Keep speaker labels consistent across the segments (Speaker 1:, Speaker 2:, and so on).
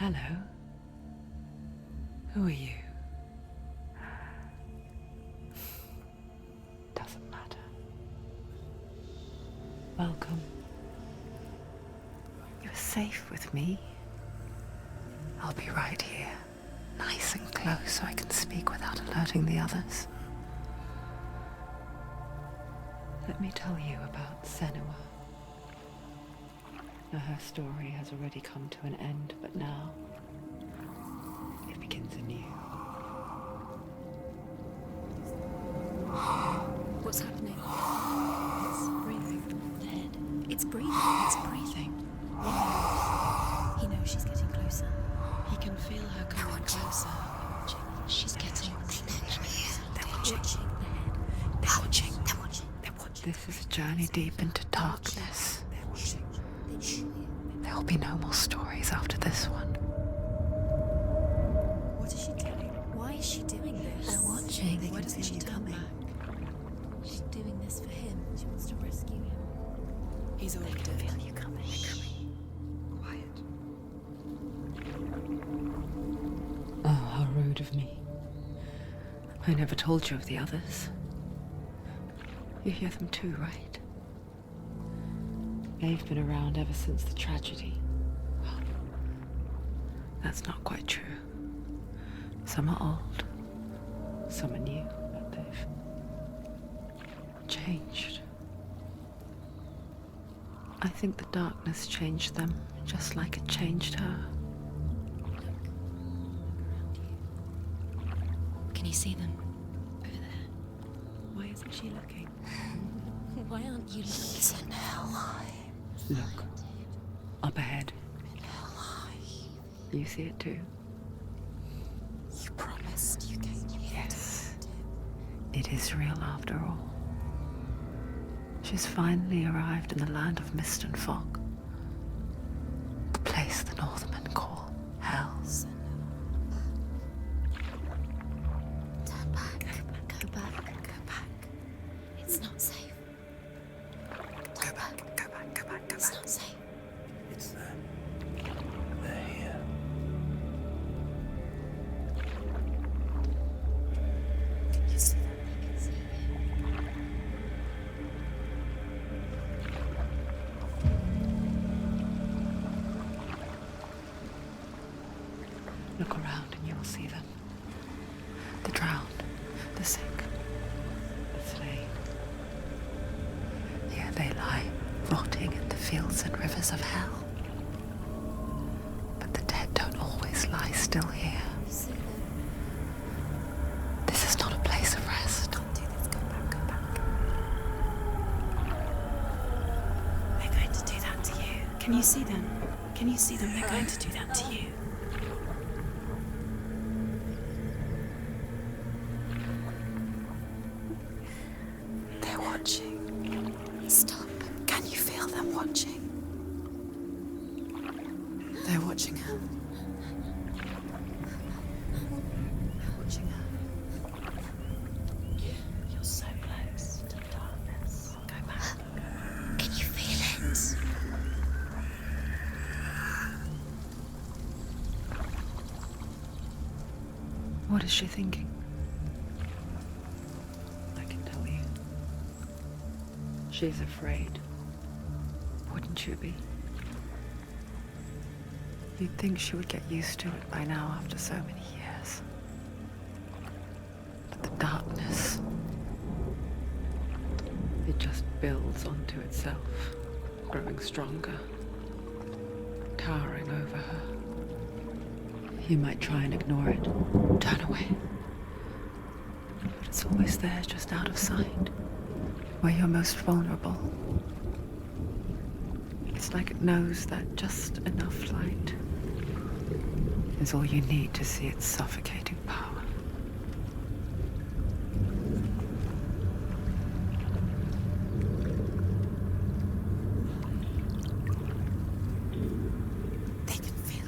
Speaker 1: Hello. Who are you? Doesn't matter. Welcome. You're safe with me. I'll be right here, nice and close so I can speak without alerting the others. Let me tell you about Senua. Now, her story has already come to an end, but now it begins anew.
Speaker 2: What's happening? It's breathing. The head. It's breathing. It's breathing. He knows she's getting closer. He can feel her coming closer. She's getting closer. They're watching. The head. They're watching. They're watching. They're watching.
Speaker 1: This is a journey deep into darkness.
Speaker 2: They're watching.
Speaker 1: There will be no more stories after this one.
Speaker 2: What is she doing? Why is she doing this? They're watching. Why doesn't she turn back? She's doing this for him. She wants to rescue him. He's already dead. I feel you coming.
Speaker 1: Quiet. Oh, how rude of me. I never told you of the others. You hear them too, right? They've been around ever since the tragedy. Well, that's not quite true. Some are old, some are new, but they've changed. I think the darkness changed them, just like it changed her.
Speaker 2: Can you see them? Over there. Why isn't she looking? Why aren't you looking? He's in Hellheim.
Speaker 1: Look, up ahead. You see it too?
Speaker 2: You promised you came here.
Speaker 1: Yes. It is real after all. She's finally arrived in the land of mist and fog. The place the Northmen call Hell.
Speaker 2: Turn back. Go back. Go back. It's not safe.
Speaker 1: Go back, go back, go back, go
Speaker 2: It's
Speaker 1: back.
Speaker 2: not safe.
Speaker 3: It's them. They're here.
Speaker 2: You see them? I can see
Speaker 1: Look around and you will see them. The drowned, the sick, the slain. Here they lie, rotting in the fields and rivers of hell. But the dead don't always lie still here.
Speaker 2: You see them?
Speaker 1: This is not a place of rest.
Speaker 2: Can't do this. Go back. Go back.
Speaker 4: They're going to do that to you. Can you see them? Can you see them? They're going to do that to you.
Speaker 1: They're watching.
Speaker 2: Stop.
Speaker 1: Can you feel them watching? They're watching her. They're watching her.
Speaker 4: You're so close to the darkness. Go back.
Speaker 2: Can you feel it?
Speaker 1: What is she thinking? I can tell you. She's afraid. Wouldn't you be? You'd think she would get used to it by now after so many years. But the darkness, it just builds onto itself, growing stronger, towering over her. You might try and ignore it, turn away. But it's always there, just out of sight, where you're most vulnerable. It's like it knows that just enough light is all you need to see its suffocating power.
Speaker 2: They can feel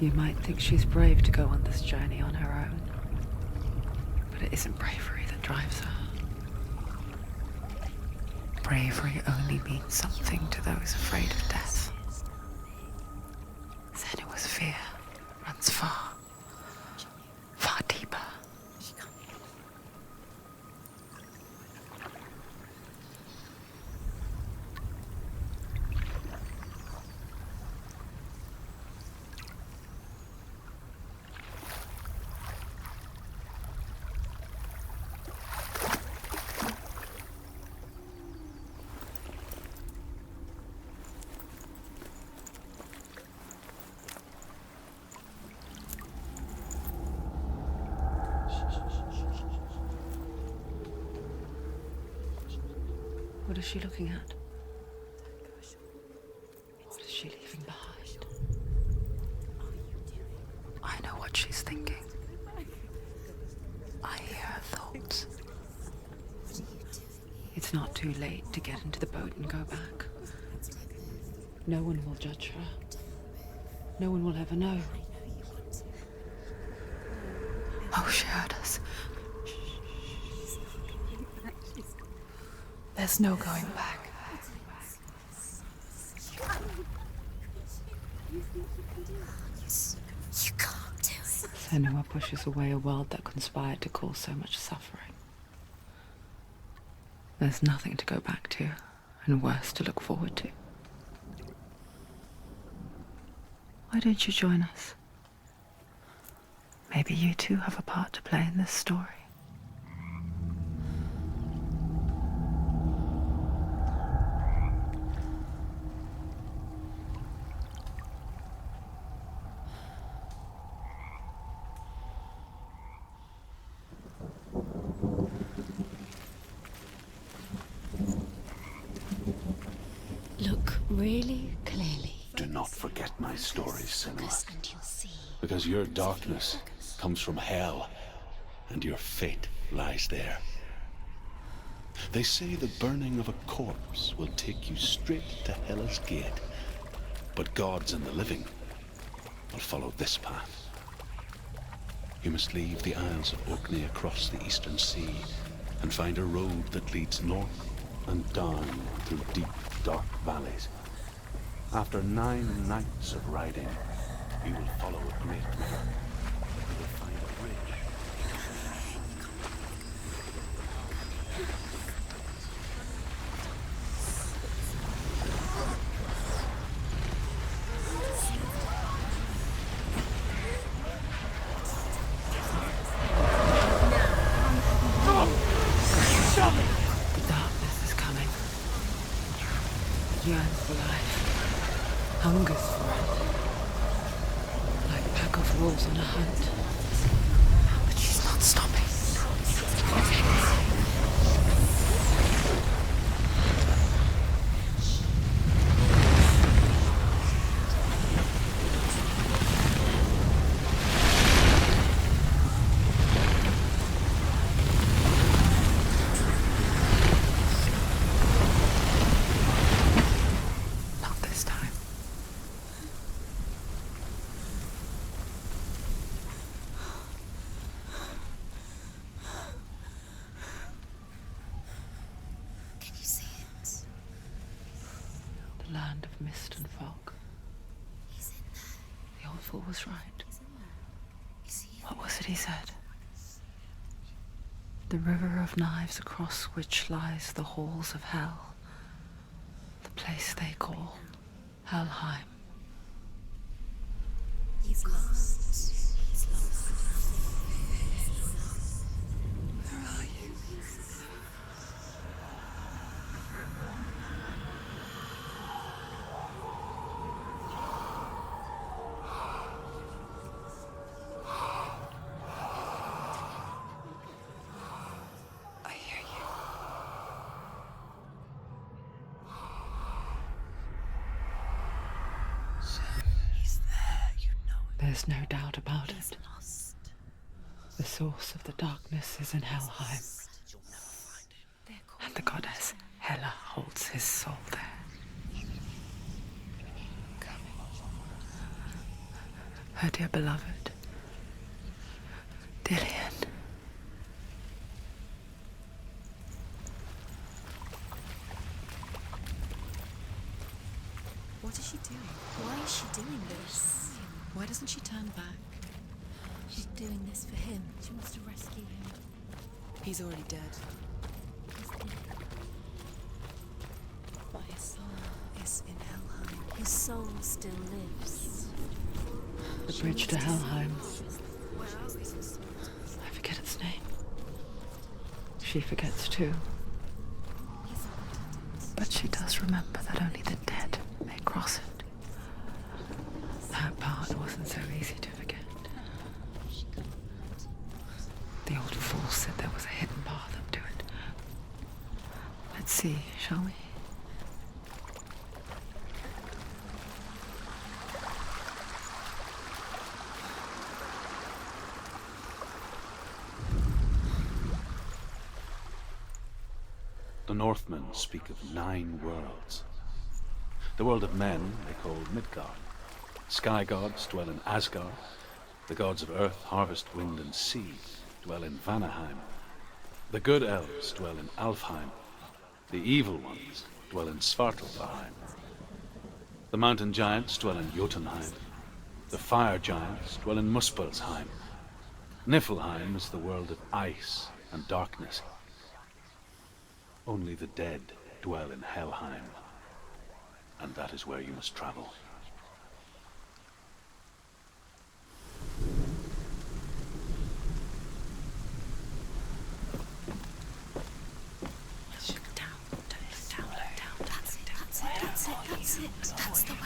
Speaker 2: you.
Speaker 1: You might think she's brave to go on this journey on her own, but it isn't bravery that drives her. bravery only means something to those afraid of death. Senua's fear runs far, far deeper. What is she looking at? What is she leaving behind? I know what she's thinking. I hear her thoughts. It's not too late to get into the boat and go back. No one will judge her. No one will ever know. Oh, she heard us. There's no going back.
Speaker 2: You can't do it.
Speaker 1: Senua pushes away a world that conspired to cause so much suffering. There's nothing to go back to, and worse to look forward to. Why don't you join us? Maybe you too have a part to play in this story.
Speaker 2: Look really clearly.
Speaker 3: Do not forget my stories, Senua.
Speaker 2: Focus and you'll see.
Speaker 3: Because your darkness comes from hell, and your fate lies there. They say the burning of a corpse will take you straight to Hela's gate, but gods and the living will follow this path. You must leave the Isles of Orkney across the eastern sea and find a road that leads north and down through deep, dark valleys. After 9 nights of riding, you will follow a great river. You will find a bridge.
Speaker 1: The darkness is coming. It yearns for life, hungers for it. Like a pack of wolves on a hunt. But she's not stopping. Not this time.
Speaker 2: Can you see it?
Speaker 1: The land of mist and fog.
Speaker 2: He's in there.
Speaker 1: The old fool was right.
Speaker 2: He's in there. You see it?
Speaker 1: What was it he said? The river of knives across which lies the halls of hell. The place they call Hellheim.
Speaker 2: He's lost. He's lost.
Speaker 1: Where are you? I hear you.
Speaker 3: He's there, you know it.
Speaker 1: There's no doubt about
Speaker 2: He's
Speaker 1: it.
Speaker 2: lost.
Speaker 1: The source of the darkness is in Hellheim,
Speaker 3: You'll never find him.
Speaker 1: and the goddess Hela holds his soul there. Her dear beloved, Dillian.
Speaker 4: What is she doing?
Speaker 2: Why is she doing this?
Speaker 4: Why doesn't she turn back?
Speaker 2: She's doing this for him. She wants to rescue him.
Speaker 4: He's already dead.
Speaker 2: He's dead.
Speaker 4: But his soul is in Hellheim.
Speaker 2: His soul still lives.
Speaker 1: The bridge to Hellheim. I forget its name. She forgets too. But she does remember that only the dead may cross it. That part wasn't so easy to forget. The old fool said there was a hidden path up to it. Let's see, shall we?
Speaker 3: The Northmen speak of 9 worlds. The world of men they call Midgard. Sky gods dwell in Asgard. The gods of earth, harvest, wind, and sea dwell in Vanaheim. The good elves dwell in Alfheim. The evil ones dwell in Svartalfheim. The mountain giants dwell in Jotunheim. The fire giants dwell in Muspelheim. Niflheim is the world of ice and darkness. Only the dead dwell in Hellheim, and that is where you must travel.
Speaker 2: That's the way.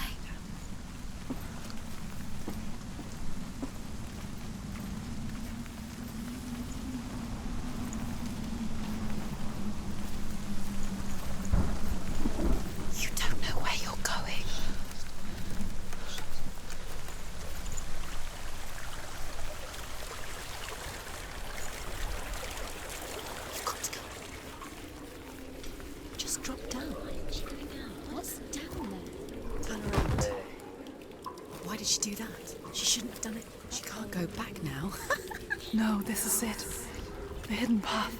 Speaker 4: You don't know where you're going.
Speaker 2: You've got to go.
Speaker 4: Just drop down.
Speaker 2: What's down there?
Speaker 4: Turn around. Why did she do that? She shouldn't have done it. She can't go back now.
Speaker 1: No, this is it. The hidden path.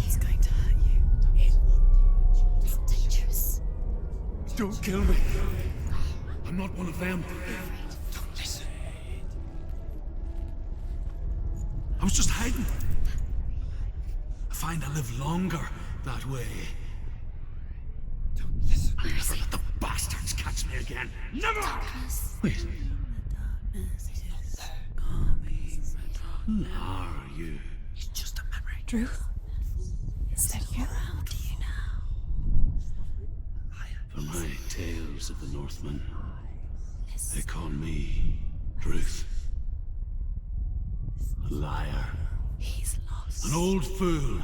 Speaker 4: It's going to hurt you.
Speaker 2: It's dangerous.
Speaker 5: Don't kill me. I'm not one of them.
Speaker 3: Don't listen.
Speaker 5: I was just hiding. I find I live longer that way.
Speaker 3: Don't listen.
Speaker 5: I'll never let the bastards catch me again. Never! Wait. Who are you?
Speaker 3: It's just a memory.
Speaker 1: Druth? Is that you?
Speaker 4: Around you now.
Speaker 5: For my tales of the Northmen, they call me Druth. A liar.
Speaker 4: He's lost.
Speaker 5: An old fool.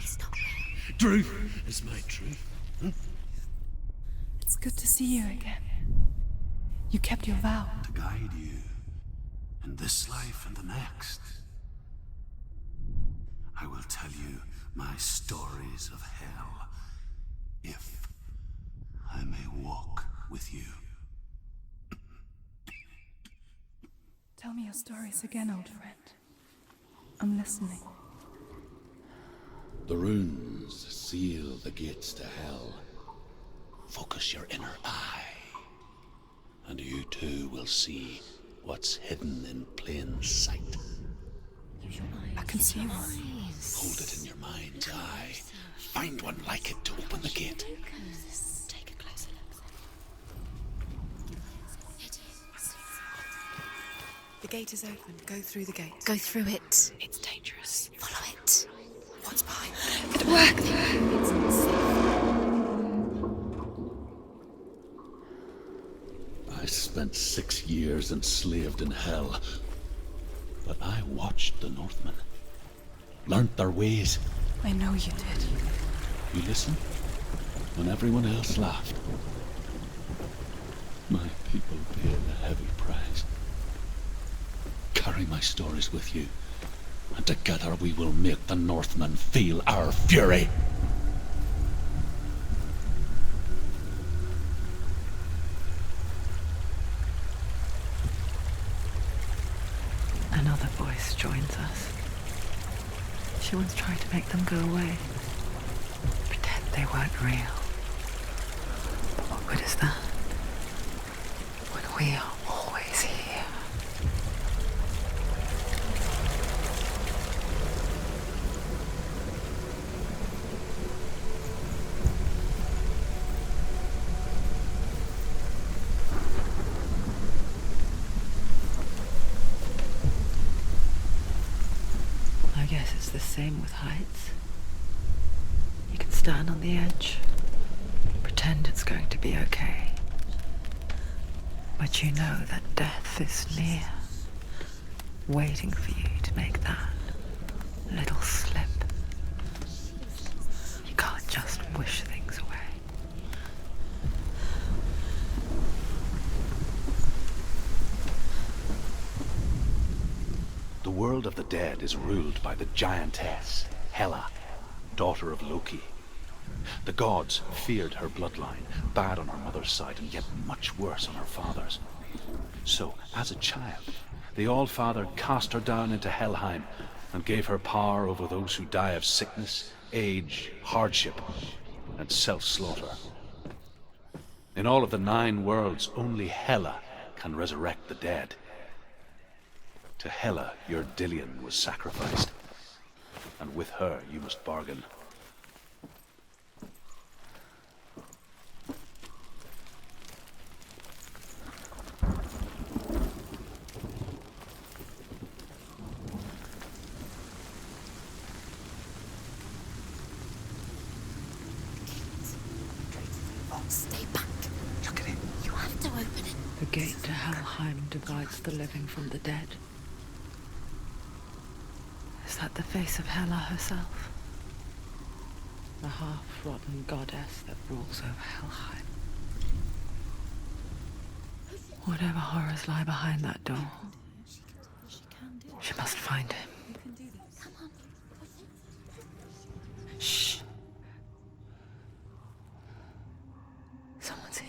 Speaker 2: He's not real.
Speaker 5: Druth is my truth.
Speaker 1: It's good to see you again. You kept your vow.
Speaker 5: To guide you in this life and the next. I will tell you my stories of hell, if I may walk with you.
Speaker 1: Tell me your stories again, old friend. I'm listening.
Speaker 3: The runes seal the gates to hell. Focus your inner eye, and you too will see what's hidden in plain sight.
Speaker 1: I can see one.
Speaker 3: Hold it in your mind's eye. Find one like it to open the gate.
Speaker 2: Take a closer look.
Speaker 4: The gate is open. Go through the gate.
Speaker 2: Go through it.
Speaker 4: It's dangerous.
Speaker 2: Follow it.
Speaker 4: What's behind?
Speaker 1: It worked!
Speaker 2: It's unsafe.
Speaker 3: I spent 6 years enslaved in hell. But I watched the Northmen. Learnt their ways.
Speaker 1: I know you did.
Speaker 3: You listened when everyone else laughed. My people paid a heavy price. Carry my stories with you and together we will make the Northmen feel our fury.
Speaker 1: Another voice joins us. She once tried to make them go away. Pretend they weren't real. But what good is that? When we are always here. I guess it's the same with heights. You can stand on the edge, pretend it's going to be okay. But you know that death is near, waiting for you to make that little slip. You can't just wish things away.
Speaker 3: The world of the dead is ruled by the giantess, Hela, daughter of Loki. The gods feared her bloodline, bad on her mother's side and yet much worse on her father's. So, as a child, the All-Father cast her down into Hellheim and gave her power over those who die of sickness, age, hardship, and self-slaughter. In all of the 9 worlds, only Hela can resurrect the dead. To Hela, your Dillion was sacrificed, and with her you must bargain.
Speaker 2: Stay back. Look at it. You have to open it.
Speaker 1: The gate to Helheim divides the living from the dead. Is that the face of Hela herself? The half-rotten goddess that rules over Helheim. Whatever horrors lie behind that door, she must find him. Shh. Someone's here.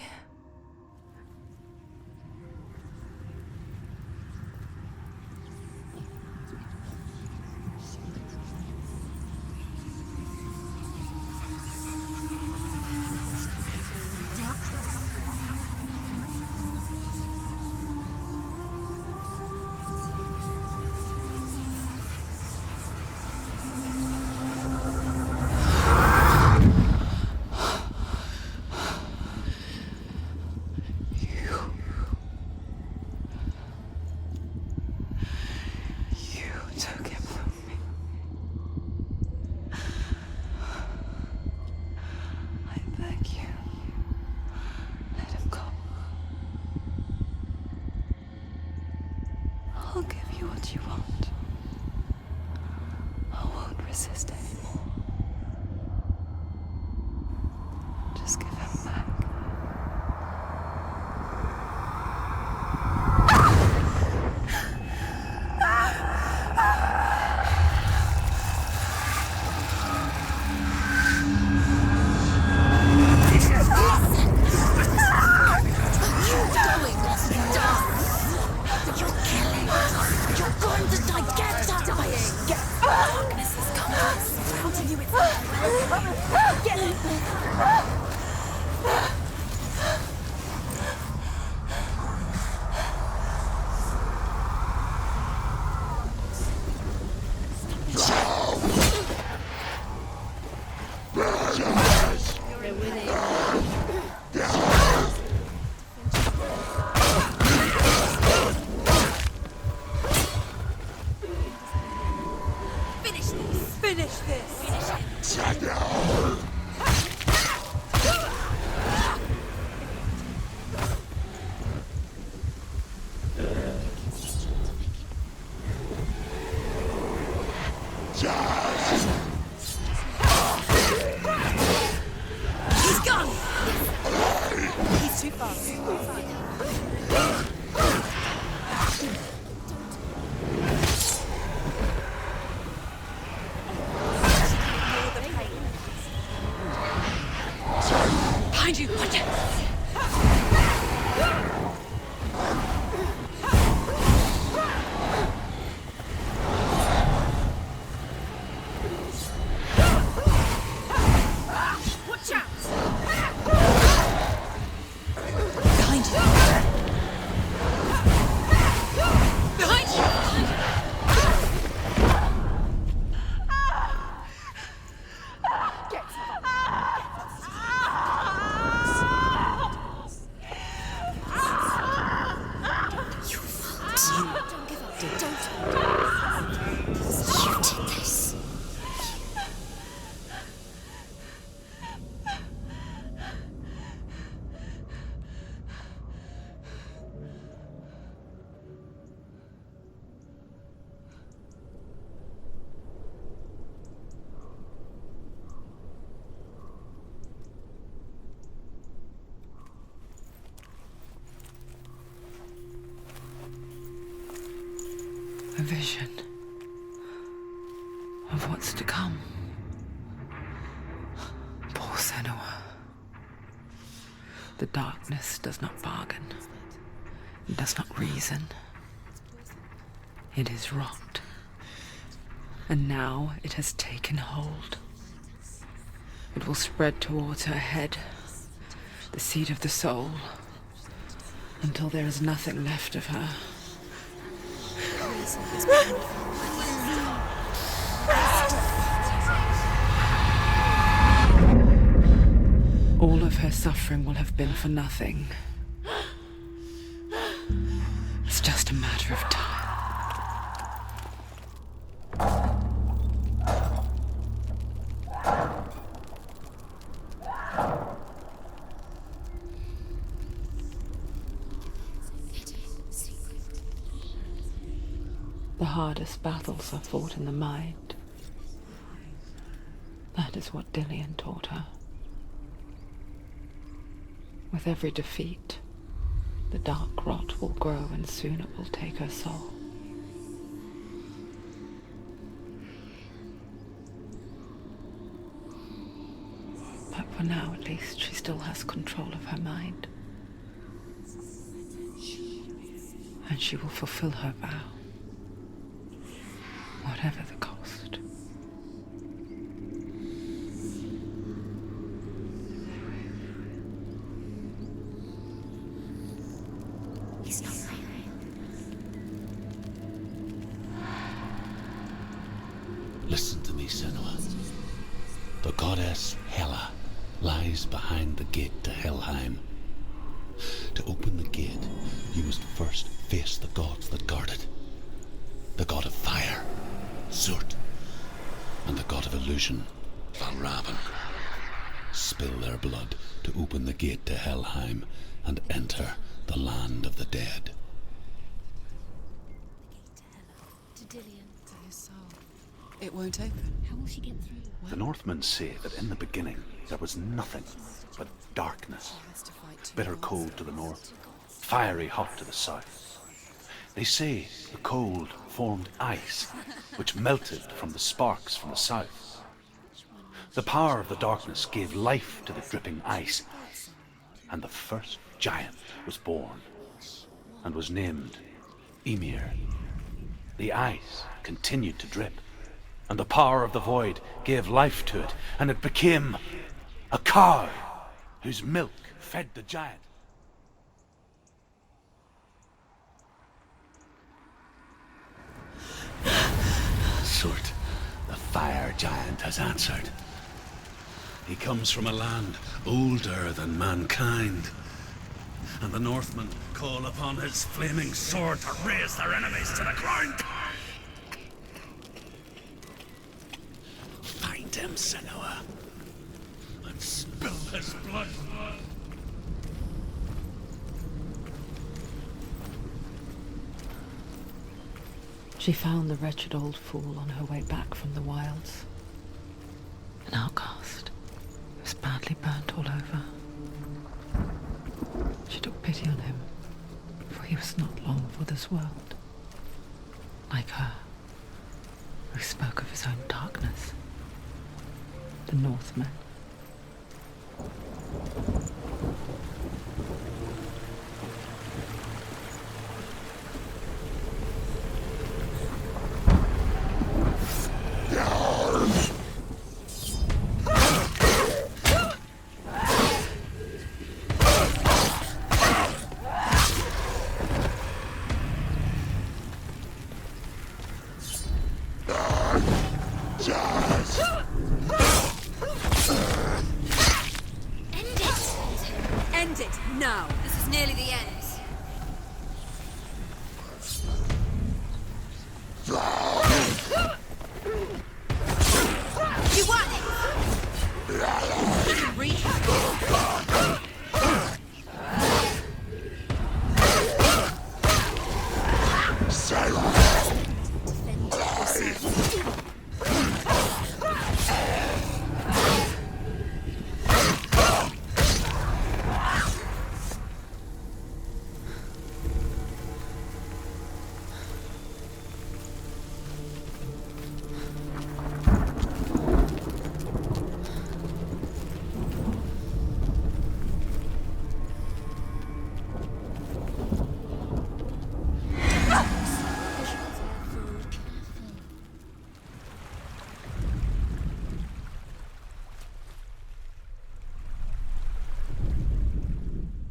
Speaker 1: I'll give you what you want. I won't resist anymore. Just give him back.
Speaker 2: did this.
Speaker 1: A vision of what's to come. Poor Senua. The darkness does not bargain. It does not reason. It is rot. And now it has taken hold. It will spread towards her head, the seat of the soul, until there is nothing left of her. All of her suffering will have been for nothing. It's just a matter of time. The hardest battles are fought in the mind. That is what Dillian taught her. With every defeat, the dark rot will grow and soon it will take her soul. But for now, at least, she still has control of her mind. And she will fulfill her vow. Whatever the cost.
Speaker 2: It's not real.
Speaker 3: Listen to me, Senua. The goddess Hela lies behind the gate to Hellheim. To open the gate, you must first face the gods that guard it. The god of fire, Zurt, and the god of illusion, Valravan. Spill their blood to open the gate to Hellheim and enter the land of the dead.
Speaker 2: To Dillian.
Speaker 4: To his soul. It won't open.
Speaker 2: How will she get through?
Speaker 5: The Northmen say that in the beginning there was nothing but darkness.
Speaker 4: She has to fight two
Speaker 5: Bitter
Speaker 4: gods.
Speaker 5: cold to the north, fiery hot to the south. They say the cold formed ice, which melted from the sparks from the south. The power of the darkness gave life to the dripping ice, and the first giant was born, and was named Ymir. The ice continued to drip, and the power of the void gave life to it, and it became a cow whose milk fed the giant. Zurt, the fire giant, has answered. He comes from a land older than mankind, and the Northmen call upon his flaming sword to raze their enemies to the ground. Find him, Senua, and spill his blood.
Speaker 1: She found the wretched old fool on her way back from the wilds. An outcast. He was badly burnt all over. She took pity on him, for he was not long for this world. Like her, who spoke of his own darkness. The Northmen.
Speaker 2: End it! You want it? You can read.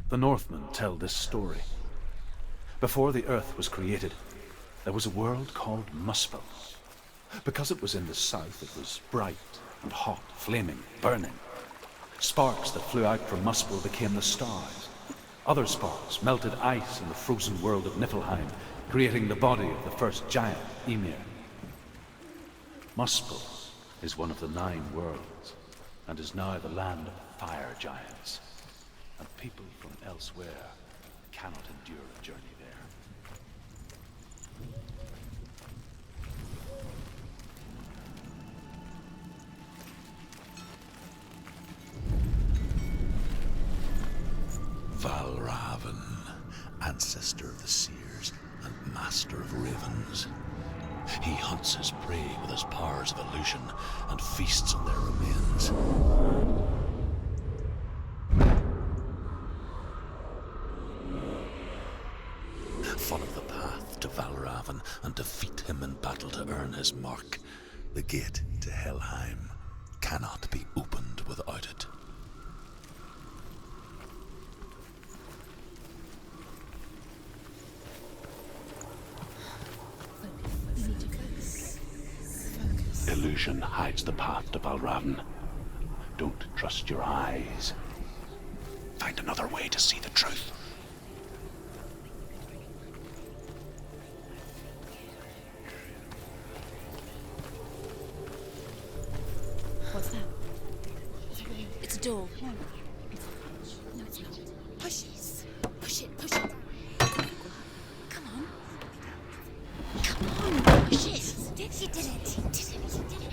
Speaker 5: The Northmen tell this story. Before the earth was created, there was a world called Muspel. Because it was in the south, it was bright and hot, flaming, burning. Sparks that flew out from Muspel became the stars. Other sparks melted ice in the frozen world of Niflheim, creating the body of the first giant, Ymir. Muspel is one of the 9 worlds, and is now the land of fire giants. And people from elsewhere cannot endure a journey there.
Speaker 3: Valravn, ancestor of the seers and master of ravens. He hunts his prey with his powers of illusion and feasts on their remains. Follow the path to Valravn and defeat him in battle to earn his mark. The gate to Hellheim cannot be opened without it. Illusion hides the path to Valravn. Don't trust your eyes. Find another way to see the truth.
Speaker 2: What's that? It's a door. No. No, it's not. Push it. Push it. Push it. Come on. Come on. Push it. She did it. She did it. She did it.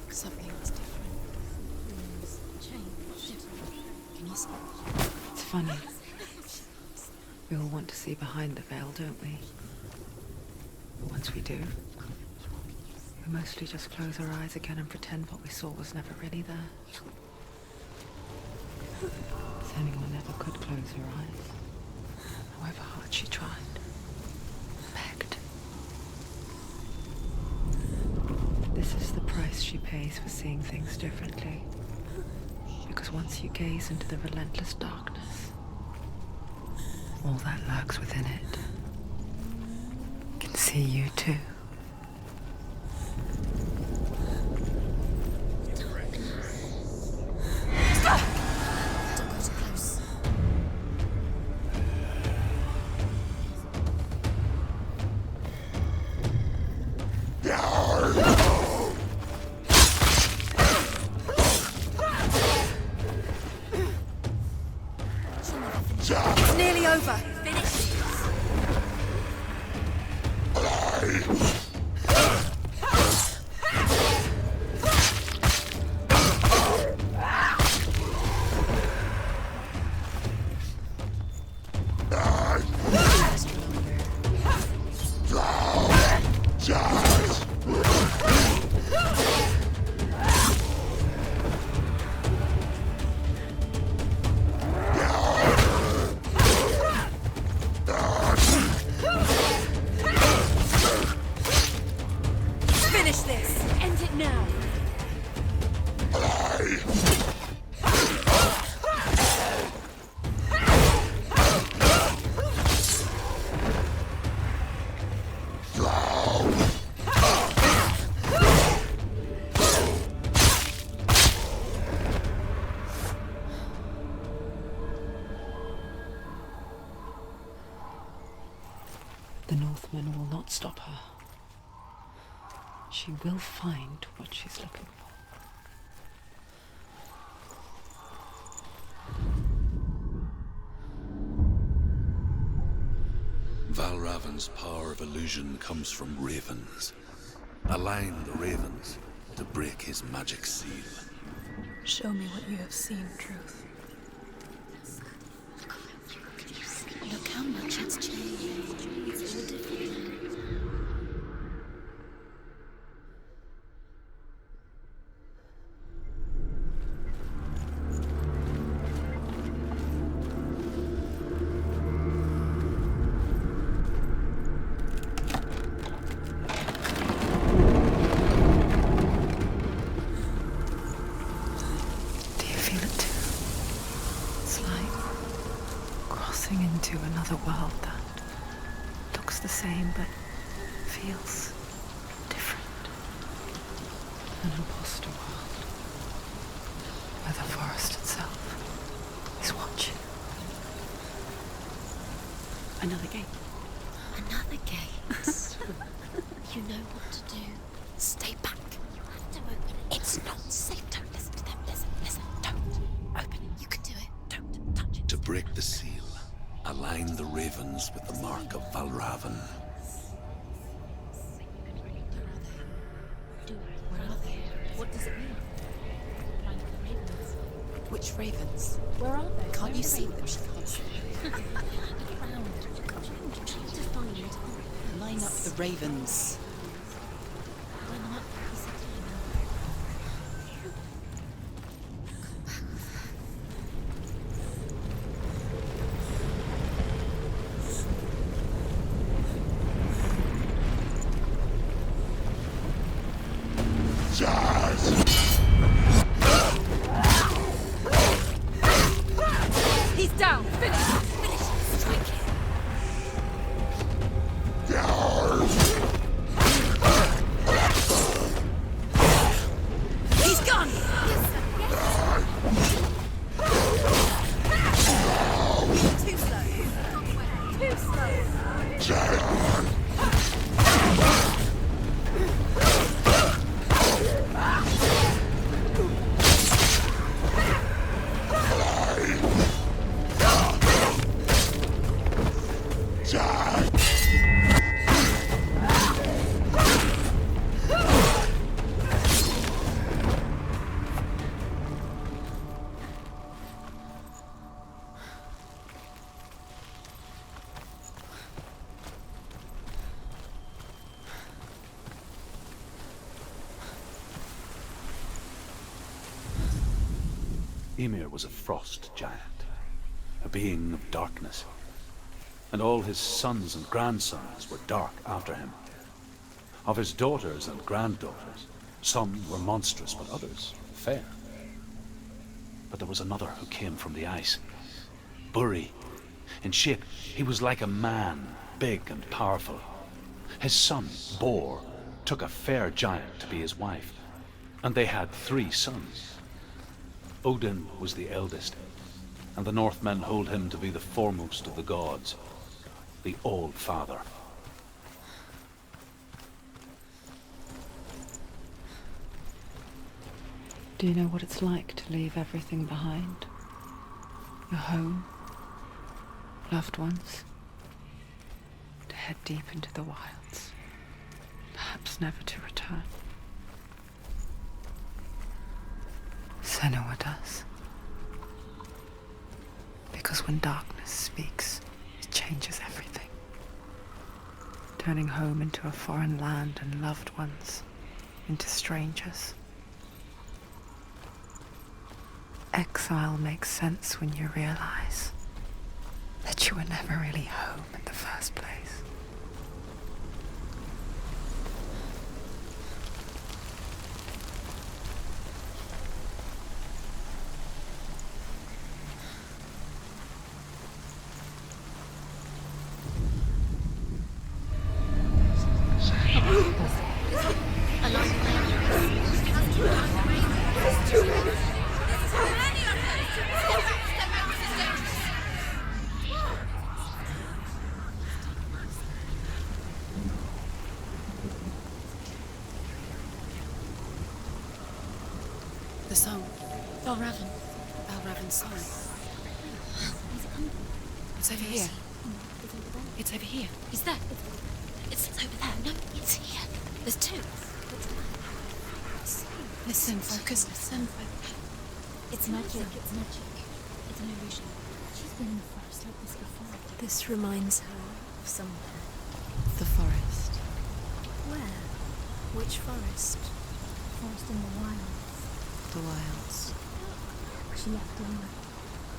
Speaker 2: Something's different. Change. Can you see?
Speaker 1: It's funny. We all want to see behind the veil, don't we? But once we do, we mostly just close our eyes again and pretend what we saw was never really there. Senua never could close her eyes, however hard she tried, begged. This is the price she pays for seeing things differently. Because once you gaze into the relentless darkness, all that lurks within it can see you too.
Speaker 2: Don't go too close. It's nearly over. Finish.
Speaker 1: The Northmen will not stop her. She will find what she's looking for.
Speaker 3: Valravan's power of illusion comes from ravens. Align the ravens to break his magic seal.
Speaker 2: Show me what you have seen, Truth. Look how much it's changed. It's all different.
Speaker 1: Into another world that looks the same but feels different. An imposter world where the forest itself is watching. Another gate.
Speaker 2: Another gate. You know what to do. Stay back. You have to open it. It's not safe. Don't listen to them. Listen. Don't. Open it. You can do it. Don't touch it.
Speaker 3: To break the seal, align the ravens with the mark of Valravan.
Speaker 2: Where are they? What does it mean? Find the ravens. Which ravens? Where are they? Can't you see them? She can't see them. Line up the ravens.
Speaker 1: He's down! Finish!
Speaker 2: Strike him!
Speaker 1: He's gone! Too slow! Too slow!
Speaker 5: Ymir was a frost giant, a being of darkness, and all his sons and grandsons were dark after him. Of his daughters and granddaughters, some were monstrous, but others fair. But there was another who came from the ice. Buri. In shape, he was like a man, big and powerful. His son, Bor, took a fair giant to be his wife, and they had 3 sons. Odin was the eldest, and the Northmen hold him to be the foremost of the gods, the All-Father.
Speaker 1: Do you know what it's like to leave everything behind? Your home, loved ones, to head deep into the wilds, perhaps never to return. Senua does. Because when darkness speaks, it changes everything. Turning home into a foreign land and loved ones into strangers. Exile makes sense when you realize that you were never really home in the first place.
Speaker 4: The song.
Speaker 2: Balraven.
Speaker 4: Balraven's song. It's over here. It's over here.
Speaker 2: He's there. It's over there. No, it's here. There's two.
Speaker 4: Listen, focus, listen.
Speaker 2: It's magic. It's magic. It's an illusion. She's been in the forest like this before. This reminds her of somewhere.
Speaker 4: The forest.
Speaker 2: Where? Which forest? Forest in the wilds.
Speaker 4: The wilds.
Speaker 2: She left the wilds.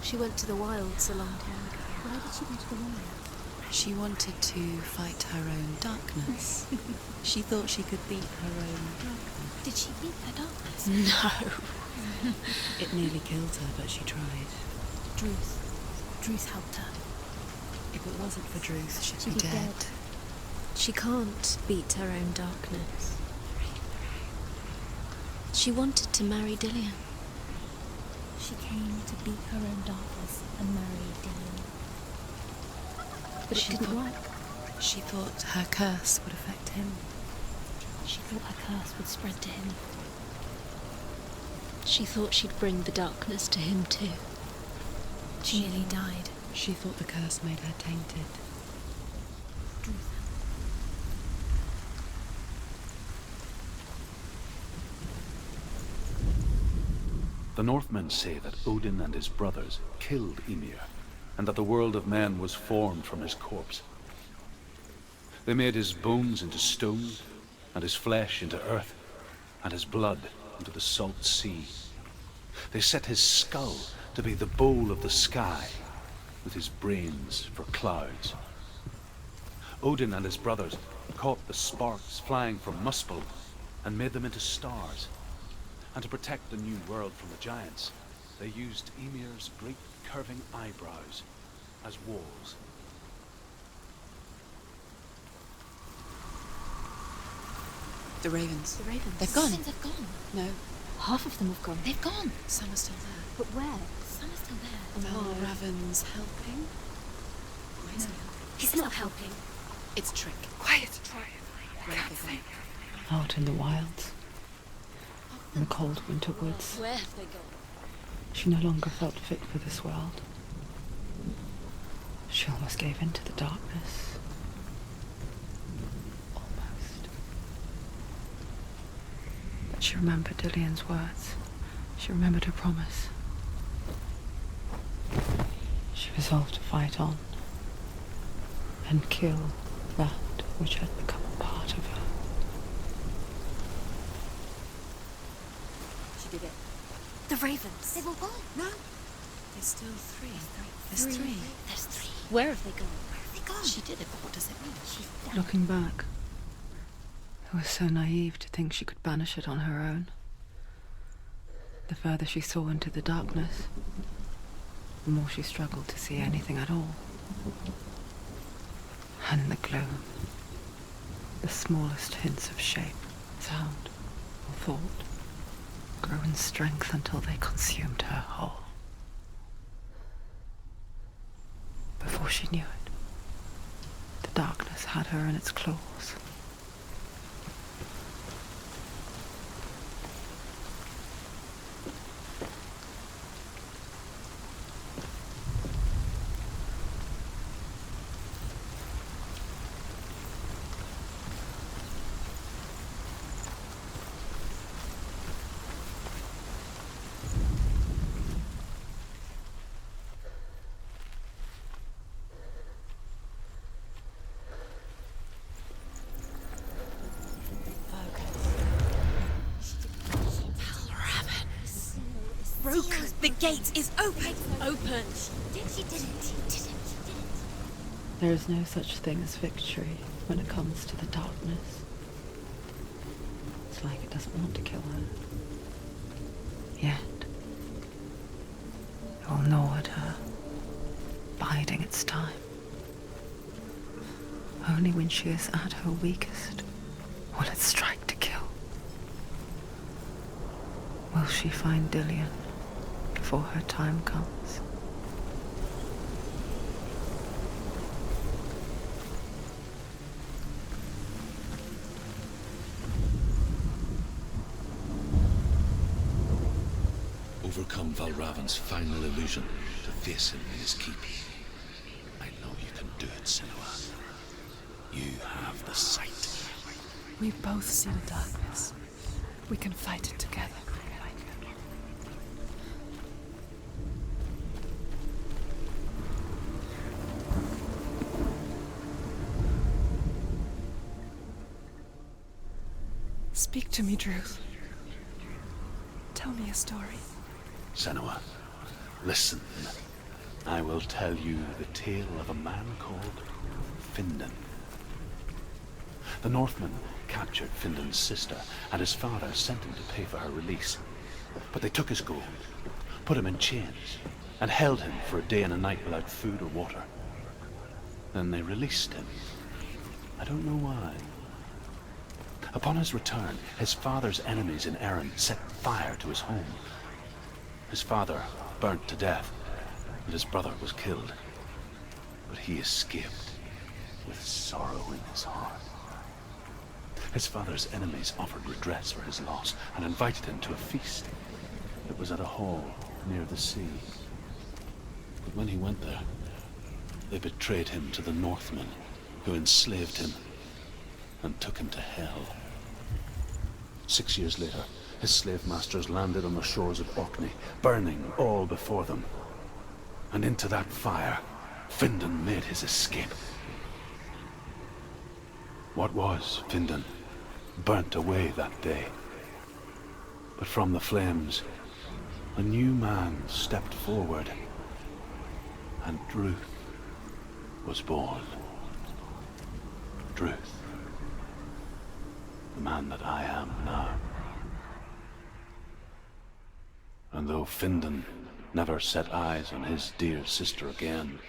Speaker 2: She went to the wilds a long time ago. Why did she go to the wilds?
Speaker 4: She wanted to fight her own darkness. She thought she could beat her own darkness.
Speaker 2: Did she beat her darkness?
Speaker 4: No. It nearly killed her, but she tried.
Speaker 2: Druth helped her.
Speaker 4: If it wasn't for Druth, she'd be dead.
Speaker 2: She can't beat her own darkness. She wanted to marry Dillian. She came to beat her own darkness and marry Dillian. But it didn't work.
Speaker 4: She thought her curse would affect him.
Speaker 2: She thought her curse would spread to him. She thought she'd bring the darkness to him too. She nearly died.
Speaker 4: She thought the curse made her tainted.
Speaker 5: The Northmen say that Odin and his brothers killed Ymir, and that the world of men was formed from his corpse. They made his bones into stone, and his flesh into earth, and his blood into the salt sea. They set his skull to be the bowl of the sky, with his brains for clouds. Odin and his brothers caught the sparks flying from Muspel and made them into stars. And to protect the new world from the giants, they used Ymir's great curving eyebrows as walls.
Speaker 4: The ravens.
Speaker 2: The ravens.
Speaker 4: They've gone.
Speaker 2: They've gone.
Speaker 4: No.
Speaker 2: Half of them have gone. They've gone.
Speaker 4: Some are still there.
Speaker 2: But where? Some are still there.
Speaker 4: Balraven's helping. Why is he helping?
Speaker 2: He's not helping.
Speaker 4: It's a trick.
Speaker 1: Quiet.
Speaker 4: Where have they gone?
Speaker 1: Out in the wilds, in the cold winter woods.
Speaker 2: Where have they gone?
Speaker 1: She no longer felt fit for this world. She almost gave in to the darkness. Almost. But she remembered Dillian's words. She remembered her promise. She resolved to fight on and kill that which had become a part of her.
Speaker 2: She did it. The ravens. They've all gone. No.
Speaker 4: There's still three. There's three.
Speaker 2: There's three. Where have they gone? Where have they gone?
Speaker 4: She did it, but what does it mean?
Speaker 2: She's done.
Speaker 1: Looking back, it was so naive to think she could banish it on her own. The further she saw into the darkness, the more she struggled to see anything at all. And in the gloom, the smallest hints of shape, sound, or thought grew in strength until they consumed her whole. Before she knew it, the darkness had her in its claws.
Speaker 2: Broke. The gate is open. Open. She did it.
Speaker 1: There is no such thing as victory when it comes to the darkness. It's like it doesn't want to kill her. Yet, it will gnaw at her, biding its time. Only when she is at her weakest will it strike to kill. Will she find Dillian before her time comes?
Speaker 3: overcome Valravan's final illusion to face him in his keep. I know you can do it, Senua. You have the sight.
Speaker 2: We both see the darkness. We can fight it together. Speak to me, Druth. Tell me a story.
Speaker 5: Senua, listen. I will tell you the tale of a man called Findan. The Northmen captured Findan's sister, and his father sent him to pay for her release. But they took his gold, put him in chains, and held him for a day and a night without food or water. Then they released him. I don't know why. Upon his return, his father's enemies in Erin set fire to his home. His father burnt to death, and his brother was killed. But he escaped with sorrow in his heart. His father's enemies offered redress for his loss and invited him to a feast. It was at a hall near the sea. But when he went there, they betrayed him to the Northmen, who enslaved him and took him to hell. 6 years later, his slave masters landed on the shores of Orkney, burning all before them. And into that fire, Findan made his escape. What was Findan burnt away that day. But from the flames, a new man stepped forward, and Druth was born. Druth, the man that I am now. And though Findan never set eyes on his dear sister again,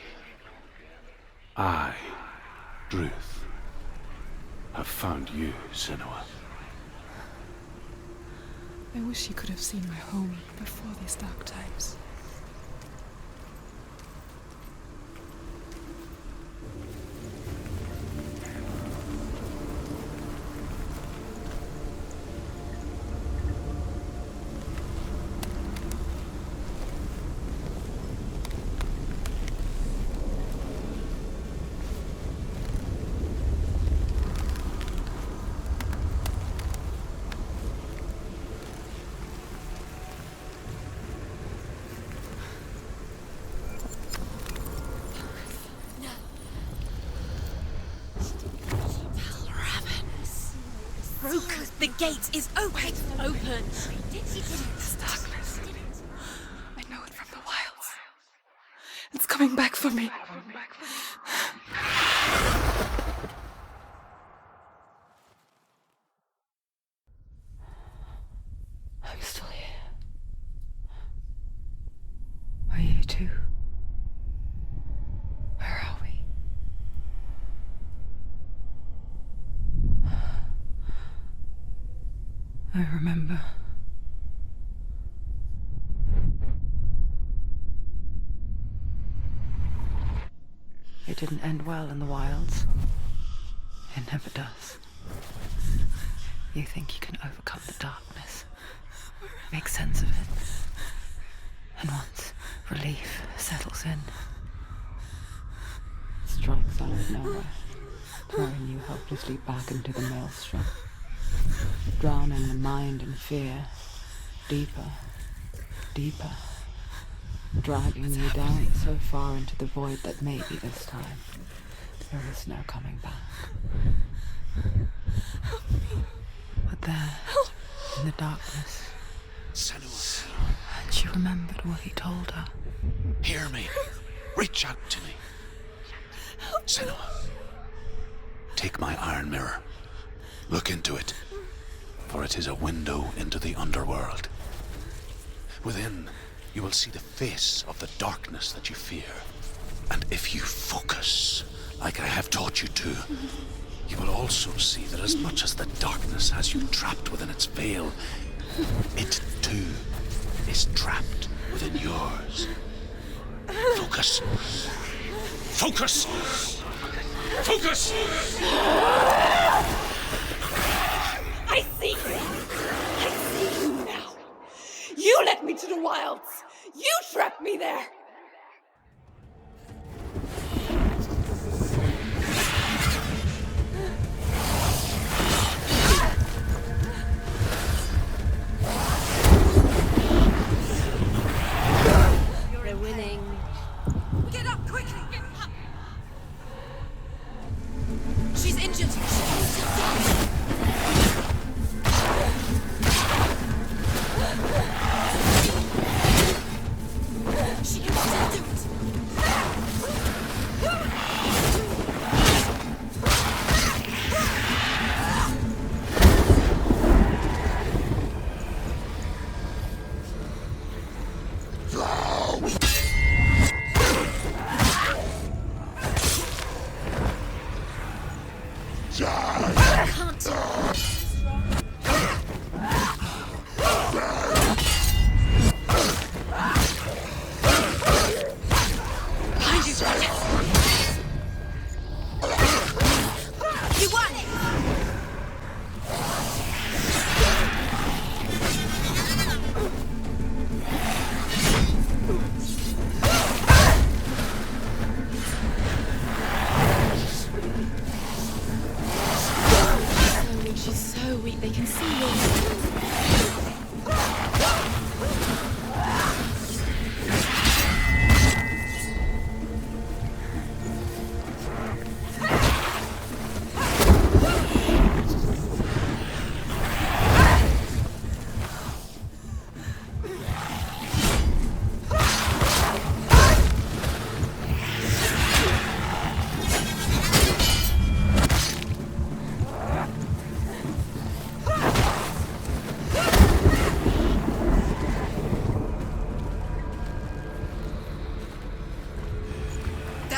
Speaker 5: I, Druth, have found you, Senua.
Speaker 2: I wish you could have seen my home before these dark times.
Speaker 4: The gate is open. Open.
Speaker 2: This darkness. I know it from the wilds. It's coming back for me.
Speaker 1: I'm still here. Are you too? Where are we? I remember. It didn't end well in the wilds. It never does. You think you can overcome the darkness, make sense of it, and once relief settles in, it strikes out of nowhere, throwing you helplessly back into the maelstrom, drowning the mind in fear, deeper, deeper, dragging you down so far into the void that maybe this time there is no coming back. But there, in the darkness,
Speaker 3: Senua,
Speaker 1: and she remembered what he told her.
Speaker 3: hear me. Reach out to me. Senua, take my iron mirror. Look into it, for it is a window into the underworld. Within, you will see the face of the darkness that you fear. And if you focus, like I have taught you to, you will also see that as much as the darkness has you trapped within its veil, it too is trapped within yours. Focus. Focus! Focus!
Speaker 1: I see you! I see you now! You let me to the wilds! You trapped me there!
Speaker 2: They're winning.
Speaker 1: Get up quickly!
Speaker 2: She's injured. She can still do it.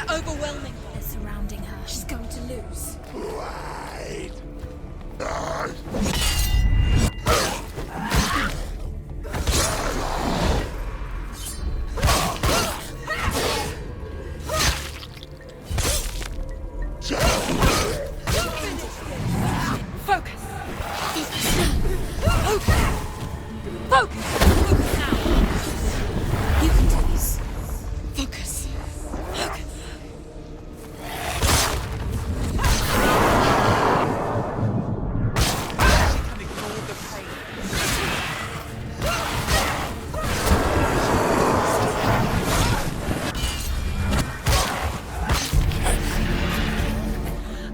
Speaker 2: Overwhelming her. They're surrounding her. She's going to lose.
Speaker 1: Focus! Focus now!
Speaker 2: You can do this. Focus.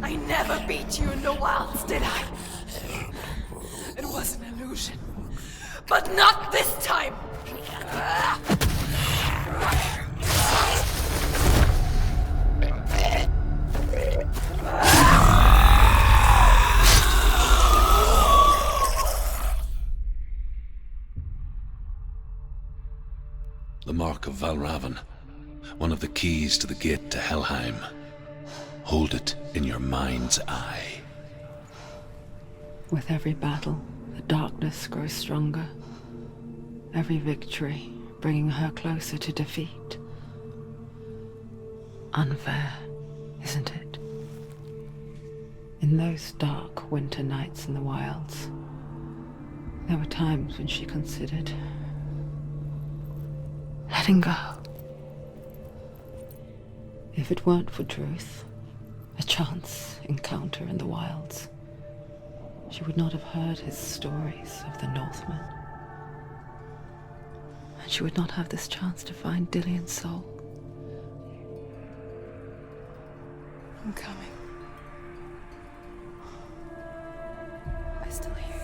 Speaker 1: I never beat you in the wilds, did I? It was an illusion. But not this time!
Speaker 3: The mark of Valravan, one of the keys to the gate to Hellheim. Hold it in your mind's eye.
Speaker 1: With every battle, the darkness grows stronger. Every victory bringing her closer to defeat. Unfair, isn't it? In those dark winter nights in the wilds, there were times when she considered letting go. If it weren't for Druth, a chance encounter in the wilds, she would not have heard his stories of the Northmen. And she would not have this chance to find Dillion's soul. I'm coming. I still hear you.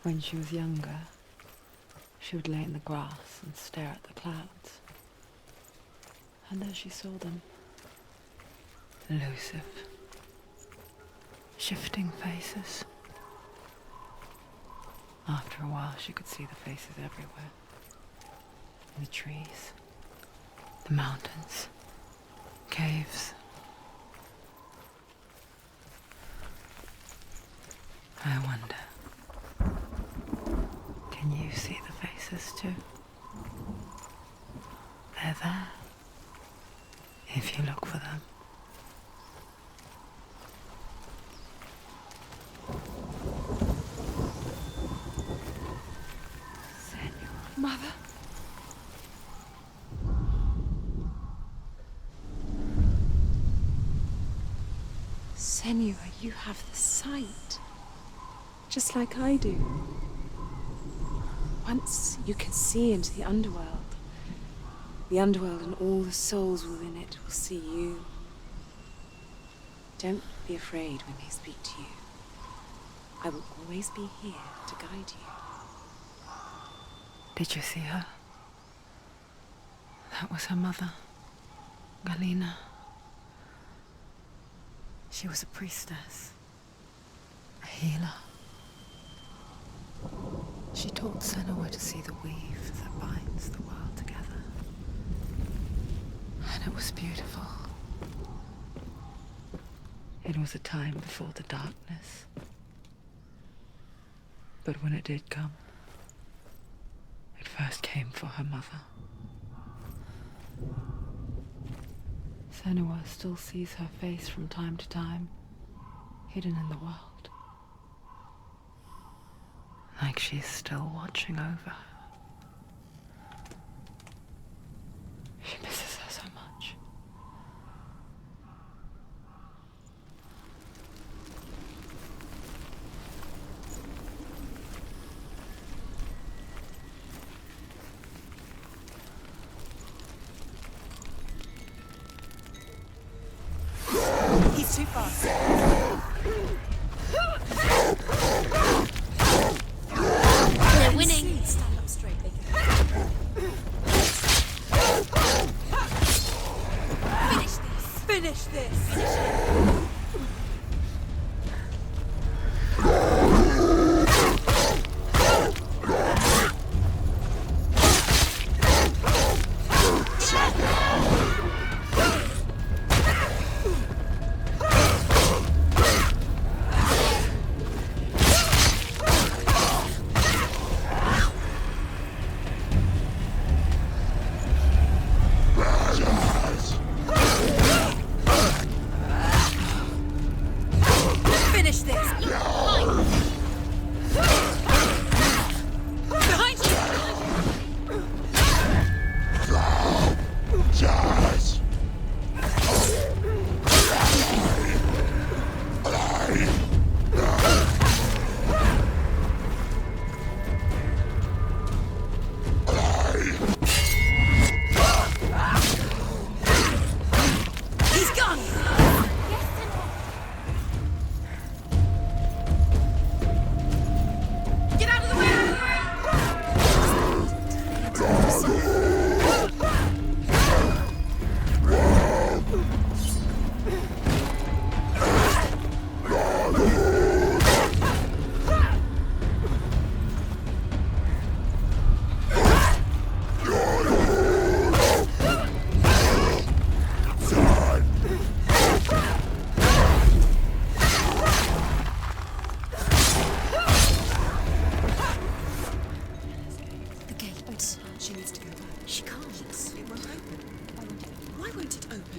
Speaker 1: When she was younger, she would lay in the grass and stare at the clouds. And there she saw them. Elusive, shifting faces. After a while, she could see the faces everywhere. In the trees, the mountains, caves. I wonder, can you see the faces too? They're there, if you look for them. Senua.
Speaker 2: Mother? Senua, you have the sight. Just like I do. Once you can see into the underworld. The underworld and all the souls within it will see you. Don't be afraid when they speak to you. I will always be here to guide you.
Speaker 1: Did you see her? That was her mother, Galina. She was a priestess, a healer. She taught Senua to see the weave that binds the world together. And it was beautiful. It was a time before the darkness. But when it did come, it first came for her mother. Senua still sees her face from time to time, hidden in the world. Like she's still watching over her. She misses her so much.
Speaker 2: He's too fast.
Speaker 6: They're winning.
Speaker 2: Stand up straight, they can. Finish this.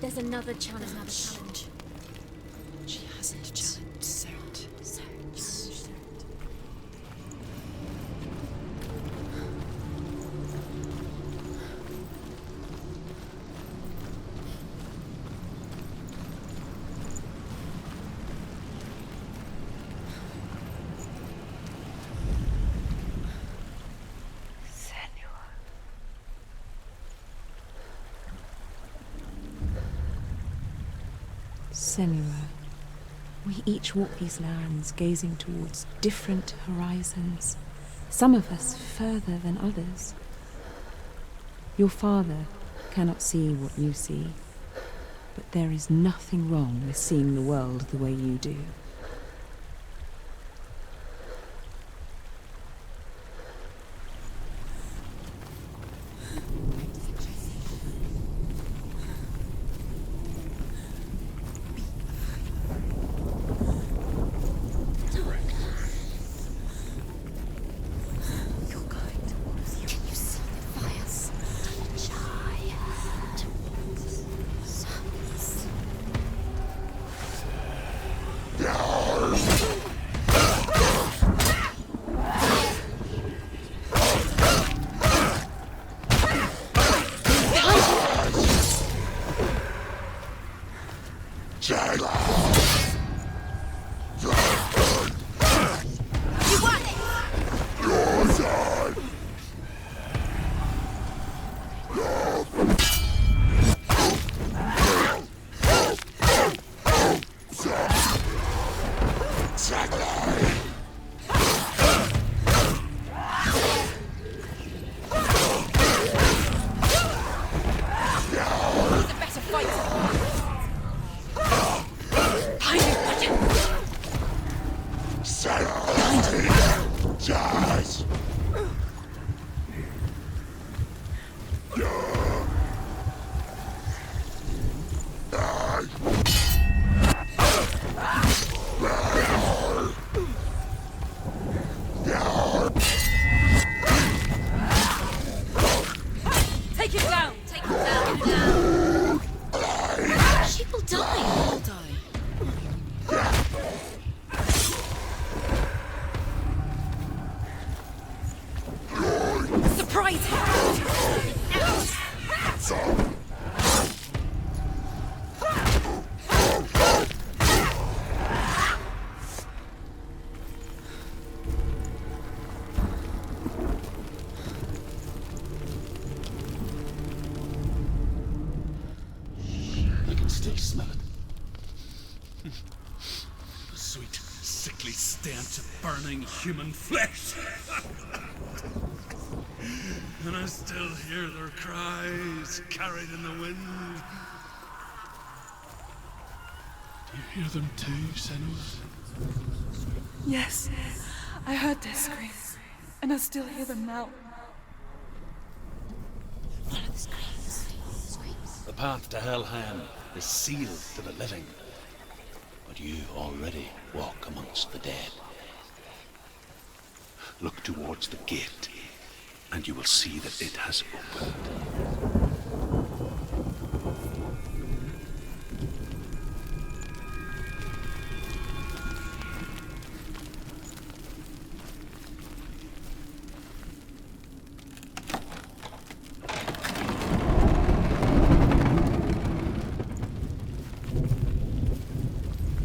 Speaker 6: There's another challenge.
Speaker 2: She hasn't challenged Cert. Senua, we each walk these lands gazing towards different horizons, some of us further than others. Your father cannot see what you see, but there is nothing wrong with seeing the world the way you do. crazy!
Speaker 3: I can still smell it.
Speaker 7: The sweet, sickly stench of burning human flesh. And I still hear their cries carried in the wind. Do you hear them too, Senua?
Speaker 8: Yes, I heard their screams, and I still hear them now.
Speaker 2: Follow the screams.
Speaker 3: The path to Hellheim is sealed to the living, but you already walk amongst the dead. Look towards the gate, and you will see that it has opened.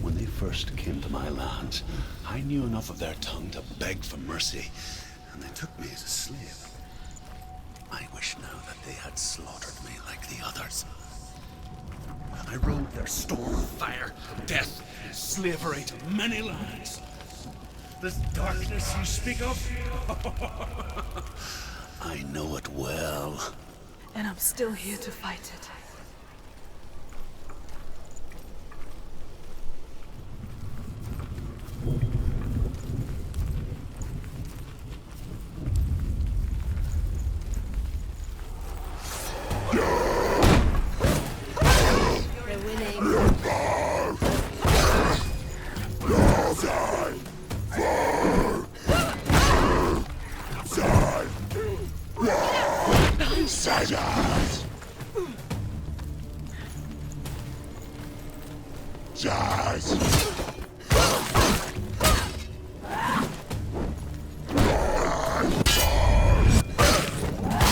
Speaker 3: When they first came to my lands, I knew enough of their tongue to beg for mercy, and they took me as a slave. I wish now that they had slaughtered me like the others. I rode their storm of fire, death, slavery to many lands.
Speaker 7: This darkness you speak of?
Speaker 3: I know it well.
Speaker 8: And I'm still here to fight it.
Speaker 6: They're winning.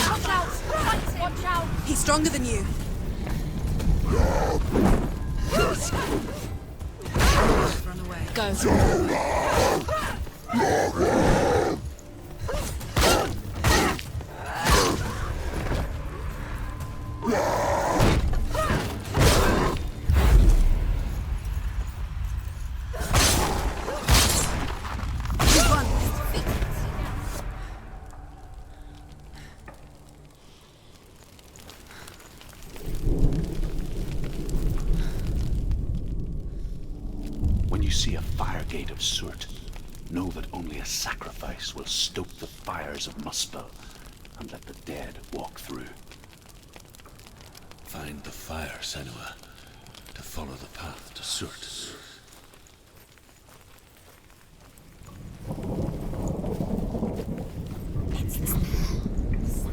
Speaker 6: Watch out! Watch out!
Speaker 2: He's stronger than you. Run away. Go.
Speaker 3: When you see a fire gate of soot, know that only a sacrifice will stoke the fires of Muspel and let the dead walk through. Find the fire, Senua, to follow the path to soot.
Speaker 2: It's the spells.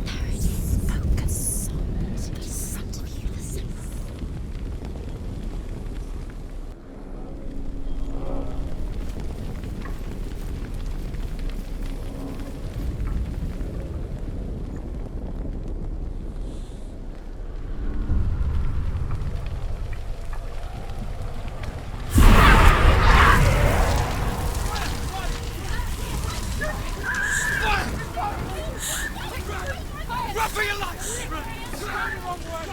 Speaker 2: There it is. Focus on the front of you. Listen.
Speaker 7: Run for your life! Run! Turn the wrong way!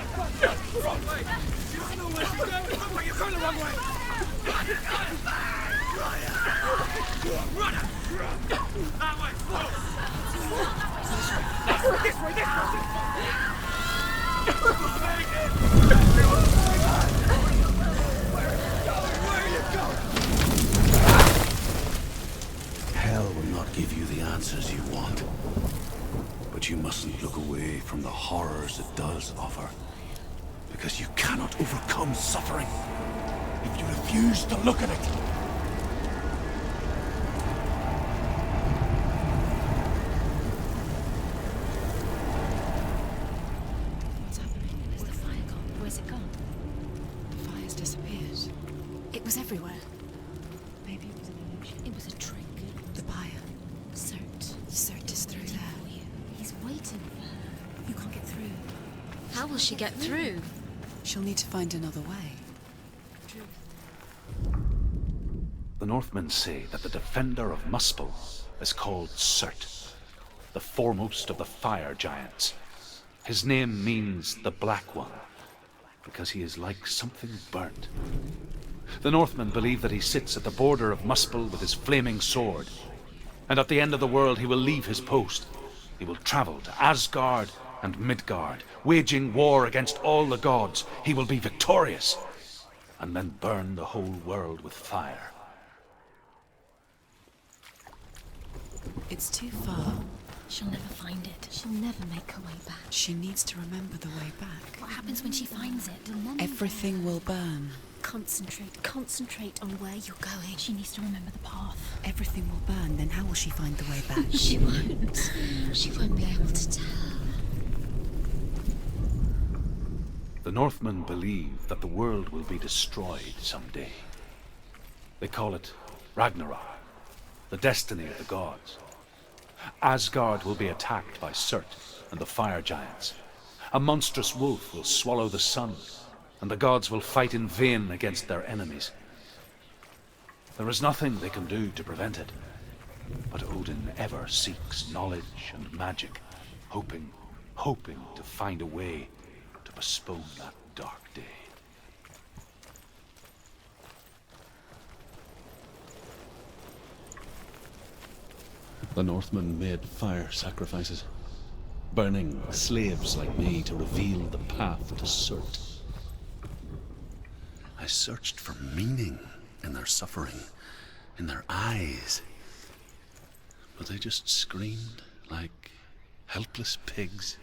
Speaker 7: Wrong way! You don't know where to go! But you're going the wrong way! Run! That way! This way! This way! Where are you going?
Speaker 3: Hell will not give you the answers you want. But you mustn't look away from the horrors it does offer. Because you cannot overcome suffering if you refuse to look at it.
Speaker 2: What's happening? Is the fire gone? Where's it gone?
Speaker 4: The fire's disappeared.
Speaker 2: It was everywhere.
Speaker 4: Maybe it was an illusion.
Speaker 2: It was a trick.
Speaker 4: The pyre.
Speaker 2: Cert.
Speaker 4: Cert is through there.
Speaker 2: For you. He's waiting for her. You can't get through. How will she get through?
Speaker 4: She'll need to find another way.
Speaker 5: The Northmen say that the defender of Muspel is called Surt, the foremost of the fire giants. His name means the Black One, because he is like something burnt. The Northmen believe that he sits at the border of Muspel with his flaming sword, and at the end of the world he will leave his post. He will travel to Asgard and Midgard, waging war against all the gods. He will be victorious, and then burn the whole world with fire.
Speaker 4: It's too far.
Speaker 2: She'll never find it. She'll never make her way back.
Speaker 4: She needs to remember the way back.
Speaker 2: What happens when she finds it?
Speaker 4: Everything will burn.
Speaker 2: Concentrate on where you're going. She needs to remember the path.
Speaker 4: Everything will burn, then how will she find the way back?
Speaker 2: She won't. She won't be able to tell.
Speaker 5: The Northmen believe that the world will be destroyed someday. They call it Ragnarok, the destiny of the gods. Asgard will be attacked by Surt and the fire giants. A monstrous wolf will swallow the sun, and the gods will fight in vain against their enemies. There is nothing they can do to prevent it, but Odin ever seeks knowledge and magic, hoping to find a way to postpone that dark day.
Speaker 3: The Northmen made fire sacrifices, burning slaves like me to reveal the path to Surt. I searched for meaning in their suffering, in their eyes, but they just screamed like helpless pigs.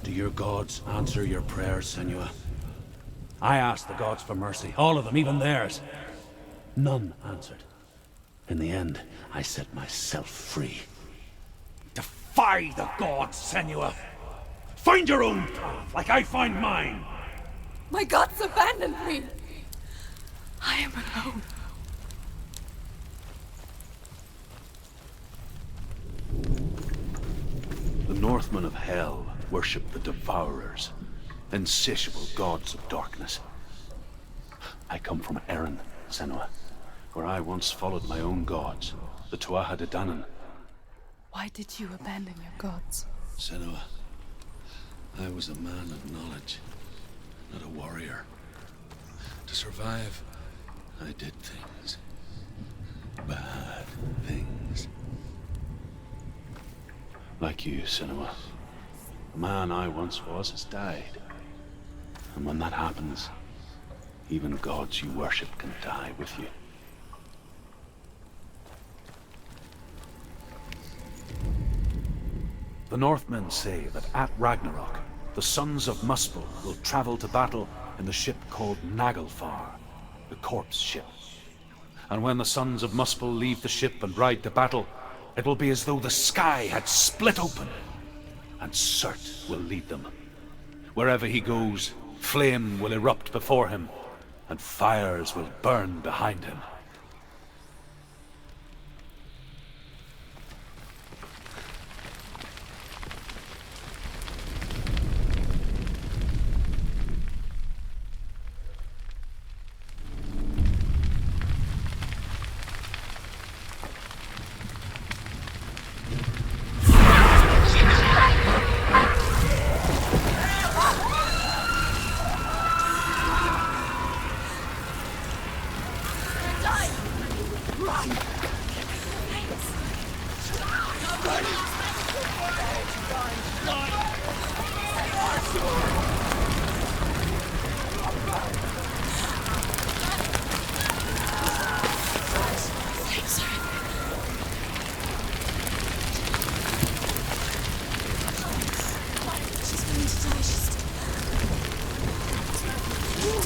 Speaker 5: Do your gods answer your prayers, Senua? I asked the gods for mercy, all of them, even theirs. None answered. In the end, I set myself free. Defy the gods, Senua! Find your own path, like I find mine!
Speaker 8: My gods abandoned me. I am alone.
Speaker 5: The Northmen of Hell worship the Devourers, insatiable gods of darkness. I come from Erin, Senua, where I once followed my own gods, the Tuatha De Danann.
Speaker 8: Why did you abandon your gods?
Speaker 3: Senua, I was a man of knowledge, not a warrior. To survive, I did things. Bad things.
Speaker 5: Like you, Senua. The man I once was has died. And when that happens, even gods you worship can die with you. The Northmen say that at Ragnarok, the sons of Muspel will travel to battle in the ship called Naglfar, the corpse ship. And when the sons of Muspel leave the ship and ride to battle, it will be as though the sky had split open, and Surt will lead them. Wherever he goes, flame will erupt before him, and fires will burn behind him.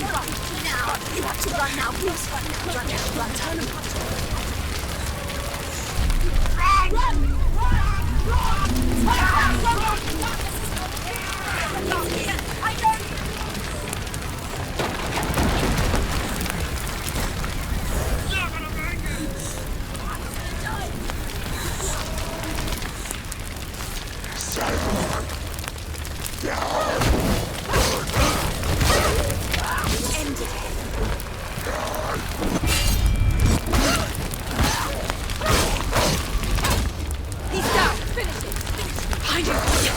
Speaker 6: run. Now. You have to run now. Please run now. Run now. Run. Turn and punch. Run! I know you!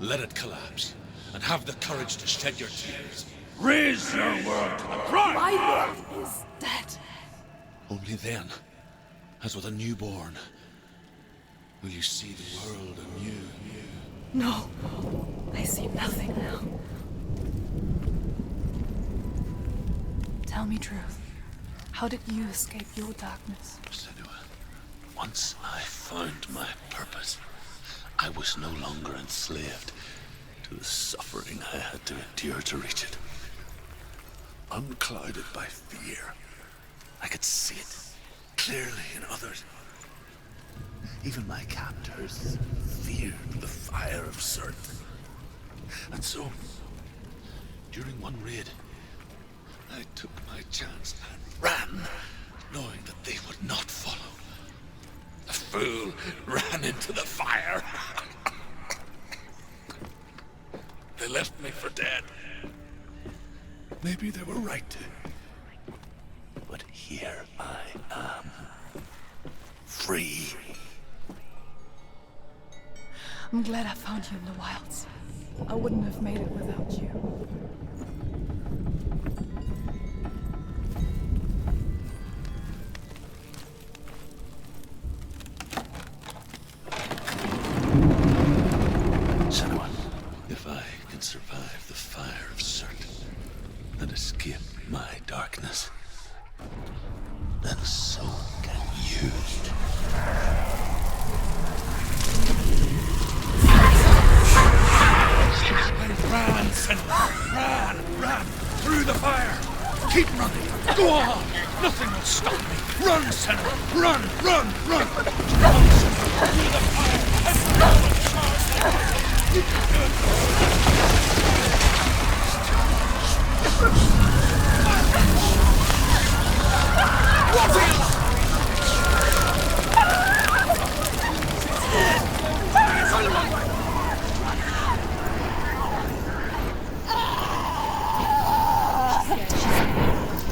Speaker 3: Let it collapse, and have the courage to shed your tears.
Speaker 5: Raise your world to the ground!
Speaker 8: My world is dead.
Speaker 3: Only then, as with a newborn, will you see the world anew.
Speaker 8: No, I see nothing now. Tell me truth. How did you escape your darkness?
Speaker 3: Senua, once I found my purpose, I was no longer enslaved to the suffering I had to endure to reach it. Unclouded by fear, I could see it clearly in others. Even my captors feared the fire of certain. And so, during one raid, I took my chance and ran, knowing that they would not follow. The fool ran into the fire. They left me for dead. Maybe they were right to. But here I am. Free.
Speaker 8: I'm glad I found you in the wilds. I wouldn't have made it without you.
Speaker 3: Senua, if I can survive the fire of certain and escape my darkness, then so can you.
Speaker 5: Ran, Senua! Ran! Through the fire! Keep running! Go on! Nothing will stop me! Run, Senua! Run! Run! Run! Run, Senua! Through the fire! And run and charge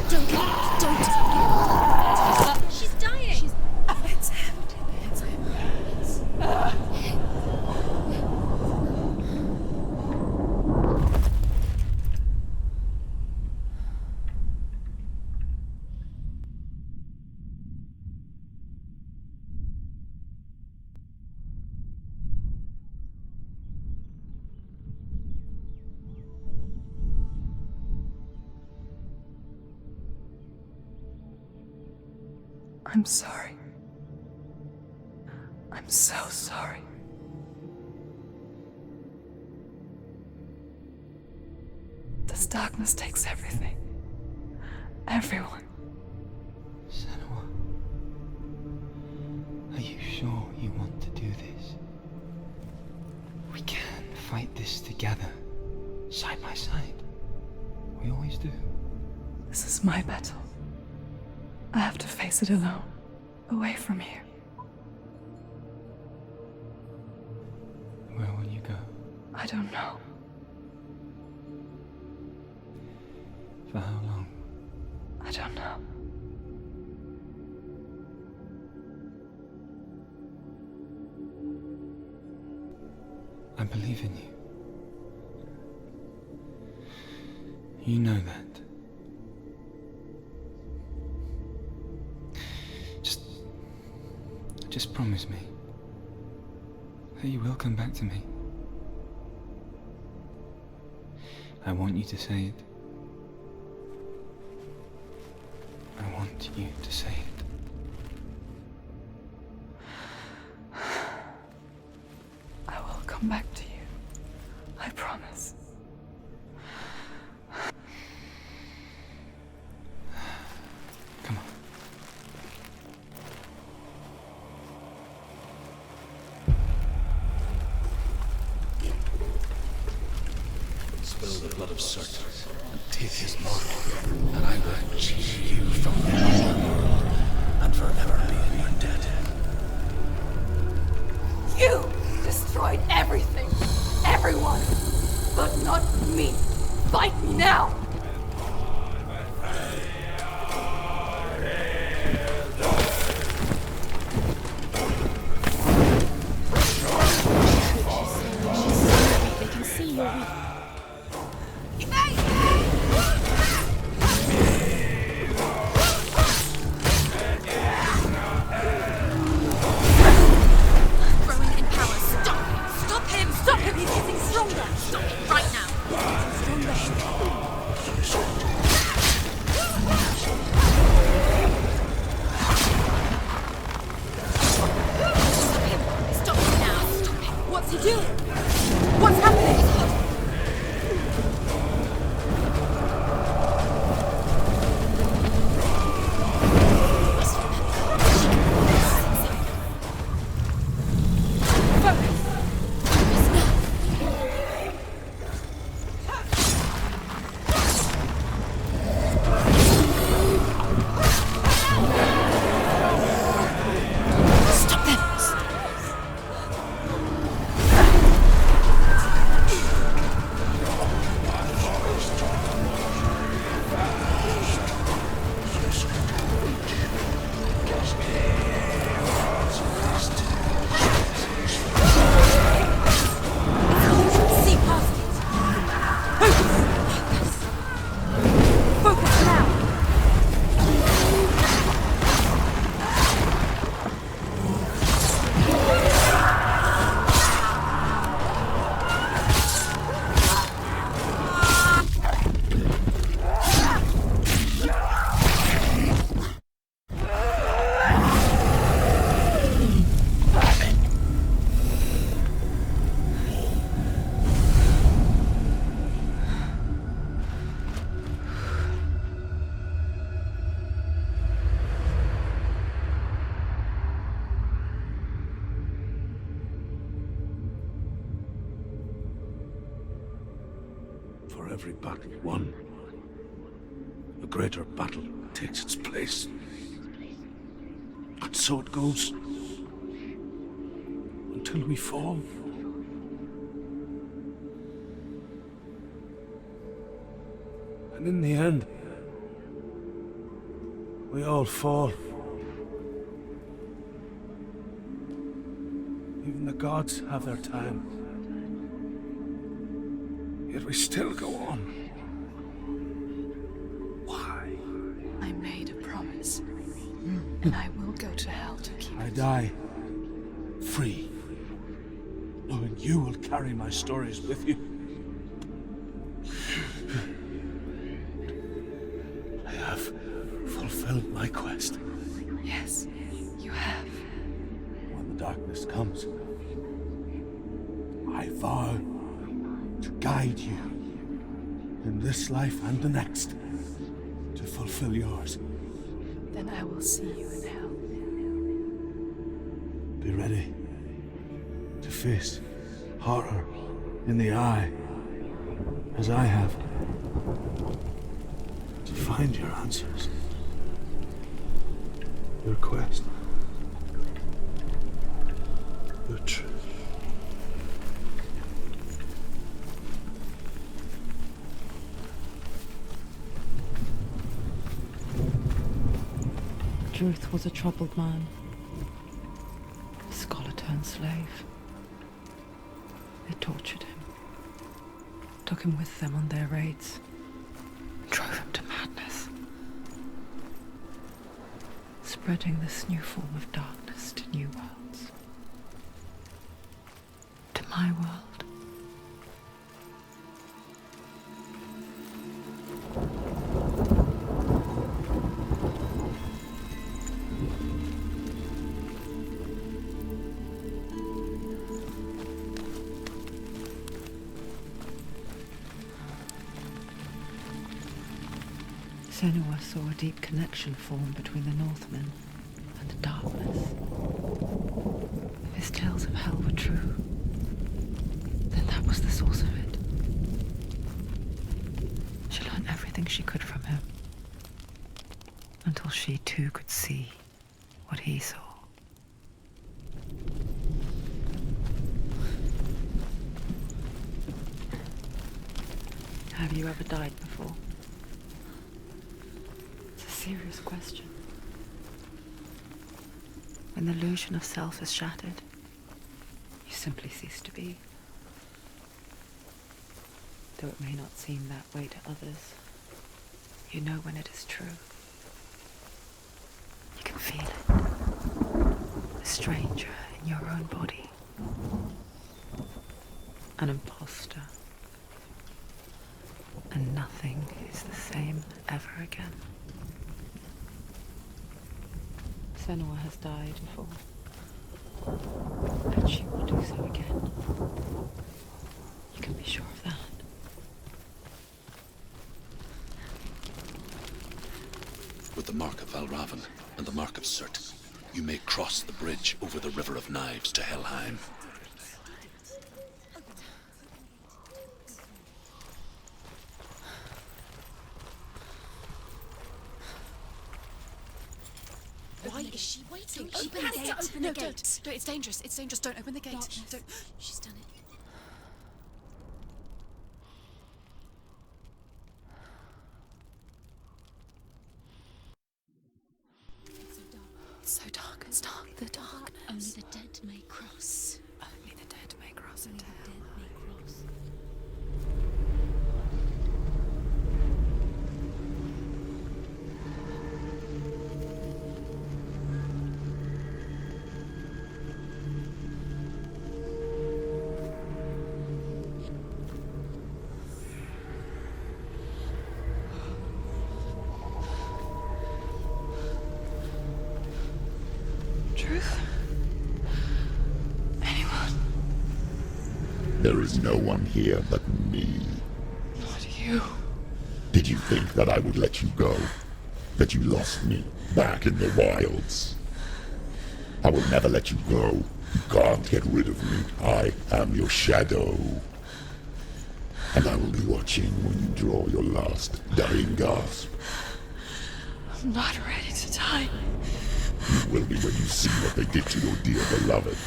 Speaker 6: Don't give up. Don't give up. She's dying.
Speaker 8: It's empty. It's I'm sorry. I'm so sorry. This darkness takes everything. Everyone.
Speaker 9: Senua, are you sure you want to do this? We can fight this together, side by side. We always do.
Speaker 8: This is my battle. I have to face it alone, away from here.
Speaker 9: Where will you go?
Speaker 8: I don't know.
Speaker 9: For how long?
Speaker 8: I don't know.
Speaker 9: I believe in you. You know that. Just promise me that you will come back to me. I want you to say it. I want you to say it.
Speaker 8: I will come back to you. I promise.
Speaker 9: Come on.
Speaker 3: Spill the blood of Certes and take his mark, and I will cheat you from the world and forever be in your debt.
Speaker 8: You destroyed everything, everyone, but not me. Fight me now!
Speaker 6: They can see you're weak. Growing in power. Stop him! Stop him! Stop him! He's getting stronger! Stop him right now! Stop him! Stop him now! Stop him! What's he doing? What's happening? Stop them! See past it. Focus. Focus now.
Speaker 3: For every battle won, a greater battle takes its place. And so it goes. Until we fall. And in the end, we all fall. Even the gods have their time. Yet we still go on. Why?
Speaker 8: I made a promise, and I will go to hell to keep
Speaker 3: I
Speaker 8: it.
Speaker 3: die free, knowing you will carry my stories with you. I have fulfilled my quest.
Speaker 8: Yes, you have.
Speaker 3: When the darkness comes, I vow to guide you in this life and the next to fulfill yours.
Speaker 8: Then I will see you in hell.
Speaker 3: Be ready to face horror in the eye, as I have, to find your answers, your quest, your truth.
Speaker 1: Druth was a troubled man, a scholar turned slave. They tortured him, took him with them on their raids, and drove him to madness, spreading this new form of darkness to new worlds. To my world. Senua saw a deep connection form between the Northmen and the darkness. If his tales of hell were true, then that was the source of it. She learned everything she could from him, until she too could see what he saw. Have you ever died before? Serious question. When the illusion of self is shattered, you simply cease to be. Though it may not seem that way to others, you know when it is true. You can feel it. A stranger in your own body. An imposter. And nothing is the same ever again. Senua has died before, and she will do so again. You can be sure of that.
Speaker 3: With the mark of Valravan and the mark of Surt, you may cross the bridge over the River of Knives to Hellheim.
Speaker 2: Why is she waiting?
Speaker 6: Don't
Speaker 2: Open the gate.
Speaker 6: open the gate.
Speaker 2: Don't. It's dangerous. It's dangerous. Don't open the gate.
Speaker 6: Darkness.
Speaker 2: Don't. She's done it. It's so dark. It's dark. The darkness.
Speaker 6: Only the dead may cross.
Speaker 2: Only the dead may cross
Speaker 6: Only
Speaker 2: into
Speaker 6: the
Speaker 2: hell.
Speaker 6: dead may cross.
Speaker 1: Truth? Anyone?
Speaker 10: There is no one here but me.
Speaker 1: Not you.
Speaker 10: Did you think that I would let you go? That you lost me back in the wilds? I will never let you go. You can't get rid of me. I am your shadow. And I will be watching when you draw your last dying gasp.
Speaker 1: I'm not ready to die.
Speaker 10: You will be when you see what they did to your dear beloved.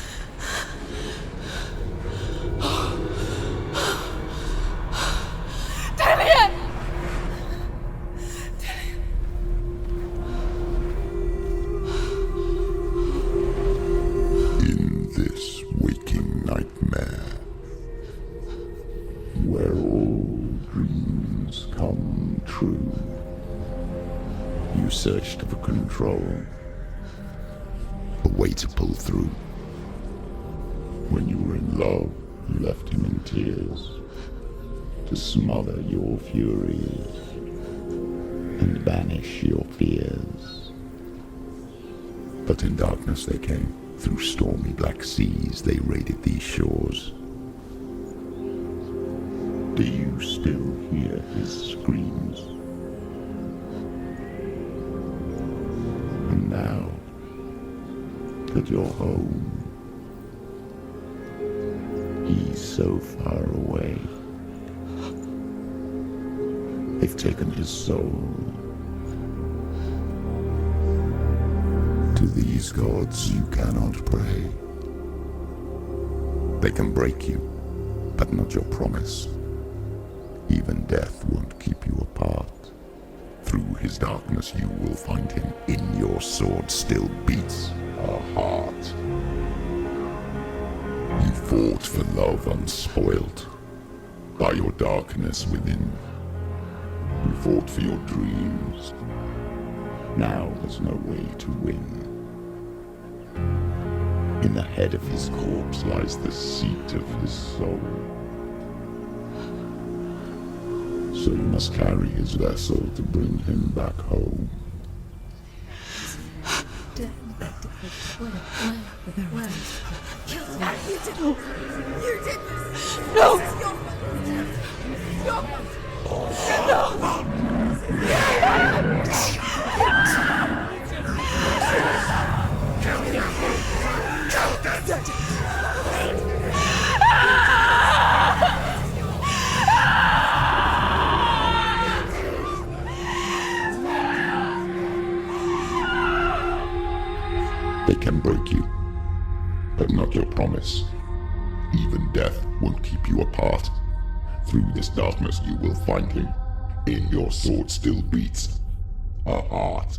Speaker 10: In this waking nightmare, where all dreams come true, you searched for control. A way to pull through. When you were in love, you left him in tears to smother your furies and banish your fears. But in darkness they came, through stormy black seas they raided these shores. Do you still hear his screams? And now that you're home, he's so far away. They've taken his soul. To these gods you cannot pray. They can break you, but not your promise. Even death won't keep you apart. Through his darkness you will find him. In your sword still beats a heart. You fought for love unspoilt by your darkness within. You fought for your dreams. Now there's no way to win. In the head of his corpse lies the seat of his soul. So you must carry his vessel to bring him back home. They can break you, but not your promise. Even death won't keep you apart. Through this darkness you will find him. In your sword still beats a heart.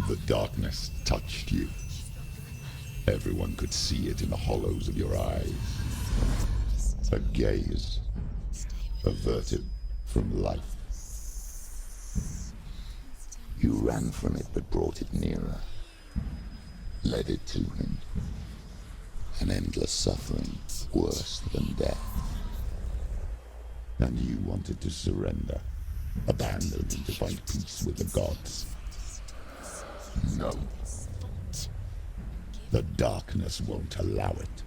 Speaker 10: The darkness touched you. Everyone could see it in the hollows of your eyes. A gaze averted from life. You ran from it but brought it nearer. Led it to him. An endless suffering worse than death. And you wanted to surrender. Abandon and to find peace with the gods. No. The darkness won't allow it.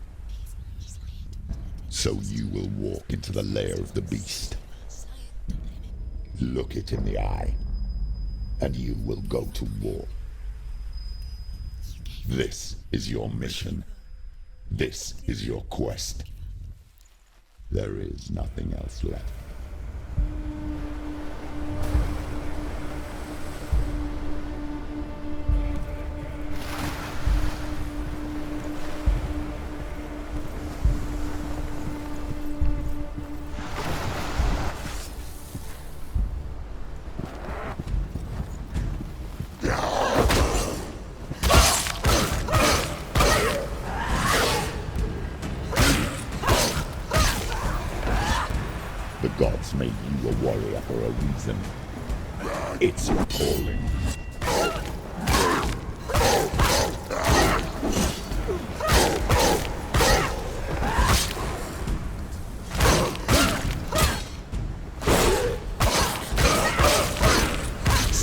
Speaker 10: So you will walk into the lair of the beast. Look it in the eye, and you will go to war. This is your mission. This is your quest. There is nothing else left. The gods made you a warrior for a reason. It's your calling.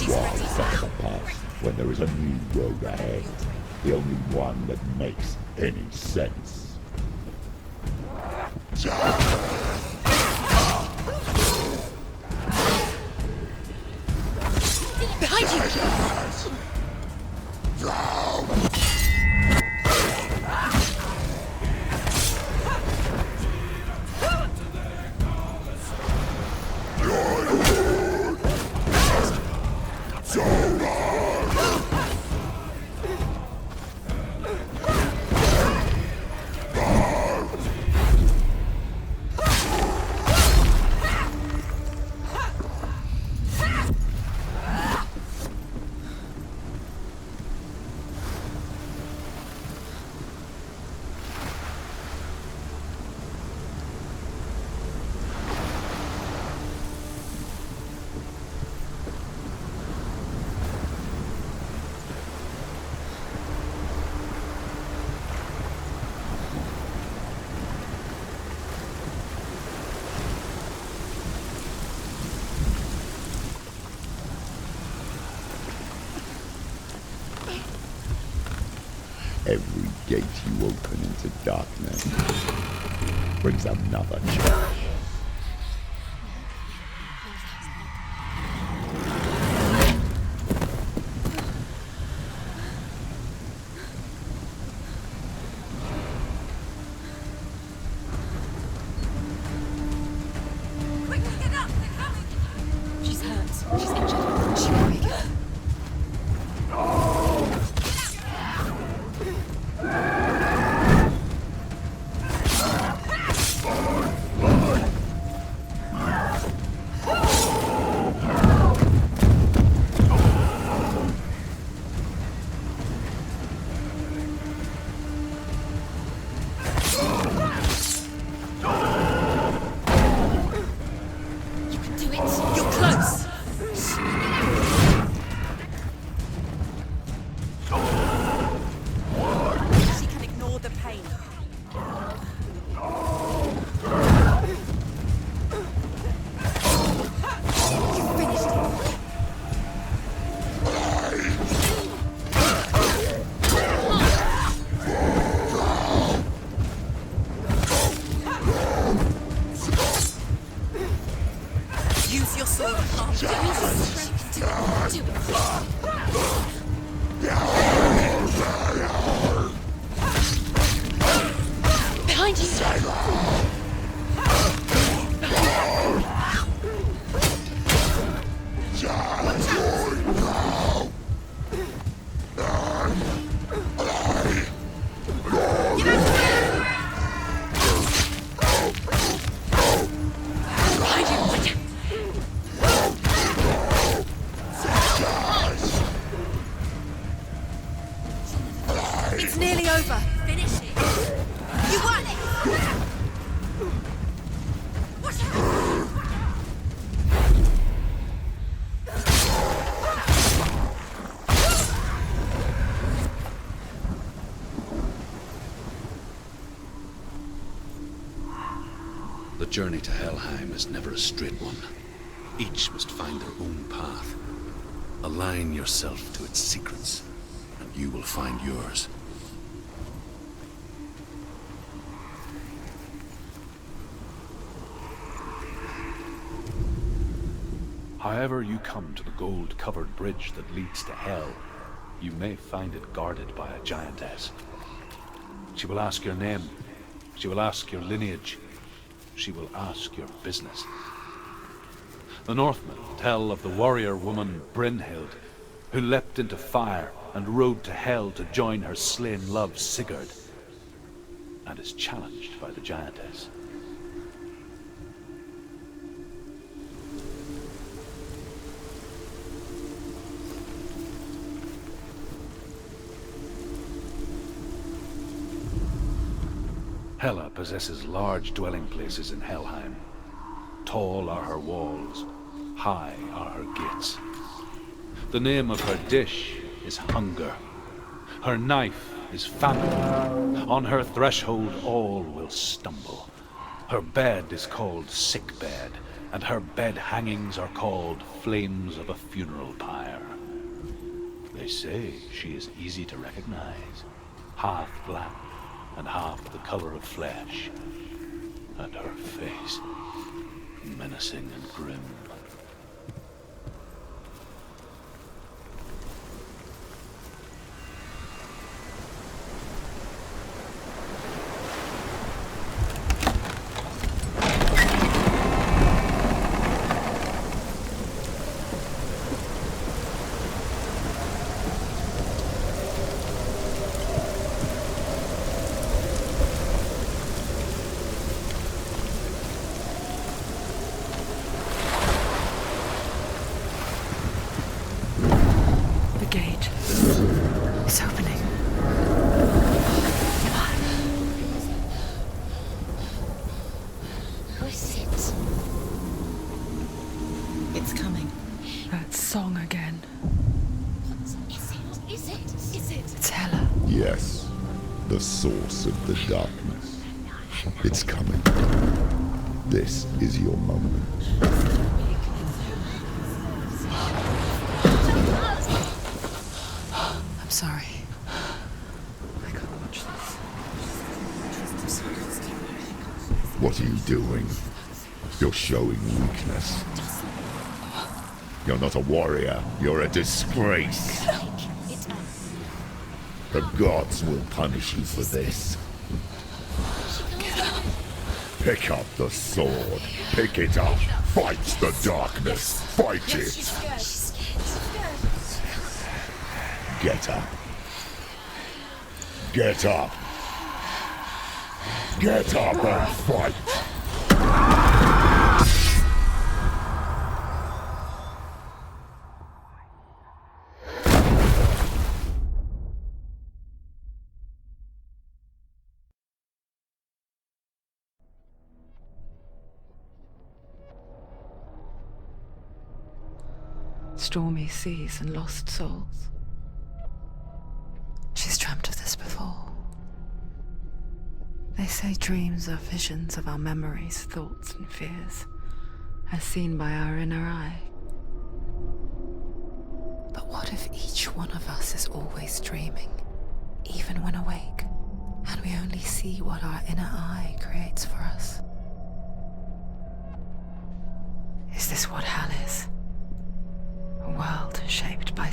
Speaker 10: Why suffer the past when there is a new road ahead? The only one that makes any sense.
Speaker 6: Behind you! Every gate you open into darkness brings another church. Quickly get up! They're coming! sword harm. Use your strength to do it. Behind you!
Speaker 2: It's nearly over.
Speaker 6: Finish it.
Speaker 2: You won!
Speaker 6: Watch out!
Speaker 3: The journey to Hellheim is never a straight one. Each must find their own path. Align yourself to its secrets, and you will find yours.
Speaker 5: However you come to the gold-covered bridge that leads to Hell, you may find it guarded by a giantess. She will ask your name. She will ask your lineage. She will ask your business. The Northmen tell of the warrior woman Brynhild, who leapt into fire and rode to Hell to join her slain love Sigurd, and is challenged by the giantess. Hela possesses large dwelling places in Helheim. Tall are her walls, high are her gates. The name of her dish is hunger. Her knife is famine. On her threshold all will stumble. Her bed is called sick bed, and her bed hangings are called flames of a funeral pyre. They say she is easy to recognize, half black and half the color of flesh, and her face menacing and grim.
Speaker 10: Yes, the source of the darkness. It's coming. This is your moment.
Speaker 4: I'm sorry. I can't watch this.
Speaker 10: What are you doing? You're showing weakness. You're not a warrior. You're a disgrace. The gods will punish you for this. Pick up the sword. Pick it up. Fight the darkness. Fight it. Get up. Get up. Get up and fight.
Speaker 1: Stormy seas and lost souls.
Speaker 4: She's dreamt of this before. They say dreams are visions of our memories, thoughts and fears, as seen by our inner eye. But what if each one of us is always dreaming, even when awake, and we only see what our inner eye creates for us? Is this what hell is?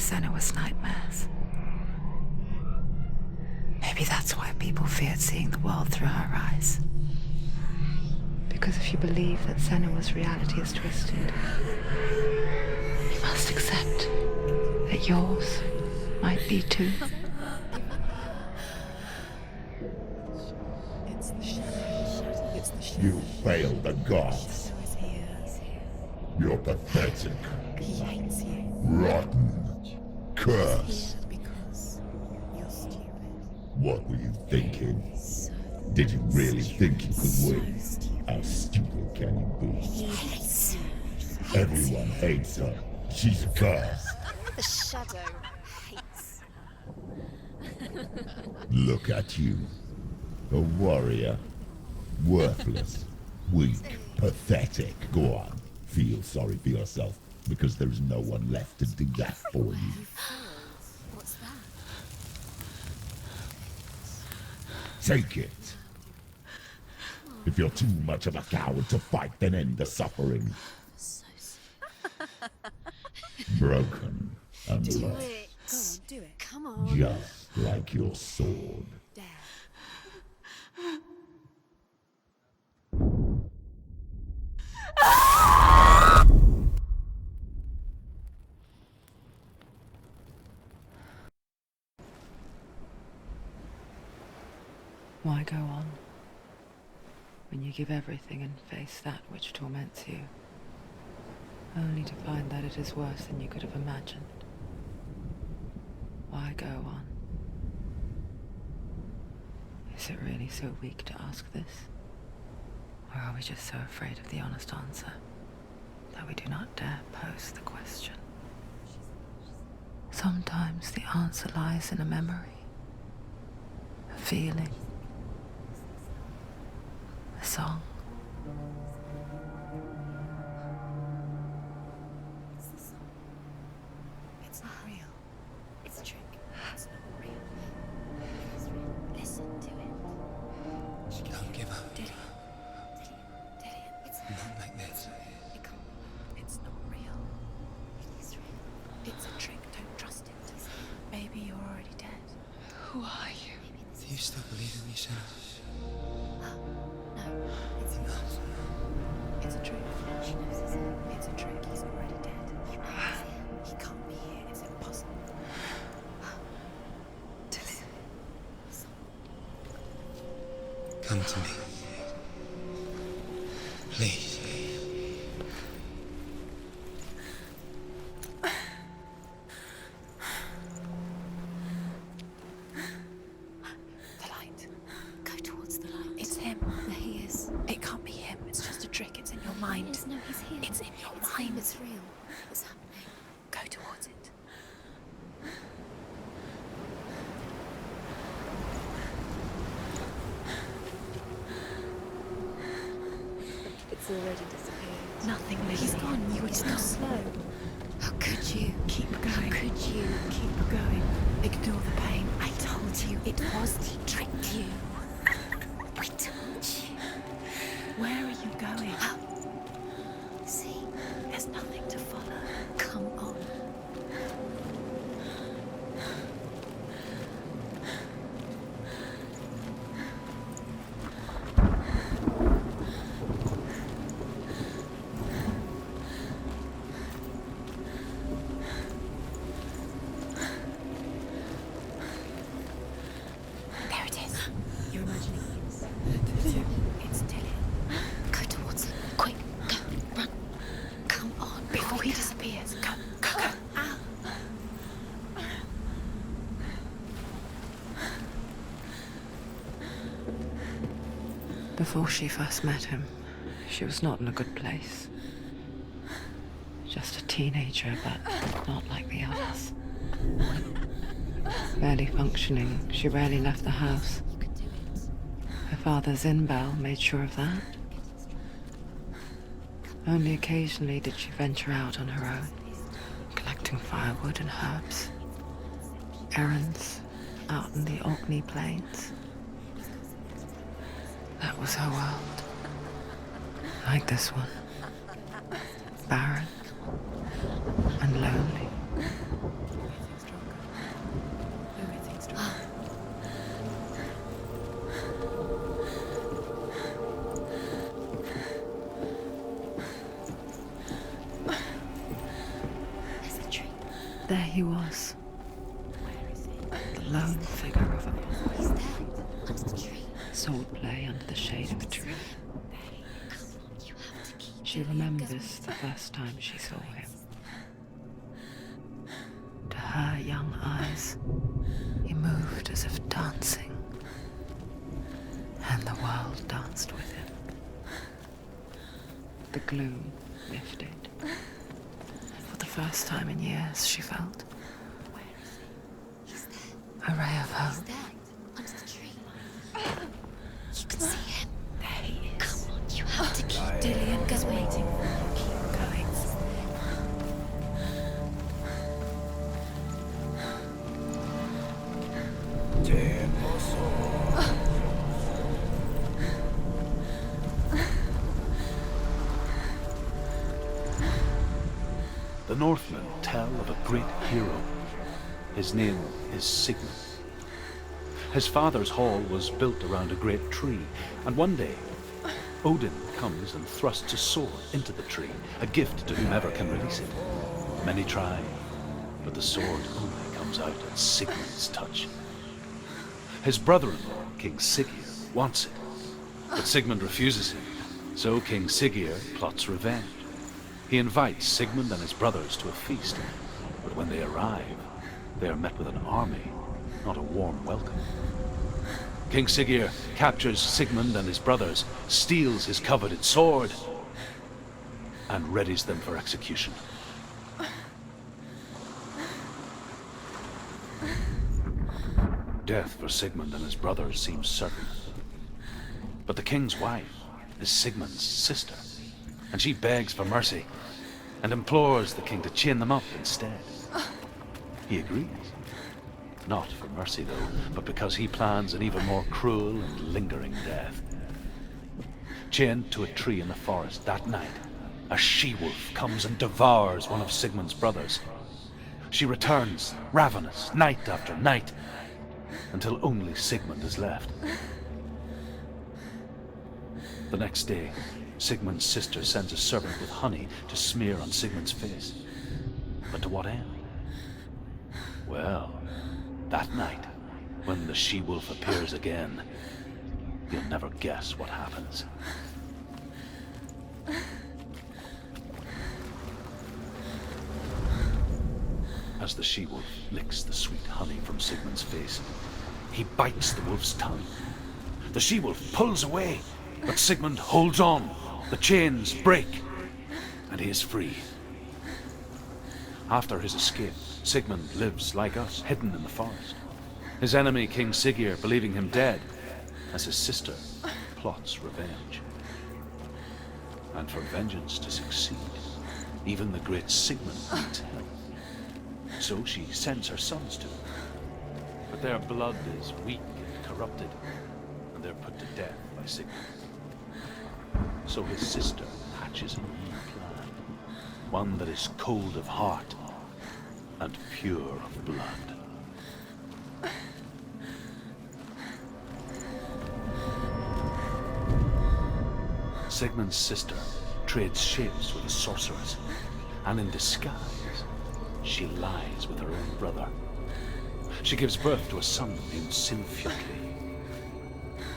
Speaker 4: Senua's nightmares. Maybe that's why people feared seeing the world through her eyes. Because if you believe that Senua's reality is twisted, you must accept that yours might be too.
Speaker 10: You failed the gods. You're pathetic.
Speaker 2: He hates you.
Speaker 10: Rotten. Cursed.
Speaker 2: Because you're stupid.
Speaker 10: What were you thinking? Did you really think you could win? How stupid can you be?
Speaker 2: He hates you.
Speaker 10: Everyone hates her. She's cursed.
Speaker 6: The shadow hates.
Speaker 10: Look at you. A warrior. Worthless. Weak. Pathetic. Go on. Feel sorry for yourself, because there is no one left to do that for you.
Speaker 6: What's that?
Speaker 10: Take it. If you're too much of a coward to fight, then end the suffering. Broken and
Speaker 6: Do
Speaker 10: lost.
Speaker 6: it.
Speaker 2: Go on, do it.
Speaker 6: Come on.
Speaker 10: Just like your sword.
Speaker 2: Dare.
Speaker 1: Why go on when you give everything and face that which torments you, only to find that it is worse than you could have imagined? Why go on? Is it really so weak to ask this? Or are we just so afraid of the honest answer that we do not dare pose the question? Sometimes the answer lies in a memory, a feeling, a song.
Speaker 2: It's not real. It's a trick. It's not real. It is real. Listen to it.
Speaker 9: She can't give up.
Speaker 2: Did it? It's
Speaker 9: Not like this.
Speaker 2: it can't. It's not real. It is real. It's a trick. Don't trust it. Maybe you're already dead.
Speaker 1: Who are you?
Speaker 9: Do you still believe in me, Senua?
Speaker 2: No, it's not. It's a trick. She knows it's him. It's a trick. He's already dead. He knows it. He can't be here. It's impossible.
Speaker 9: Come to me. Please.
Speaker 2: The light. Go towards the light. It's him. There he is. It can't be him. It's just a trick. It's in your mind.
Speaker 6: No, he's here.
Speaker 2: It's in your mind.
Speaker 6: It's real. It's happening.
Speaker 2: Go towards it.
Speaker 6: It's already disappeared.
Speaker 2: Nothing, Lily. He's gone. You were too slow.
Speaker 6: How could you?
Speaker 2: Keep going.
Speaker 6: How could you?
Speaker 2: Keep going. Ignore the pain.
Speaker 6: I told you it was to trick you. I told you.
Speaker 2: Where are you going?
Speaker 6: See,
Speaker 2: There's nothing to follow.
Speaker 6: come on.
Speaker 2: There it is. You're imagining things. It's Dylan.
Speaker 6: Go towards it. Quick, go, run. Come on.
Speaker 2: Before he disappears. Go, go, go.
Speaker 6: Ow.
Speaker 1: Before she first met him, she was not in a good place. Just a teenager, but not like the others. Barely functioning, she rarely left the house. Her father Zinbel made sure of that. Only occasionally did she venture out on her own, collecting firewood and herbs. Errands out in the Orkney Plains. That was her world. Like this one. Barren and lonely.
Speaker 4: There he was, the lone figure of a boy. Swordplay under the shade of a tree. She remembers the first time she saw him. To her young eyes, he moved as if dancing, and the world danced with him. The gloom lifted. For the first time in years, she felt a ray of hope.
Speaker 2: Under the tree. You can see him. There he is. Come on, you have to keep Dillian goes waiting. Keep going.
Speaker 5: The Northmen tell of a great hero. His name is Sigmund. His father's hall was built around a great tree, and one day, Odin comes and thrusts a sword into the tree, a gift to whomever can release it. Many try, but the sword only comes out at Sigmund's touch. His brother-in-law, King Siggeir, wants it, but Sigmund refuses him, so King Siggeir plots revenge. He invites Sigmund and his brothers to a feast, but when they arrive, they are met with an army, not a warm welcome. King Siggeir captures Sigmund and his brothers, steals his coveted sword, and readies them for execution. Death for Sigmund and his brothers seems certain. But the king's wife is Sigmund's sister, and she begs for mercy and implores the king to chain them up instead. He agrees. Not for mercy, though, but because he plans an even more cruel and lingering death. Chained to a tree in the forest that night, a she-wolf comes and devours one of Sigmund's brothers. She returns, ravenous, night after night, until only Sigmund is left. The next day, Sigmund's sister sends a servant with honey to smear on Sigmund's face. But to what end? Well, that night, when the she-wolf appears again, you'll never guess what happens. As the she-wolf licks the sweet honey from Sigmund's face, he bites the wolf's tongue. The she-wolf pulls away, but Sigmund holds on. The chains break, and he is free. After his escape, Sigmund lives like us, hidden in the forest. His enemy, King Siggeir, believing him dead, as his sister plots revenge. And for vengeance to succeed, even the great Sigmund needs help. So she sends her sons to him. But their blood is weak and corrupted, and they're put to death by Sigmund. So his sister hatches a new plan, one that is cold of heart and pure of blood. Sigmund's sister trades shapes with a sorceress, and in disguise, she lies with her own brother. She gives birth to a son named Sinfjotli.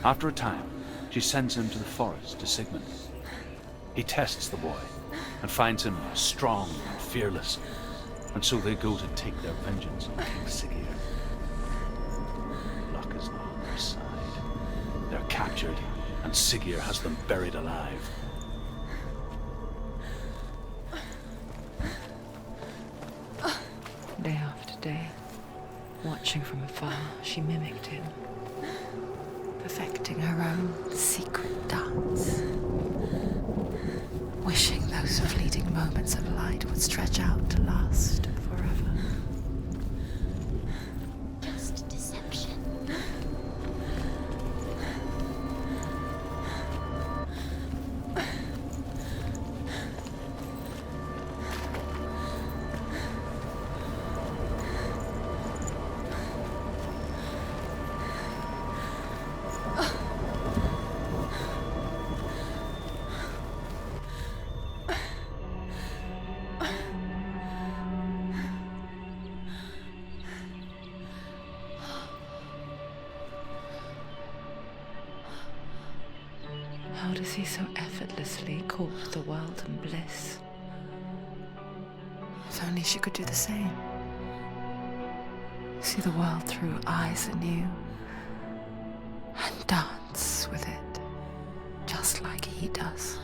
Speaker 5: After a time, she sends him to the forest to Sigmund. He tests the boy and finds him strong and fearless, and so they go to take their vengeance on King Siggeir. Luck is not on their side. They're captured, and Siggeir has them buried alive.
Speaker 4: Day after day, watching from afar, she mimicked him, perfecting her own secret dance, wishing those fleeting moments of light would stretch out to last forever.
Speaker 2: Just deception.
Speaker 4: was he so effortlessly caught the world in bliss? If only she could do the same. See the world through eyes anew and dance with it, just like he does.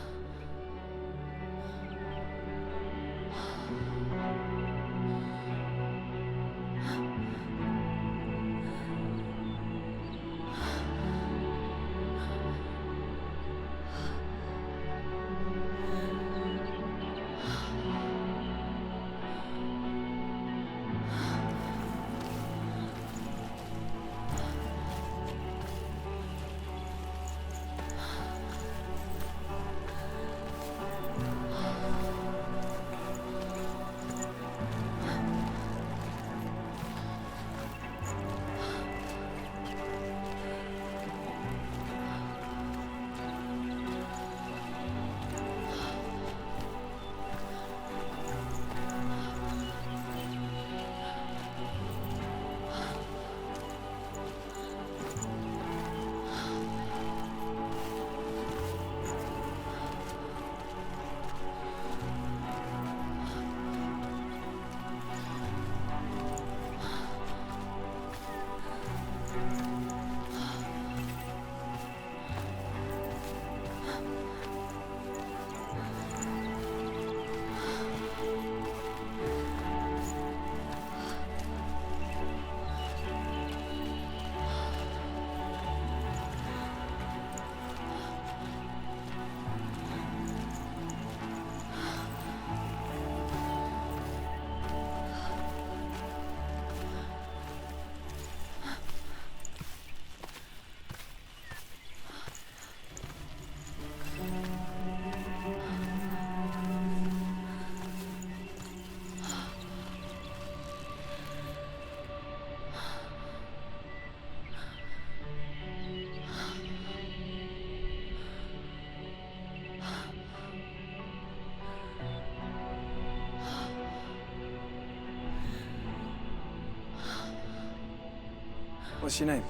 Speaker 11: What's your name?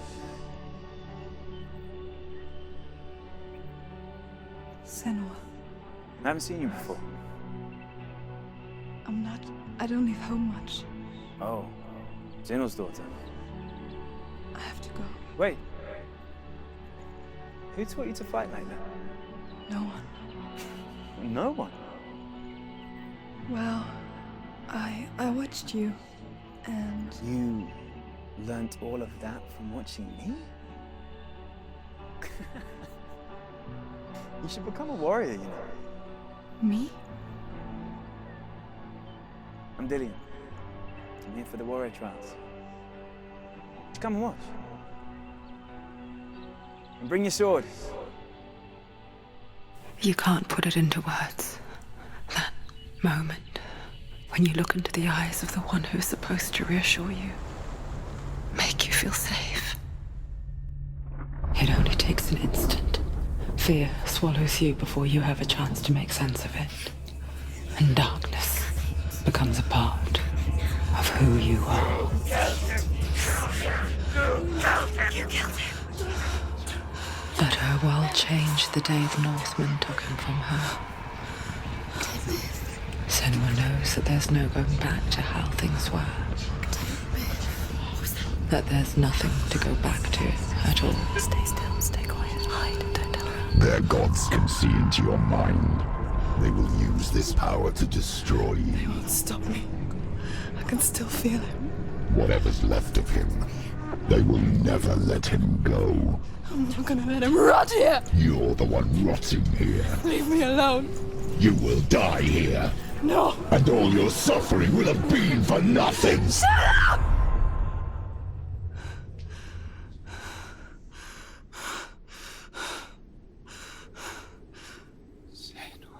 Speaker 12: Senua.
Speaker 11: I haven't seen you before.
Speaker 12: I don't leave home much.
Speaker 11: Oh, Zenua's daughter.
Speaker 12: I have to go.
Speaker 11: Wait. Who taught you to fight like that?
Speaker 12: No one.
Speaker 11: No one?
Speaker 12: Well, I watched you, and...
Speaker 11: You learnt all of that from watching me? You should become a warrior, you know.
Speaker 12: Me?
Speaker 11: I'm Dillian. I'm here for the warrior trials. Just come and watch. And bring your sword.
Speaker 4: You can't put it into words. That moment when you look into the eyes of the one who is supposed to reassure you, make you feel safe. It only takes an instant. Fear swallows you before you have a chance to make sense of it. And darkness becomes a part of who you are.
Speaker 2: You killed him.
Speaker 4: Let her world change the day the Northmen took him from her. Senua knows that there's no going back to how things were. That there's nothing to go back to at all.
Speaker 2: Stay still, stay quiet, hide, don't tell her.
Speaker 10: Their gods can see into your mind. They will use this power to destroy you.
Speaker 12: They won't stop me. I can still feel him.
Speaker 10: Whatever's left of him, they will never let him go.
Speaker 12: I'm not gonna let him rot here!
Speaker 10: You're the one rotting here.
Speaker 12: Leave me alone.
Speaker 10: You will die here.
Speaker 12: No!
Speaker 10: And all your suffering will have been for nothing!
Speaker 12: Shut up!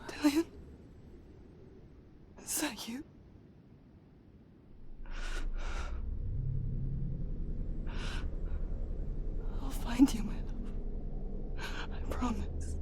Speaker 12: Dillian? Is that you? I'll find you, my love. I promise.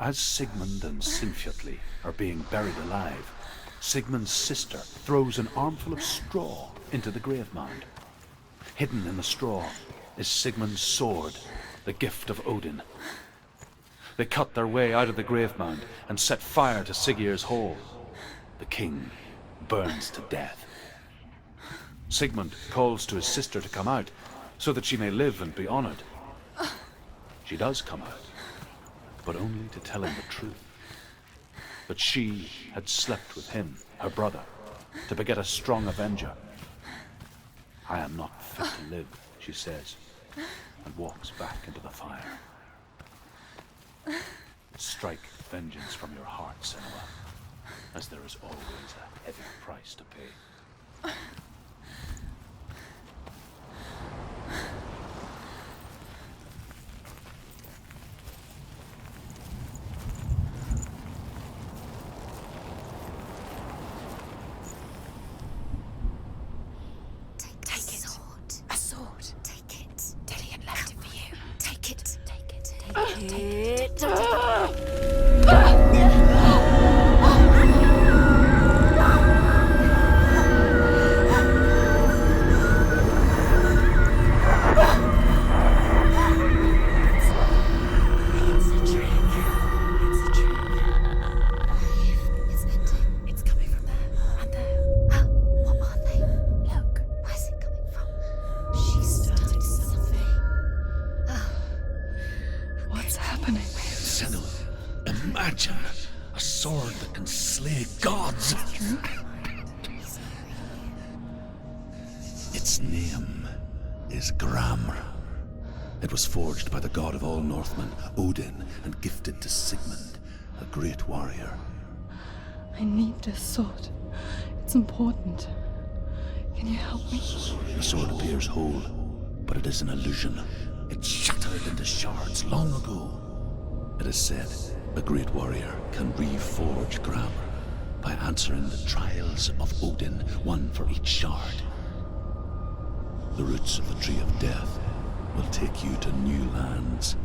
Speaker 5: As Sigmund and Sinfjotli are being buried alive, Sigmund's sister throws an armful of straw into the grave mound. Hidden in the straw is Sigmund's sword, the gift of Odin. They cut their way out of the grave mound and set fire to Siggeir's hole. The king burns to death. Sigmund calls to his sister to come out so that she may live and be honored. She does come out, but only to tell him the truth. That she had slept with him, her brother, to beget a strong avenger. I am not fit to live, she says, and walks back into the fire. Strike vengeance from your heart, Senua, as there is always a heavy price to pay.
Speaker 3: Its name is Gramr. It was forged by the god of all Northmen, Odin, and gifted to Sigmund, a great warrior.
Speaker 12: I need this sword. It's important. Can you help me?
Speaker 3: The sword appears whole, but it is an illusion. It shattered into shards long ago. It is said a great warrior can reforge Gramr by answering the trials of Odin, one for each shard. The roots of the tree of death will take you to new lands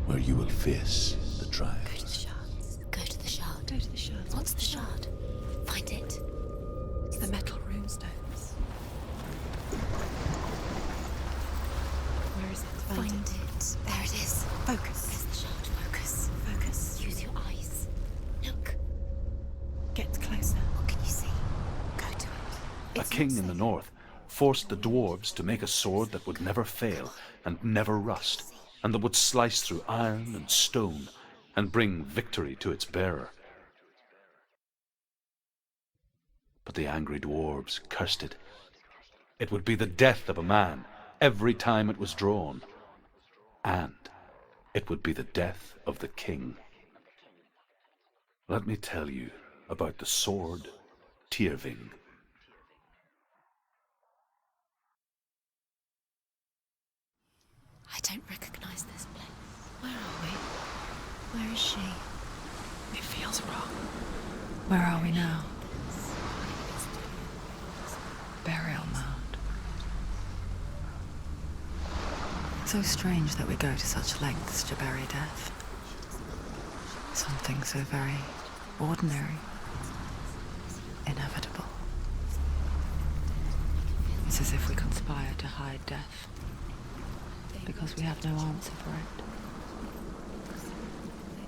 Speaker 3: where you will face the trials.
Speaker 2: Go to the shard. Go to the shard. What's the shard? Find it. It's the metal runestones. Where is it? Find it. There it is. Focus. There's the shard. Focus. Focus. Use your eyes. Look. Get closer. What can you see? Go to it.
Speaker 5: A king in the north forced the dwarves to make a sword that would never fail and never rust, and that would slice through iron and stone and bring victory to its bearer. But the angry dwarves cursed it. It would be the death of a man every time it was drawn, and it would be the death of the king. Let me tell you about the sword Tyrving.
Speaker 2: I don't recognize this place. Where are we? Where is she?
Speaker 4: It feels wrong. Where are we now? Burial mound. So strange that we go to such lengths to bury death. Something so very ordinary, inevitable. It's as if we conspire to hide death, because we have no answer for it.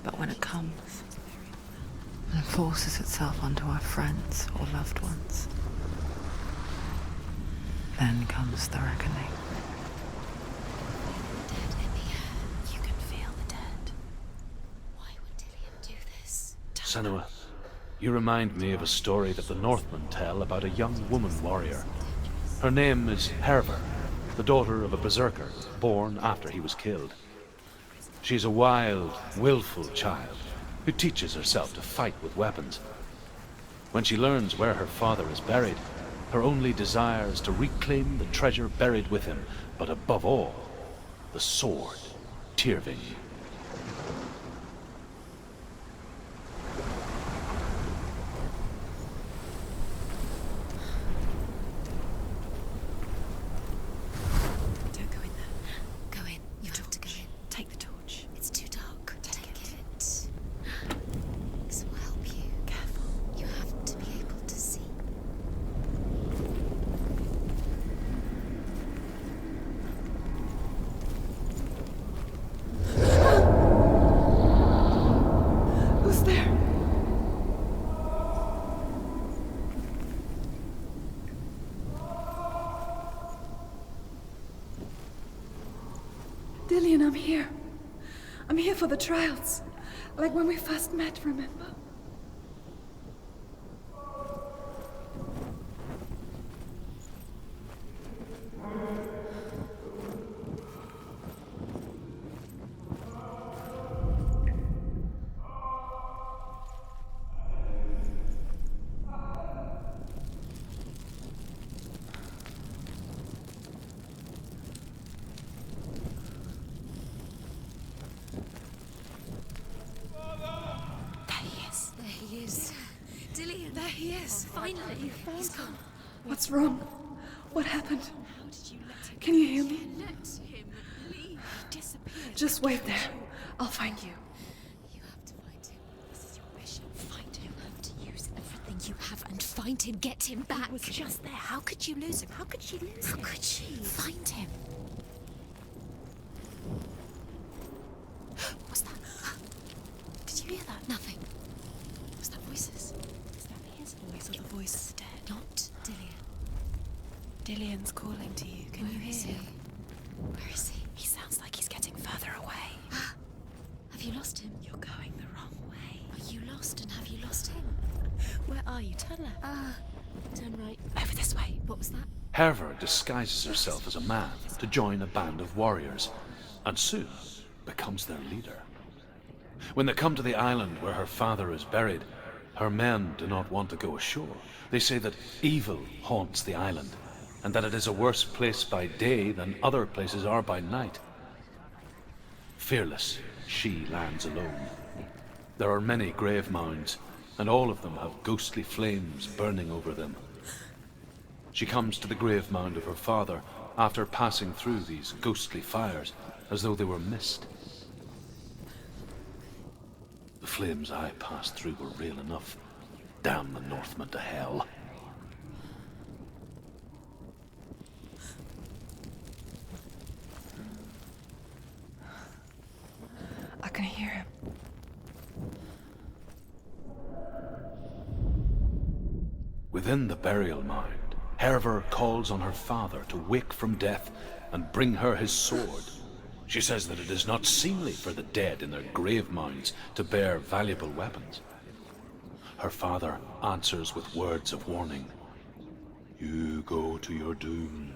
Speaker 4: But when it comes and forces itself onto our friends or loved ones, then comes the reckoning.
Speaker 2: Dead in the air. You can feel the dead. Why would Dillian do this?
Speaker 5: Senua, you remind me of a story that the Northmen tell about a young woman warrior. Her name is Hervor, the daughter of a berserker born after he was killed. She's a wild, willful child who teaches herself to fight with weapons. When she learns where her father is buried, her only desire is to reclaim the treasure buried with him, but above all, the sword, Tyrving.
Speaker 2: Don't go in there. Go in. You have to go in. Take the torch. It's too dark. Take it.
Speaker 12: Dillian, I'm here. I'm here for the trials. Like when we first met, remember?
Speaker 2: Dillian, there he is. Finally, he's gone.
Speaker 12: What's wrong? What happened?
Speaker 2: How did you let him?
Speaker 12: Can you hear me?
Speaker 2: Let him leave. He disappeared.
Speaker 12: Just wait there. I'll find you.
Speaker 2: You have to find him. This is your mission. Find him. You have to use everything you have and find him. Get him back. He was just there. How could you lose him? How could she lose him? How could she? Find him. What's that? Did you hear that? Nothing. Was that voices? Is that his voice or the voice of the dead? Not Dillian. Dillian's calling to you. Can you hear him? Where is he? He sounds like he's getting further away. Have you lost him? You're going the wrong way. Are you lost and have you lost him? Where are you? Turn left. Turn right. Over this way. What was that?
Speaker 5: Herva disguises herself as a man to join a band of warriors, and soon becomes their leader. When they come to the island where her father is buried, her men do not want to go ashore. They say that evil haunts the island, and that it is a worse place by day than other places are by night. Fearless, she lands alone. There are many grave mounds, and all of them have ghostly flames burning over them. She comes to the grave mound of her father after passing through these ghostly fires as though they were mist. The flames I passed through were real enough. Damn the Northmen to hell.
Speaker 12: I can hear him.
Speaker 5: Within the burial mound, Herva calls on her father to wake from death and bring her his sword. She says that it is not seemly for the dead in their grave mounds to bear valuable weapons. Her father answers with words of warning. You go to your doom.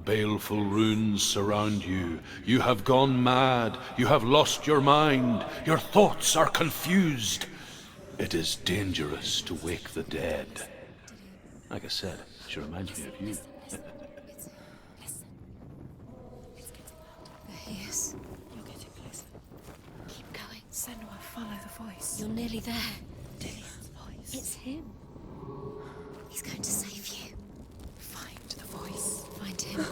Speaker 5: Baleful runes surround you. You have gone mad. You have lost your mind. Your thoughts are confused. It is dangerous to wake the dead. Like I said, she reminds me of you.
Speaker 2: Listen. There he is. You're getting closer. Keep going.
Speaker 12: Senua, follow the voice.
Speaker 2: You're nearly there.
Speaker 12: Dillian's voice.
Speaker 2: It's him. He's going to save you.
Speaker 12: Find the voice.
Speaker 2: Find him.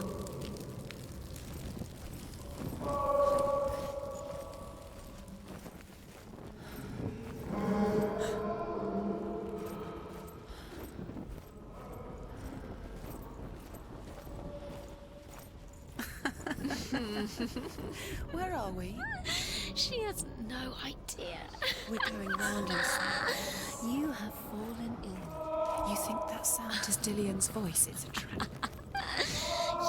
Speaker 6: Where are we?
Speaker 2: She has no idea.
Speaker 6: We're going round in circles.
Speaker 2: You have fallen in.
Speaker 6: You think that sound is Dillian's voice? It's a trap.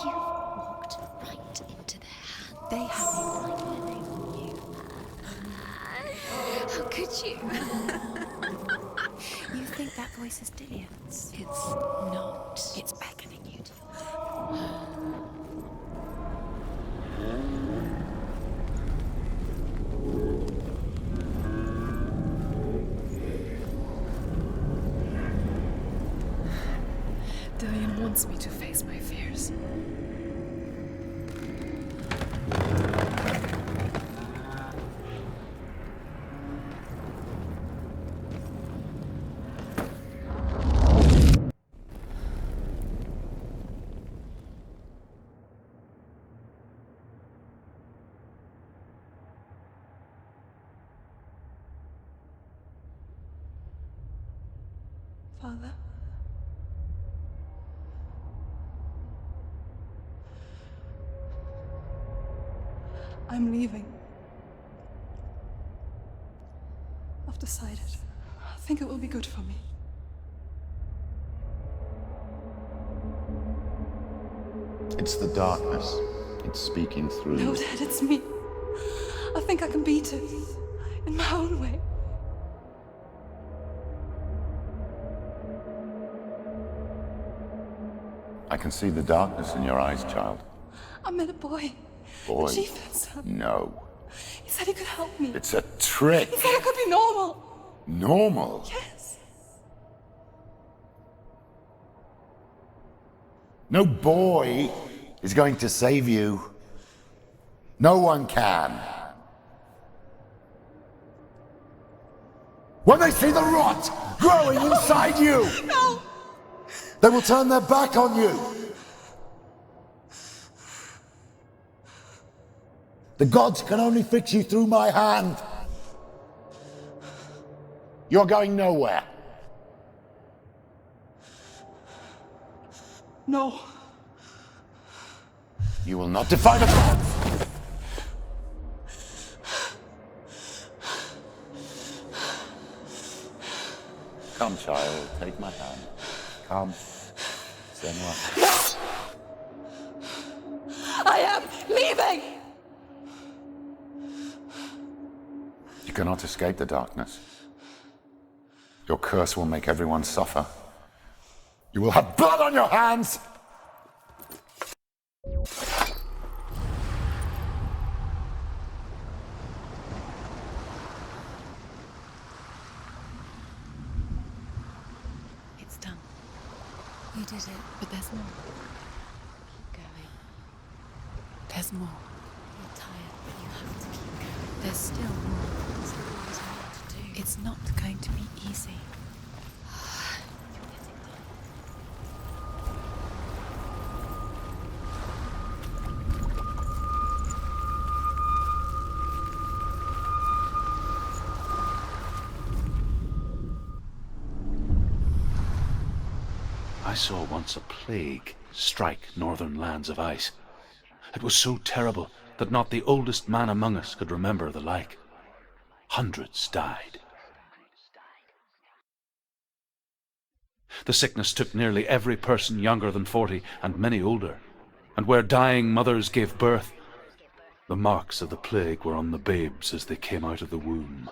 Speaker 2: You've walked right into their hands.
Speaker 6: They have you right where they want you.
Speaker 2: How could you?
Speaker 6: You think that voice is Dillian's?
Speaker 2: It's not.
Speaker 6: It's beckoning you to your death.
Speaker 12: Dillian wants me to face my fears. Father? I'm leaving. I've decided. I think it will be good for me.
Speaker 10: It's the darkness. It's speaking through
Speaker 12: No,
Speaker 10: you.
Speaker 12: Dad, it's me. I think I can beat it. In my own way.
Speaker 10: I can see the darkness in your eyes, child.
Speaker 12: I met a boy.
Speaker 10: Boy?
Speaker 12: A chieftain's son.
Speaker 10: No.
Speaker 12: He said he could help me.
Speaker 10: It's a trick.
Speaker 12: He said I could be normal.
Speaker 10: Normal?
Speaker 12: Yes.
Speaker 10: No boy is going to save you. No one can. When they see the rot growing inside you,
Speaker 12: No!
Speaker 10: they will turn their back on you. The gods can only fix you through my hand. You're going nowhere.
Speaker 12: No.
Speaker 10: You will not defy the gods. Come, child, take my hand. Come. Senua.
Speaker 12: I am leaving!
Speaker 10: You cannot escape the darkness. Your curse will make everyone suffer. You will have blood on your hands!
Speaker 2: It's done. You did it. But there's more. Keep going. There's more. You're tired, but you have to keep going. There's still more. There's always more to do. It's not going to be easy.
Speaker 5: I saw once a plague strike northern lands of ice. It was so terrible that not the oldest man among us could remember the like. Hundreds died. The sickness took nearly every person younger than 40 and many older, and where dying mothers gave birth, the marks of the plague were on the babes as they came out of the womb.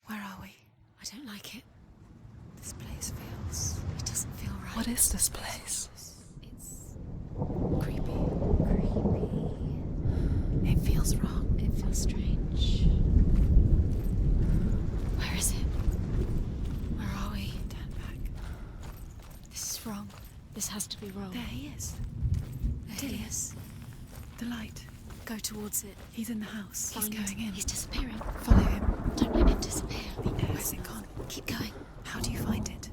Speaker 2: Where are we? I don't like it. This place feels... It doesn't feel right.
Speaker 12: What is this place?
Speaker 2: It's... creepy. It feels wrong. It feels strange. Where is it? Where are we? Turn back. This is wrong. This has to be wrong.
Speaker 12: There he is.
Speaker 2: There he is.
Speaker 12: The light.
Speaker 2: Go towards it.
Speaker 12: He's in the house.
Speaker 2: Find
Speaker 12: He's going in.
Speaker 2: He's disappearing.
Speaker 12: Follow him.
Speaker 2: Don't let him disappear.
Speaker 12: Where's it gone?
Speaker 2: Keep going.
Speaker 12: How do you find it?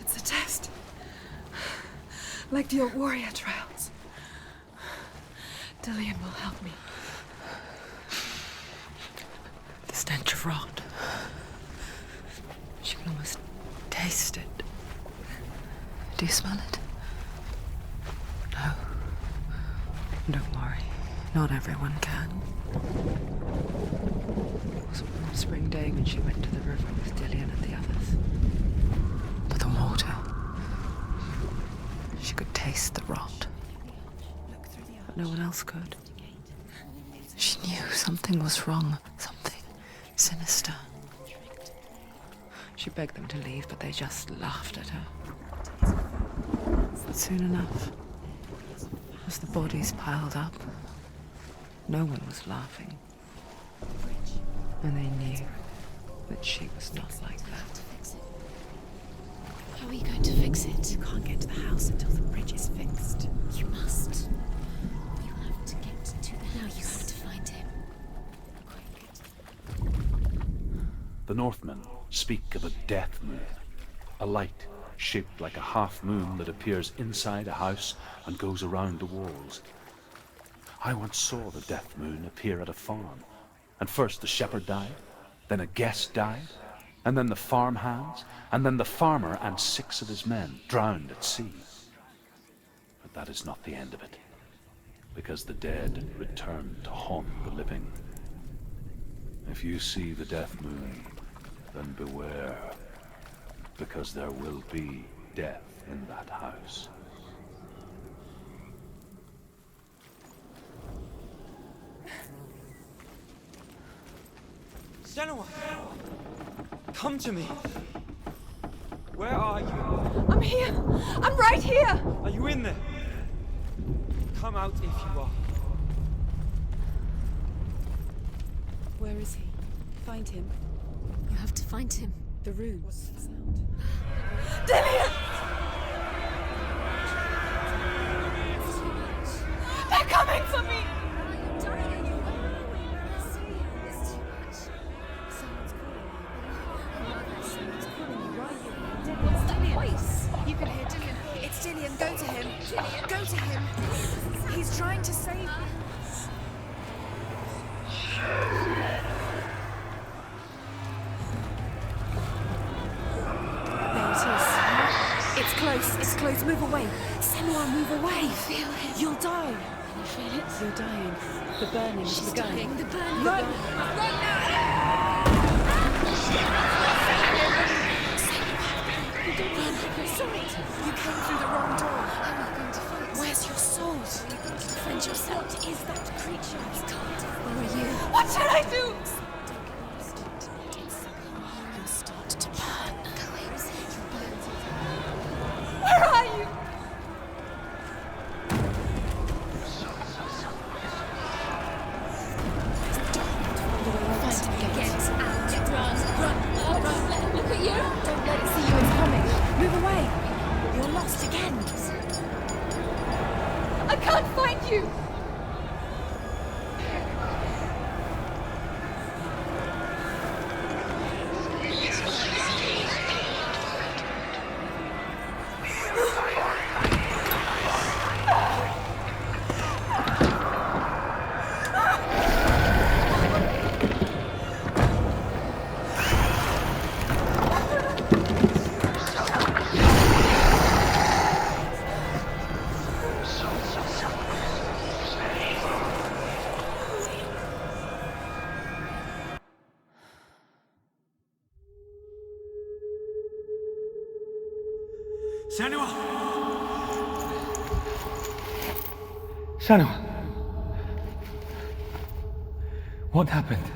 Speaker 12: It's a test. Like the old warrior trials. Dillian will help me. The stench of rot. She can almost taste it. Do you smell it? No. Don't worry. Not everyone can. It was one spring day when she went to the river with Dillian and the others. But the water... She could taste the rot. But no one else could. She knew something was wrong. Something sinister. She begged them to leave, but they just laughed at her. But soon enough, as the bodies piled up, no one was laughing. And they knew that she was not like that.
Speaker 2: How are you going to fix it?
Speaker 12: You can't get to the house until the bridge is fixed.
Speaker 2: You must. You have to get to the house. Now you have to find him.
Speaker 5: The Northmen speak of a death moon, a light shaped like a half moon that appears inside a house and goes around the walls. I once saw the death moon appear at a farm, and first the shepherd died, then a guest died, and then the farm hands, and then the farmer and 6 of his men drowned at sea. But that is not the end of it. because the dead return to haunt the living. If you see the death moon, then beware, because there will be death in that house.
Speaker 7: Senua! Come to me! Where are you?
Speaker 8: I'm here! I'm right here!
Speaker 7: Are you in there? Come out if you are.
Speaker 2: Where is he? Find him.
Speaker 6: You have to find him.
Speaker 2: The runes.
Speaker 7: What's the sound?
Speaker 8: Dillian! They're coming for me!
Speaker 2: You can hear Dillian. It's Dillian. Go to him. Go to him. He's trying to save you. There it is. It's close. It's close. Move away. Senua, move away.
Speaker 6: Feel it.
Speaker 2: You'll die.
Speaker 6: Can you feel it?
Speaker 2: You're dying. The burning has
Speaker 6: She's
Speaker 2: begun.
Speaker 6: dying. The burning.
Speaker 2: Run!
Speaker 6: Sorry.
Speaker 2: You came through the wrong door.
Speaker 6: I'm not going to fight.
Speaker 2: Where's your sword?
Speaker 6: Defend yourself.
Speaker 2: What is that creature?
Speaker 6: You can't. Where are you?
Speaker 8: What should I do?
Speaker 6: You'll start to burn.
Speaker 8: Where are you?
Speaker 6: Find him. Get out. Run. Run. Look at you.
Speaker 2: Don't let it see you. It's coming. Move away. You're lost again.
Speaker 8: I can't find you!
Speaker 7: Senua!
Speaker 9: Senua! What happened?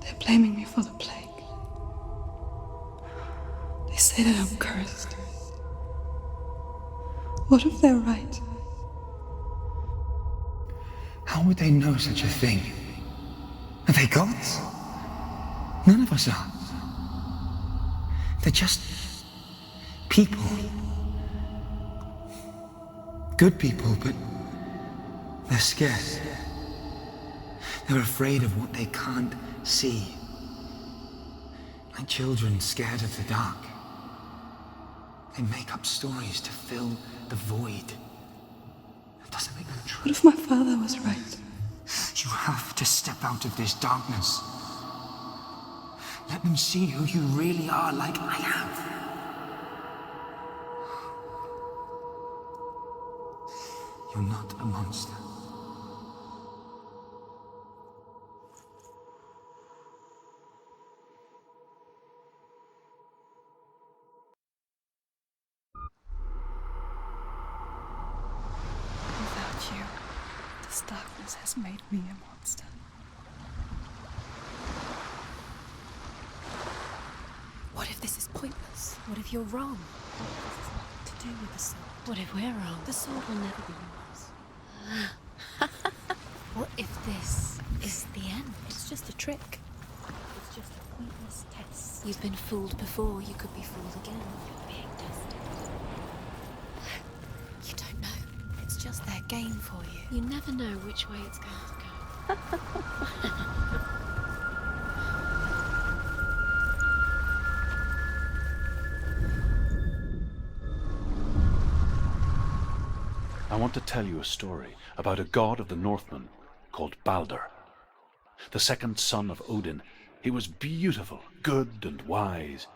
Speaker 13: They're blaming me for the plague. They say that I'm cursed. What if they're right?
Speaker 9: How would they know such a thing? Are they gods? None of us are. They're just people. Good people, but they're scared. They're afraid of what they can't see. Like children scared of the dark. They make up stories to fill the void. That doesn't make them true.
Speaker 13: What if my father was right?
Speaker 9: You have to step out of this darkness. Let them see who you really are, like I have. You're not a monster.
Speaker 13: Without you, this darkness has made me a monster.
Speaker 2: What if this is pointless? What if you're wrong? What if this is nothing to do with the sword?
Speaker 6: What if we're wrong?
Speaker 2: The sword will never be yours.
Speaker 6: What if this is the end?
Speaker 2: It's just a trick. It's just a pointless test.
Speaker 6: You've been fooled before, you could be fooled again.
Speaker 2: You're being tested.
Speaker 6: You don't know.
Speaker 2: It's just their game for you.
Speaker 6: You never know which way it's going to go.
Speaker 5: I want to tell you a story about a god of the Northmen called Balder. The second son of Odin. He was beautiful, good and wise.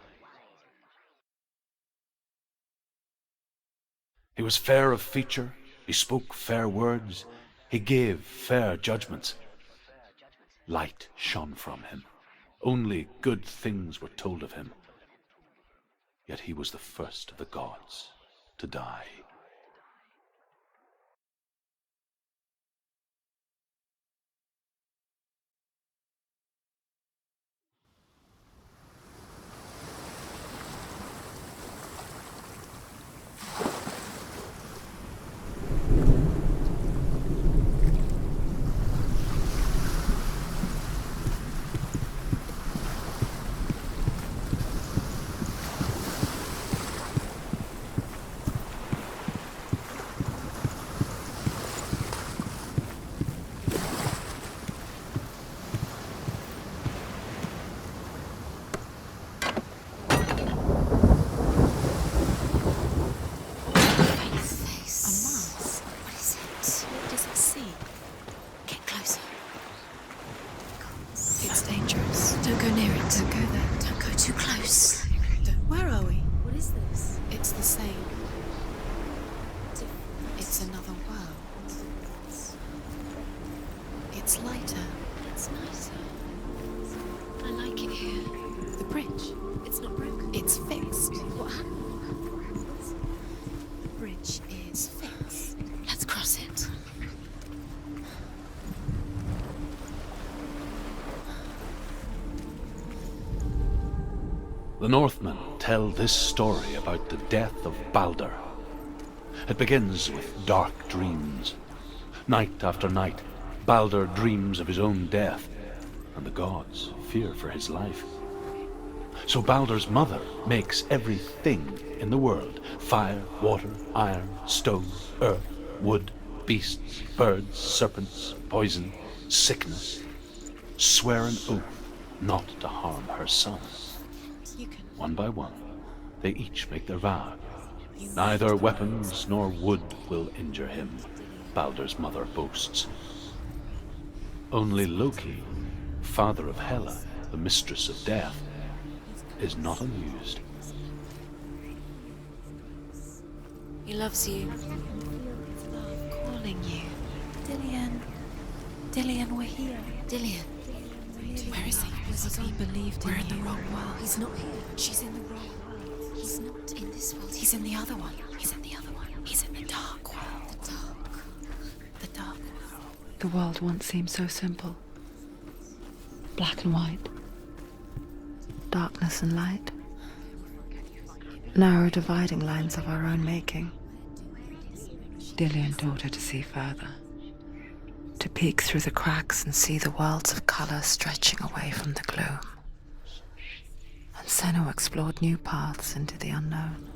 Speaker 5: He was fair of feature, he spoke fair words, he gave fair judgments. Light shone from him. Only good things were told of him. Yet he was the first of the gods to die. The Northmen tell this story about the death of Balder. It begins with dark dreams. Night after night, Balder dreams of his own death, and the gods fear for his life. So Balder's mother makes everything in the world, fire, water, iron, stone, earth, wood, beasts, birds, serpents, poison, sickness, swear an oath not to harm her son. One by one, they each make their vow. Neither weapons nor wood will injure him, Balder's mother boasts. Only Loki, father of Hela, the mistress of death, is not amused.
Speaker 2: He loves you. His love calling you. Dillian. Dillian, we're here. Dillian. Where is he? Because he believed in you. We're in the wrong world. He's not here. She's in the wrong world. He's not in this world. He's in the other one. He's in the other one. He's in the dark world. The dark world.
Speaker 4: The world once seemed so simple. Black and white. Darkness and light. Narrow dividing lines of our own making. Dillian taught her to see further. To peek through the cracks and see the worlds of colour stretching away from the gloom. And Senua explored new paths into the unknown.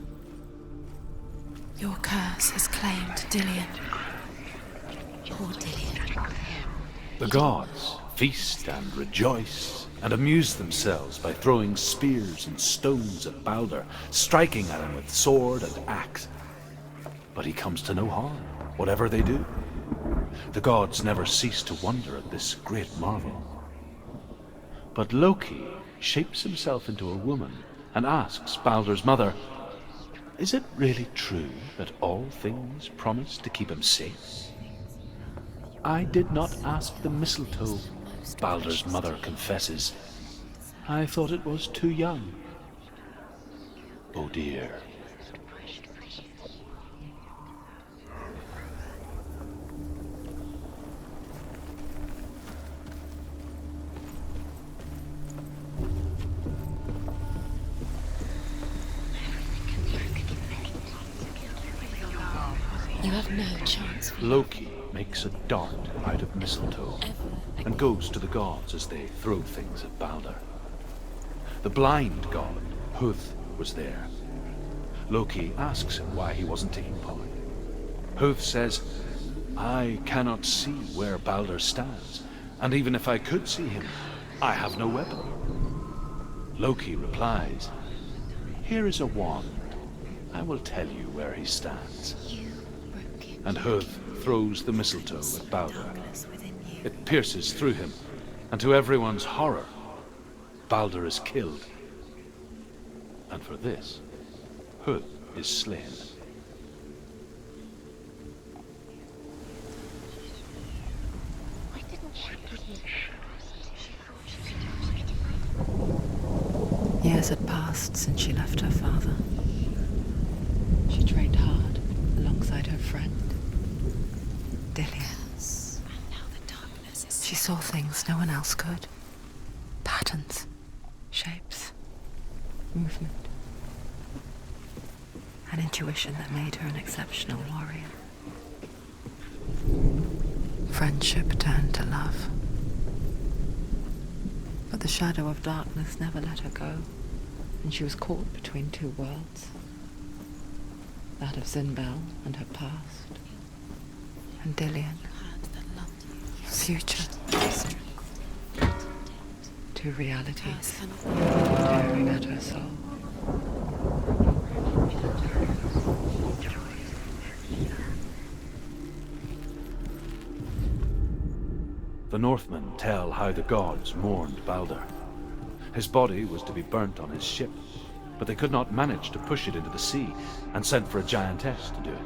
Speaker 2: Your curse has claimed Dillian. Poor Dillian.
Speaker 5: The gods feast and rejoice and amuse themselves by throwing spears and stones at Balder, striking at him with sword and axe. But he comes to no harm, whatever they do. The gods never cease to wonder at this great marvel. But Loki shapes himself into a woman and asks Balder's mother, "Is it really true that all things promise to keep him safe?" "I did not ask the mistletoe," Balder's mother confesses. "I thought it was too young." Oh dear.
Speaker 2: You have no chance.
Speaker 5: Loki makes a dart out of mistletoe and goes to the gods as they throw things at Balder. The blind god, Huth, was there. Loki asks him why he wasn't taking part. Huth says, "I cannot see where Balder stands, and even if I could see him, I have no weapon." Loki replies, "Here is a wand. I will tell you where he stands." And Huth throws the mistletoe at Balder. It pierces through him, and to everyone's horror, Balder is killed. And for this, Huth is slain.
Speaker 12: Years had passed since she left her father. She trained hard alongside her friend, Dillian. She saw things no one else could. Patterns, shapes, movement. An intuition that made her an exceptional warrior. Friendship turned to love. But the shadow of darkness never let her go, and she was caught between two worlds. That of Zinbel and her past, and Dillian, future. Two realities tearing at her soul.
Speaker 5: The Northmen tell how the gods mourned Balder. His body was to be burnt on his ship, but they could not manage to push it into the sea, and sent for a giantess to do it.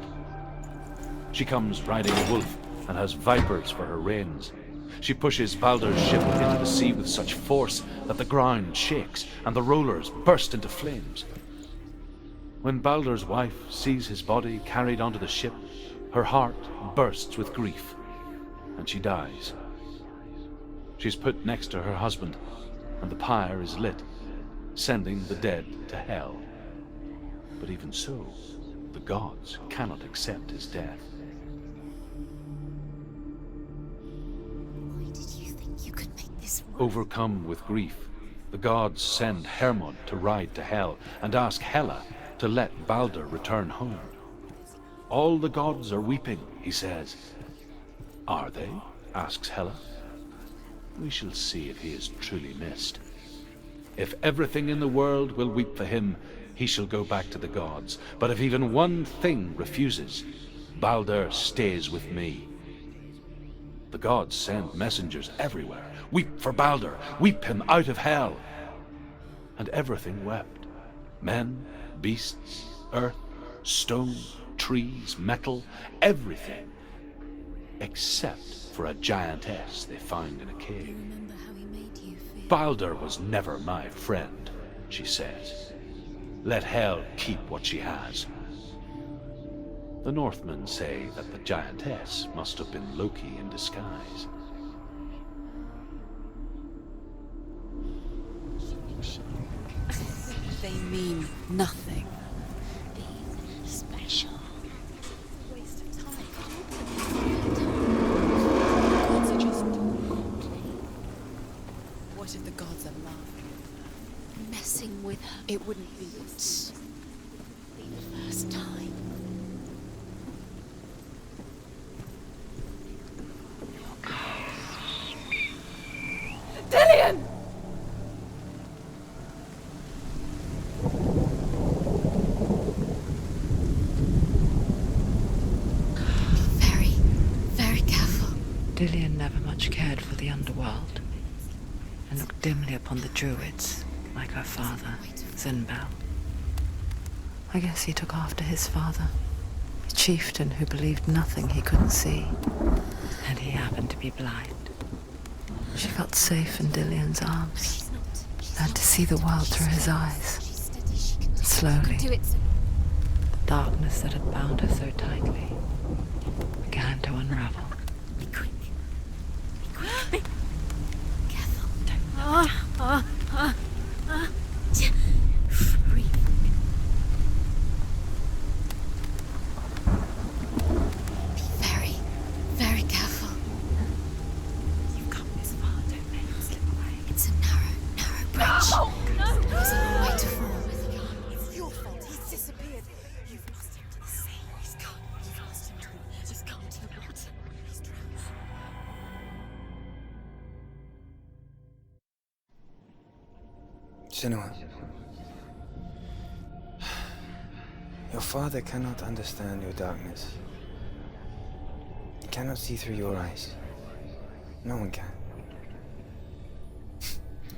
Speaker 5: She comes riding a wolf and has vipers for her reins. She pushes Balder's ship into the sea with such force that the ground shakes and the rollers burst into flames. When Balder's wife sees his body carried onto the ship, her heart bursts with grief, and she dies. She's put next to her husband, and the pyre is lit, sending the dead to hell. But even so, the gods cannot accept his death.
Speaker 2: Why did you think you could make this work?
Speaker 5: Overcome with grief, the gods send Hermod to ride to hell and ask Hela to let Balder return home. All the gods are weeping, he says. Are they? Asks Hela. We shall see if he is truly missed. If everything in the world will weep for him, he shall go back to the gods. But if even one thing refuses, Balder stays with me. The gods send messengers everywhere. Weep for Balder, weep him out of hell. And everything wept. Men, beasts, earth, stone, trees, metal, everything. Except for a giantess they found in a cave. Balder was never my friend, she says. Let hell keep what she has. The Northmen say that the giantess must have been Loki in disguise.
Speaker 6: They mean nothing.
Speaker 2: Being special.
Speaker 6: Waste of time. Gods are just... What if the gods are laughing?
Speaker 2: Messing with her.
Speaker 6: It wouldn't be this.
Speaker 2: Be the first time.
Speaker 8: Dillian!
Speaker 2: Very, very careful.
Speaker 12: Dillian never much cared for the underworld, and looked dimly upon the druids, like her father, Zinbel. I guess he took after his father, a chieftain who believed nothing he couldn't see, and he happened to be blind. She felt safe in Dillian's arms, learned to see the world through his eyes. And slowly, the darkness that had bound her so tightly began to unravel.
Speaker 2: Be quick. Be quick. Be careful. Breathe. Be very, very careful.
Speaker 6: You've come this far, don't make it slip away.
Speaker 2: It's a narrow bridge.
Speaker 6: No!
Speaker 2: There's a long way to fall.
Speaker 6: It's your fault. He's disappeared. You've lost him to the sea. He's gone. You've lost him to him. Just gone to the water. He's drowned.
Speaker 9: Senua, your father cannot understand your darkness. He cannot see through your eyes. No one can.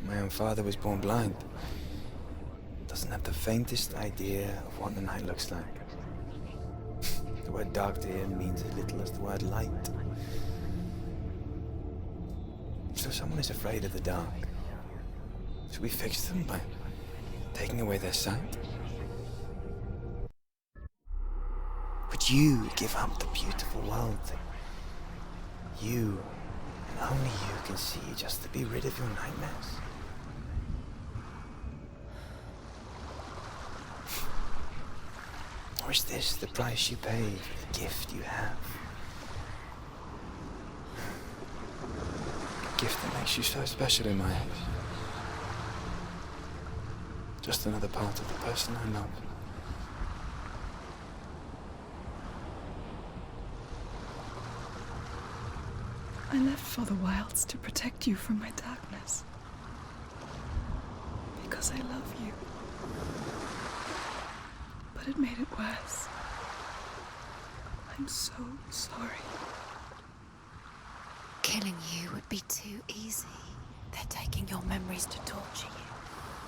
Speaker 9: My own father was born blind. Doesn't have the faintest idea of what the night looks like. The word dark to him means as little as the word light. So someone is afraid of the dark. So we fix them by taking away their sight? Would you give up the beautiful world that you, and only you, can see just to be rid of your nightmares? Or is this the price you pay for the gift you have? A gift that makes you so special in my eyes. Just another part of the person I love.
Speaker 13: I left for the wilds to protect you from my darkness. Because I love you. But it made it worse. I'm so sorry.
Speaker 2: Killing you would be too easy. They're taking your memories to torture you.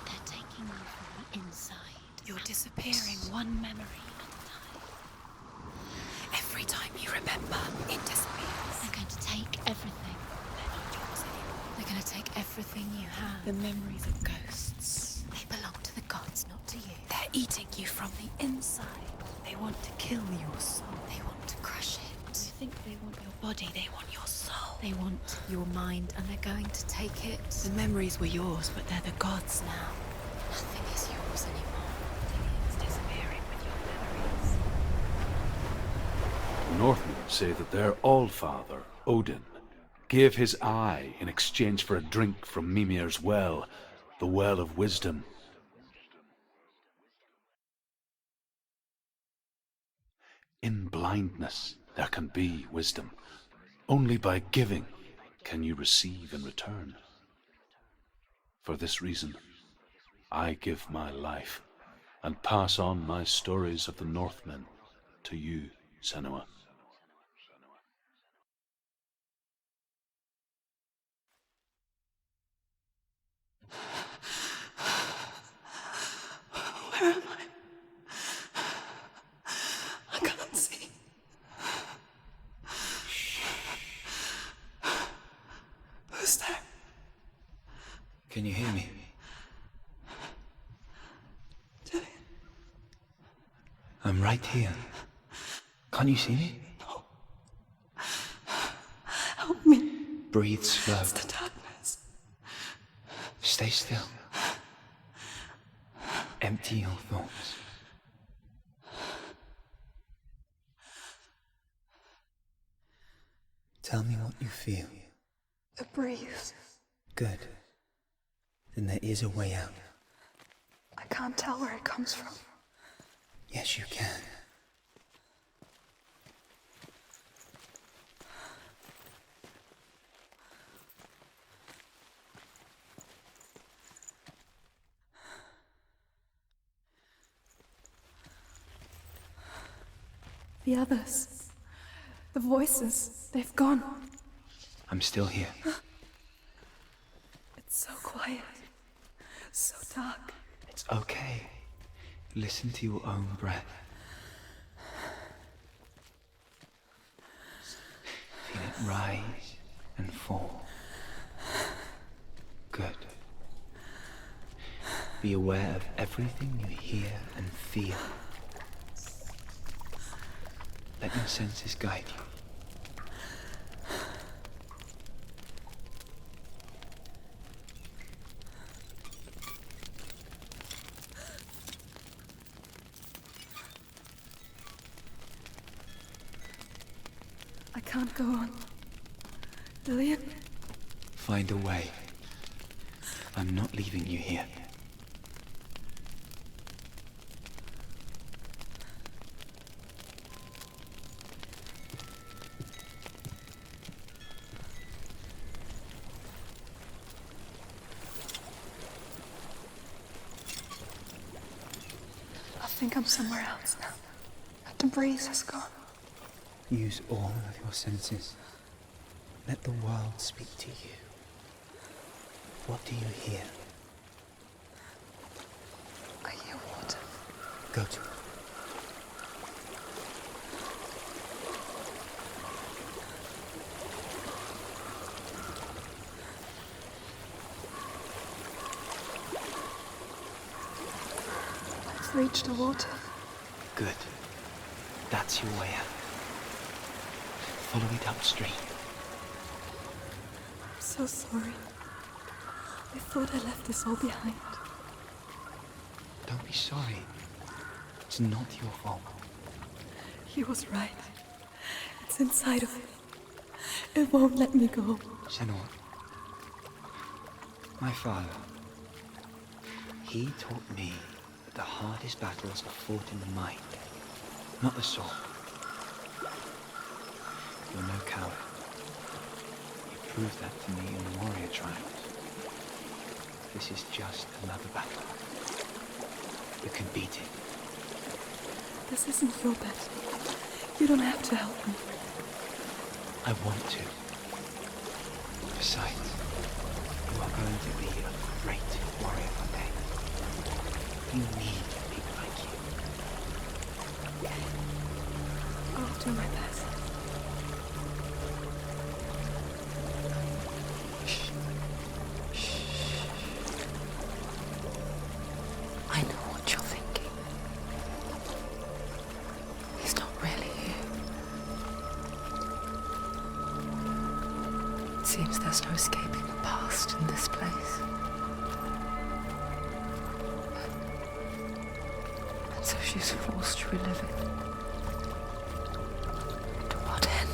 Speaker 2: They're taking you from the inside. You're disappearing one memory at a time. Every time you remember, it disappears. They're going to take everything. They're not yours anymore. They're going to take everything you have. The memories of ghosts. They belong to the gods, not to you. They're eating you from the inside. They want to kill your soul. They want to crush it. You think they want your body, they want your soul. They want your mind, and they're going to take it. The memories were yours, but they're the gods now. Nothing is yours anymore. It's disappearing with your memories.
Speaker 5: The Northmen say that their Allfather, Odin, gave his eye in exchange for a drink from Mimir's well, the well of wisdom. In blindness there can be wisdom. Only by giving can you receive in return. For this reason, I give my life and pass on my stories of the Northmen to you, Senua.
Speaker 13: Where am I? I can't see. Who's there?
Speaker 9: Can you hear me?
Speaker 13: Dillian.
Speaker 9: I'm right here. Can't you see me?
Speaker 13: No. Help me.
Speaker 9: Breathe slow.
Speaker 13: It's the darkness.
Speaker 9: Stay still. Empty your thoughts. Tell me what you feel.
Speaker 13: The breeze.
Speaker 9: Good. Then there is a way out.
Speaker 13: I can't tell where it comes from.
Speaker 9: Yes, you can.
Speaker 13: The others. The voices. They've gone.
Speaker 9: I'm still here.
Speaker 13: It's so quiet. So dark.
Speaker 9: It's okay. Listen to your own breath. Feel it rise and fall. Good. Be aware of everything you hear and feel. Let your senses guide you.
Speaker 13: I can't go on. Dillian?
Speaker 9: Find a way. I'm not leaving you here.
Speaker 13: I think I'm somewhere else now. The breeze has gone.
Speaker 9: Use all of your senses. Let the world speak to you. What do you hear?
Speaker 13: I hear water.
Speaker 9: Go to it.
Speaker 13: I've reached the water.
Speaker 9: Good. That's your way out. Follow it upstream.
Speaker 13: I'm so sorry. I thought I left this all behind.
Speaker 9: Don't be sorry. It's not your fault.
Speaker 13: He was right. It's inside of me. It won't let me go.
Speaker 9: Senua. My father. He taught me that the hardest battles are fought in the mind, not the sword. You're no coward. You proved that to me in the warrior trials. This is just another battle. You can beat it.
Speaker 13: This isn't your battle. You don't have to help me.
Speaker 9: I want to. Besides, you are going to be a great warrior one day. You need people like you.
Speaker 13: I'll do my best.
Speaker 12: I know what you're thinking. He's not really here. It seems there's no escaping the past in this place. And so she's forced to relive it. To what end?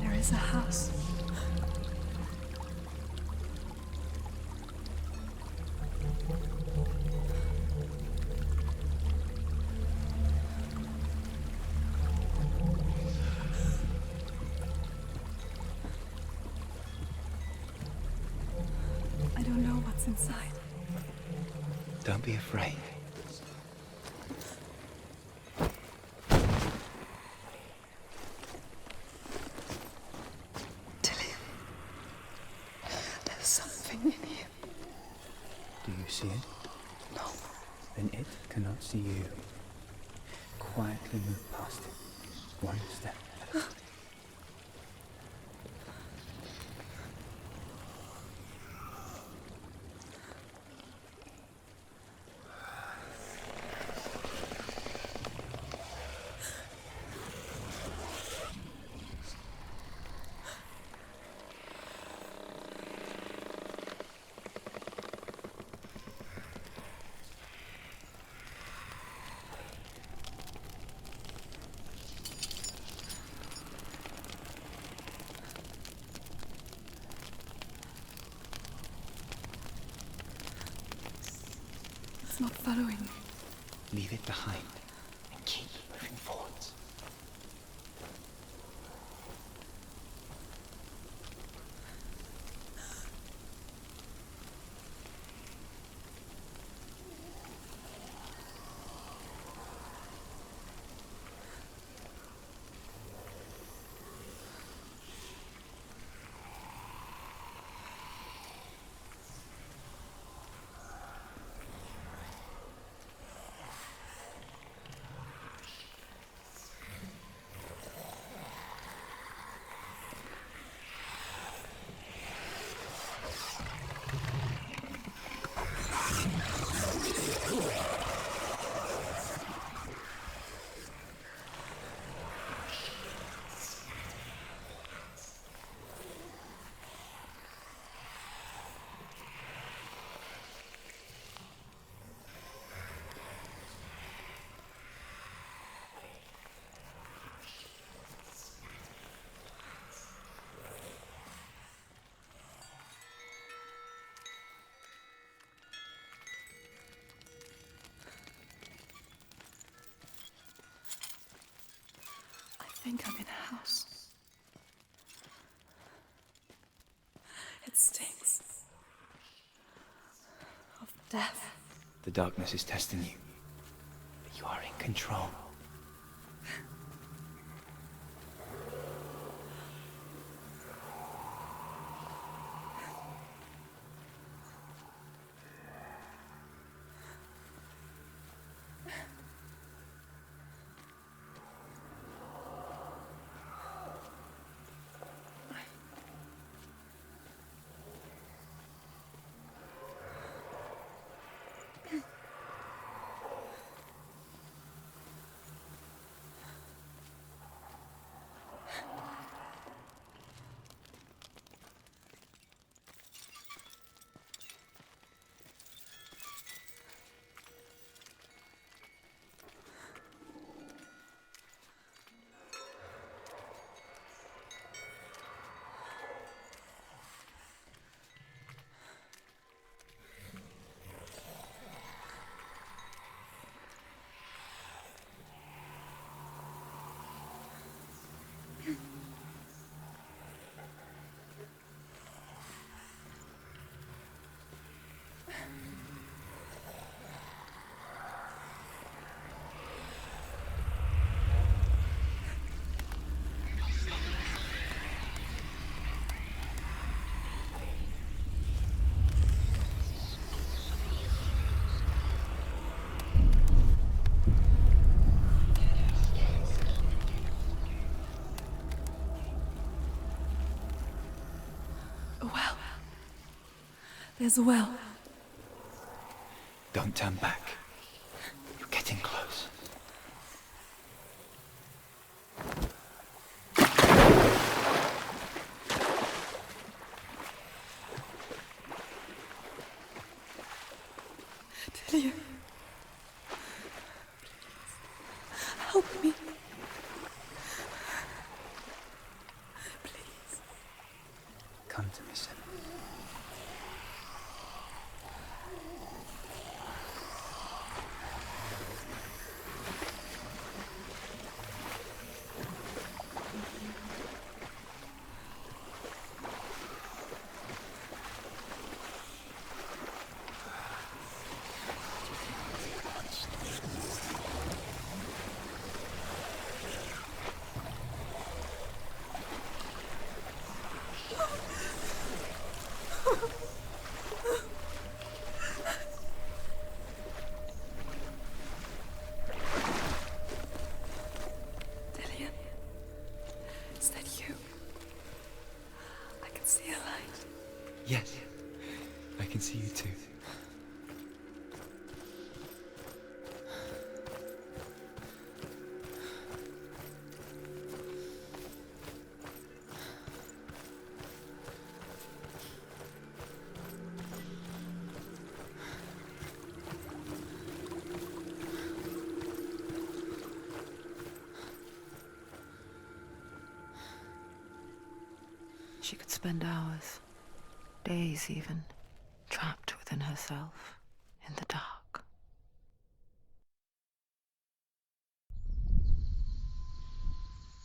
Speaker 13: There is a house. I don't know what's inside.
Speaker 9: Don't be afraid.
Speaker 13: There's something in here.
Speaker 9: Do you see it?
Speaker 13: No.
Speaker 9: Then it cannot see you. Quietly move past it. One step at a time.
Speaker 13: It's not following me.
Speaker 9: Leave it behind and keep moving forwards.
Speaker 13: I think I'm in a house. It stinks of death.
Speaker 9: The darkness is testing you, but you are in control.
Speaker 13: There's a well.
Speaker 9: Don't turn back. You're getting close.
Speaker 13: Dillian. Help me. Please.
Speaker 9: Come to me, Senua.
Speaker 13: Dillian, is that you? I can see a light.
Speaker 9: Yes, I can see you too.
Speaker 12: She could spend hours, days even, trapped within herself, in the dark.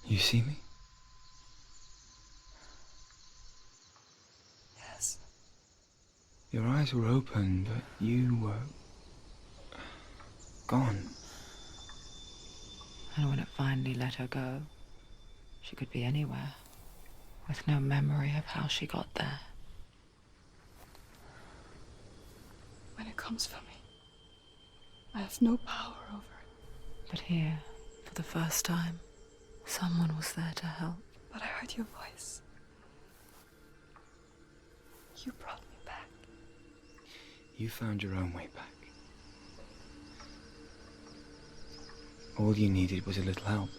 Speaker 9: You see me?
Speaker 13: Yes.
Speaker 9: Your eyes were open, but you were gone.
Speaker 12: And when it finally let her go, she could be anywhere, with no memory of how she got there.
Speaker 13: When it comes for me, I have no power over it.
Speaker 12: But here, for the first time, someone was there to help.
Speaker 13: But I heard your voice. You brought me back.
Speaker 9: You found your own way back. All you needed was a little help.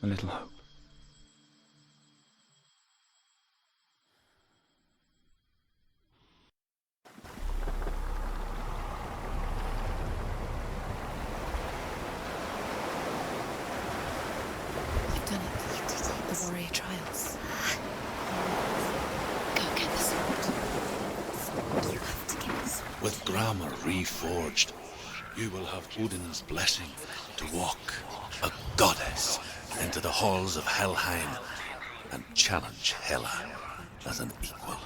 Speaker 9: A little hope.
Speaker 2: You've done it. You did it. The warrior trials. Go get the sword. You have to get the sword.
Speaker 3: With grammar reforged, you will have Odin's blessing to walk, a goddess, into the halls of Hellheim and challenge Hela as an equal.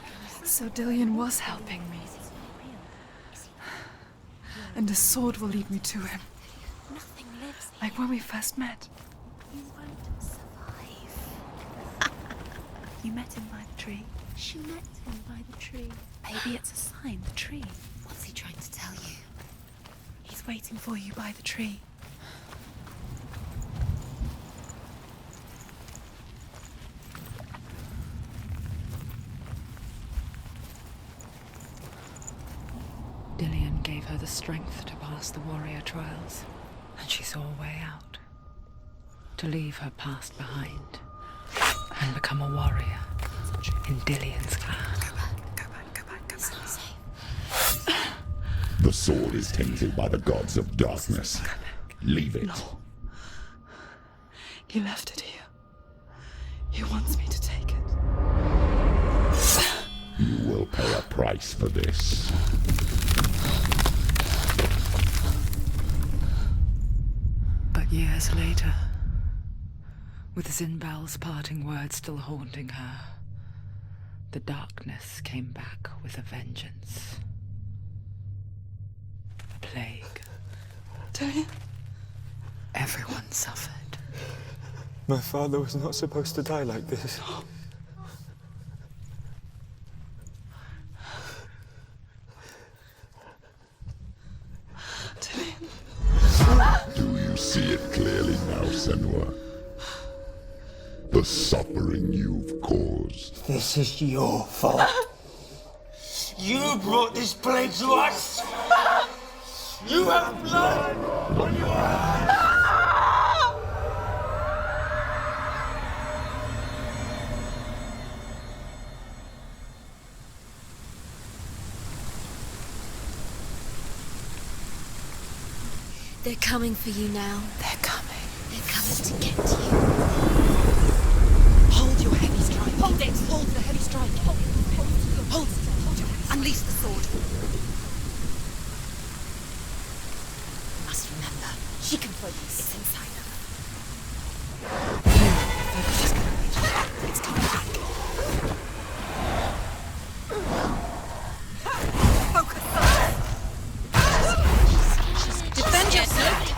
Speaker 13: So Dillian was helping me. And the sword will lead me to him.
Speaker 2: Nothing lives.
Speaker 13: Like when we first met.
Speaker 2: You won't survive. You met him by the tree. She met him by the tree. Maybe it's a sign, the tree. What's he trying to tell you?
Speaker 13: He's waiting for you by the tree.
Speaker 12: Dillian gave her the strength to pass the warrior trials, and she saw a way out. To leave her past behind and become a warrior in Dillian's clan.
Speaker 2: Go back. It's not safe.
Speaker 10: The sword is tainted by the gods of darkness. Leave it.
Speaker 13: No. He left it here. He wants me to take it.
Speaker 10: You will pay a price for this.
Speaker 12: But years later, with Zinbal's parting words still haunting her, the darkness came back with a vengeance. A plague.
Speaker 13: Dillian?
Speaker 12: Everyone suffered.
Speaker 9: My father was not supposed to die like this.
Speaker 10: Do you see it clearly now, Senua? The suffering you've caused.
Speaker 9: This is your fault. You brought this plague to us. You have blood on your hands.
Speaker 2: They're coming for you now.
Speaker 13: They're coming.
Speaker 2: They're coming to get you.
Speaker 13: Hold your heavy strike. Hold it. Hold the heavy strike. Hold it. Hold it. Unleash the sword. You must remember, she can focus. It's inside her. Focus is going to reach. It's coming back. Focus. Defend yourself.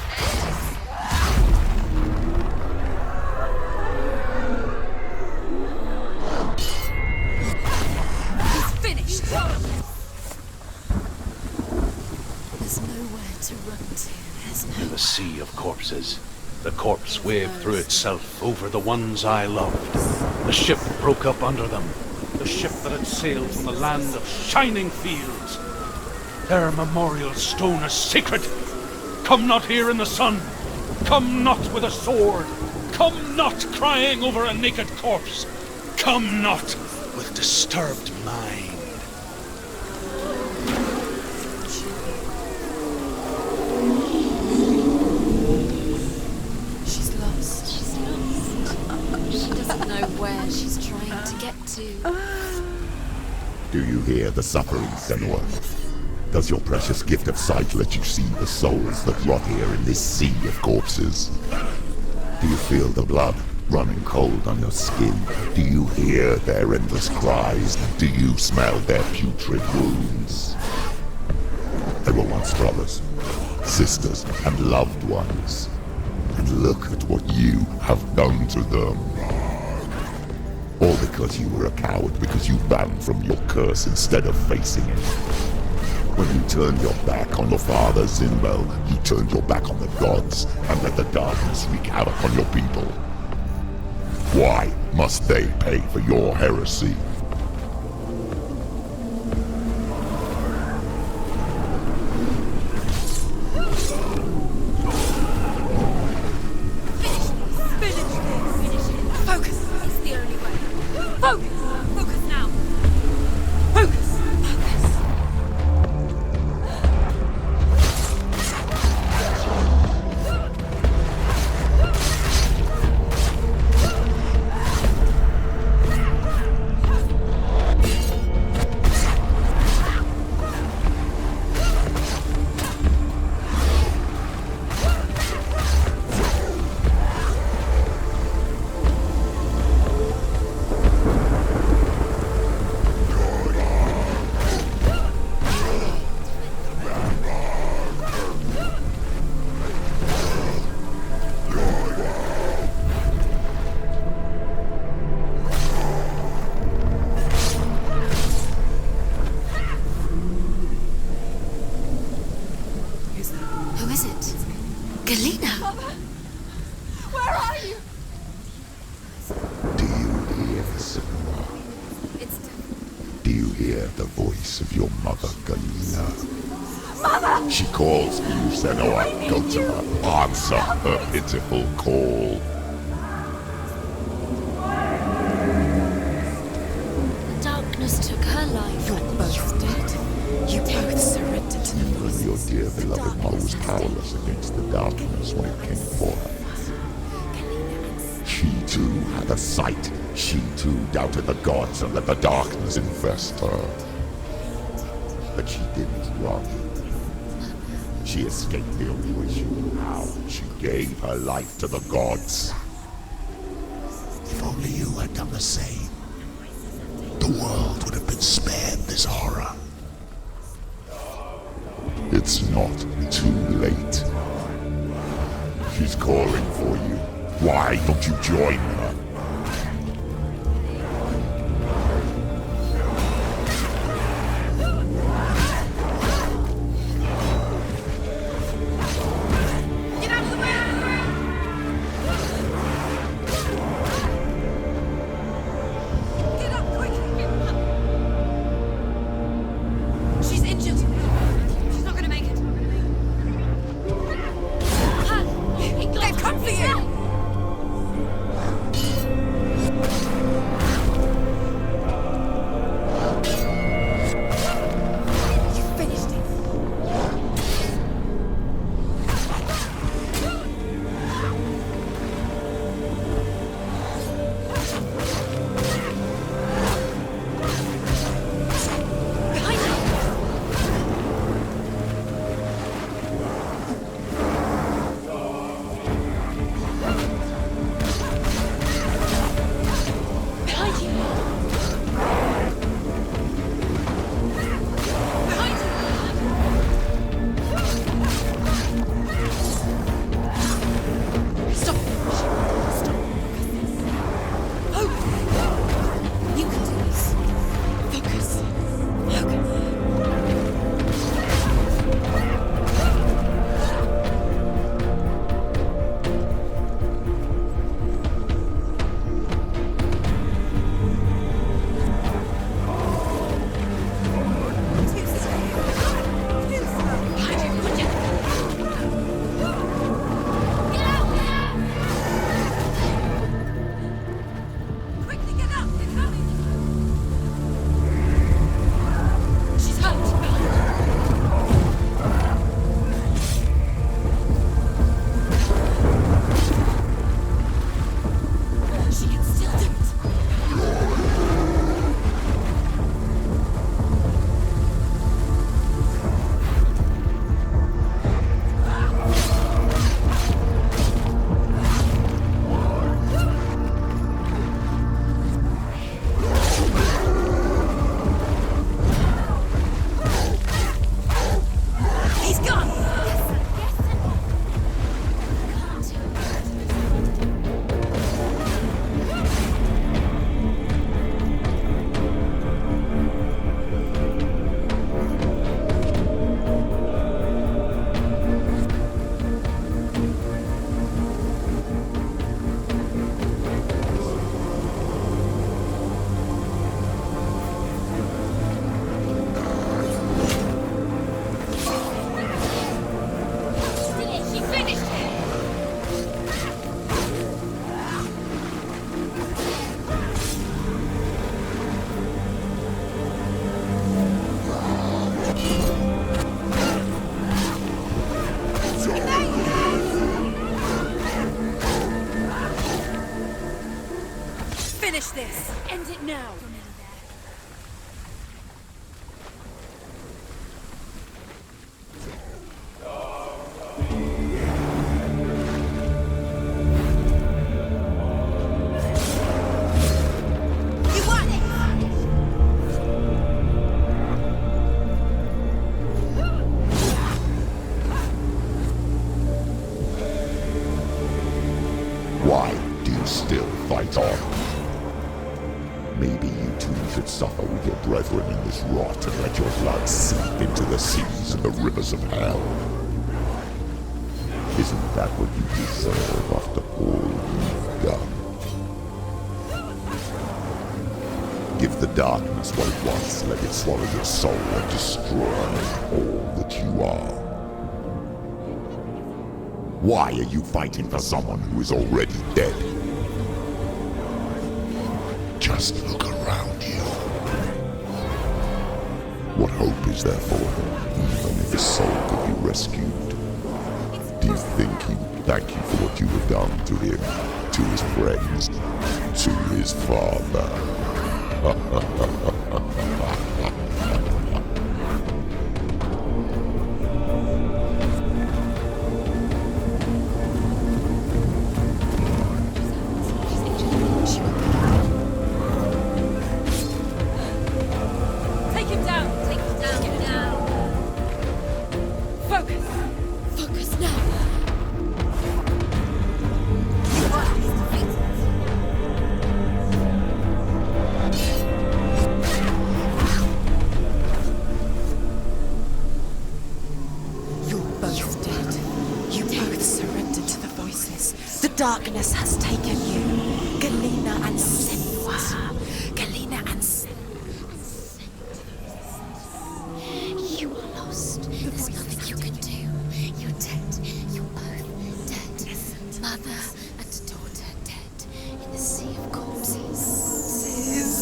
Speaker 5: In the sea of corpses, the corpse waved through itself over the ones I loved. The ship broke up under them, the ship that had sailed from the land of shining fields. Their memorial stone is sacred. Come not here in the sun. Come not with a sword. Come not crying over a naked corpse. Come not with disturbed mind.
Speaker 2: Where she's trying to get to.
Speaker 10: Do you hear the suffering, Senua? Does your precious gift of sight let you see the souls that rot here in this sea of corpses? Do you feel the blood running cold on your skin? Do you hear their endless cries? Do you smell their putrid wounds? They were once brothers, sisters, and loved ones. And look at what you have done to them. All because you were a coward, because you ran from your curse instead of facing it. When you turned your back on your father, Zinbel, you turned your back on the gods and let the darkness wreak havoc on your people. Why must they pay for your heresy? She calls for you, Senua. Go to her. Answer her pitiful call.
Speaker 2: The darkness took her life.
Speaker 13: You're both dead. You both surrendered to the voice.
Speaker 10: Your dear beloved mother was powerless against the darkness when it came for her. She too had a sight. She too doubted the gods and let the darkness infest her. But she didn't run. She escaped the only way she knew how. She gave her life to the gods. If only you had done the same, the world would have been spared this horror. It's not too late. She's calling for you. Why don't you join her?
Speaker 6: finish this! End it now!
Speaker 10: Why do you still fight on? Maybe you too should suffer with your brethren in this rot and let your blood seep into the seas and the rivers of hell. Isn't that what you deserve after all you've done? Give the darkness what it wants, let it swallow your soul and destroy all that you are. Why are you fighting for someone who is already dead? Just look around you. What hope is there for him, even if his soul could be rescued? Do you think he would thank you for what you have done to him, to his friends, to his father?
Speaker 6: Take him down! Take him down! Get him down! Focus! Focus now!
Speaker 8: You're both dead. You both surrendered to the voices. The darkness has taken you. Galena and Senua. Galena and You are lost. There's nothing you can do. You're dead. You're both dead. Mother and daughter dead in the sea of corpses.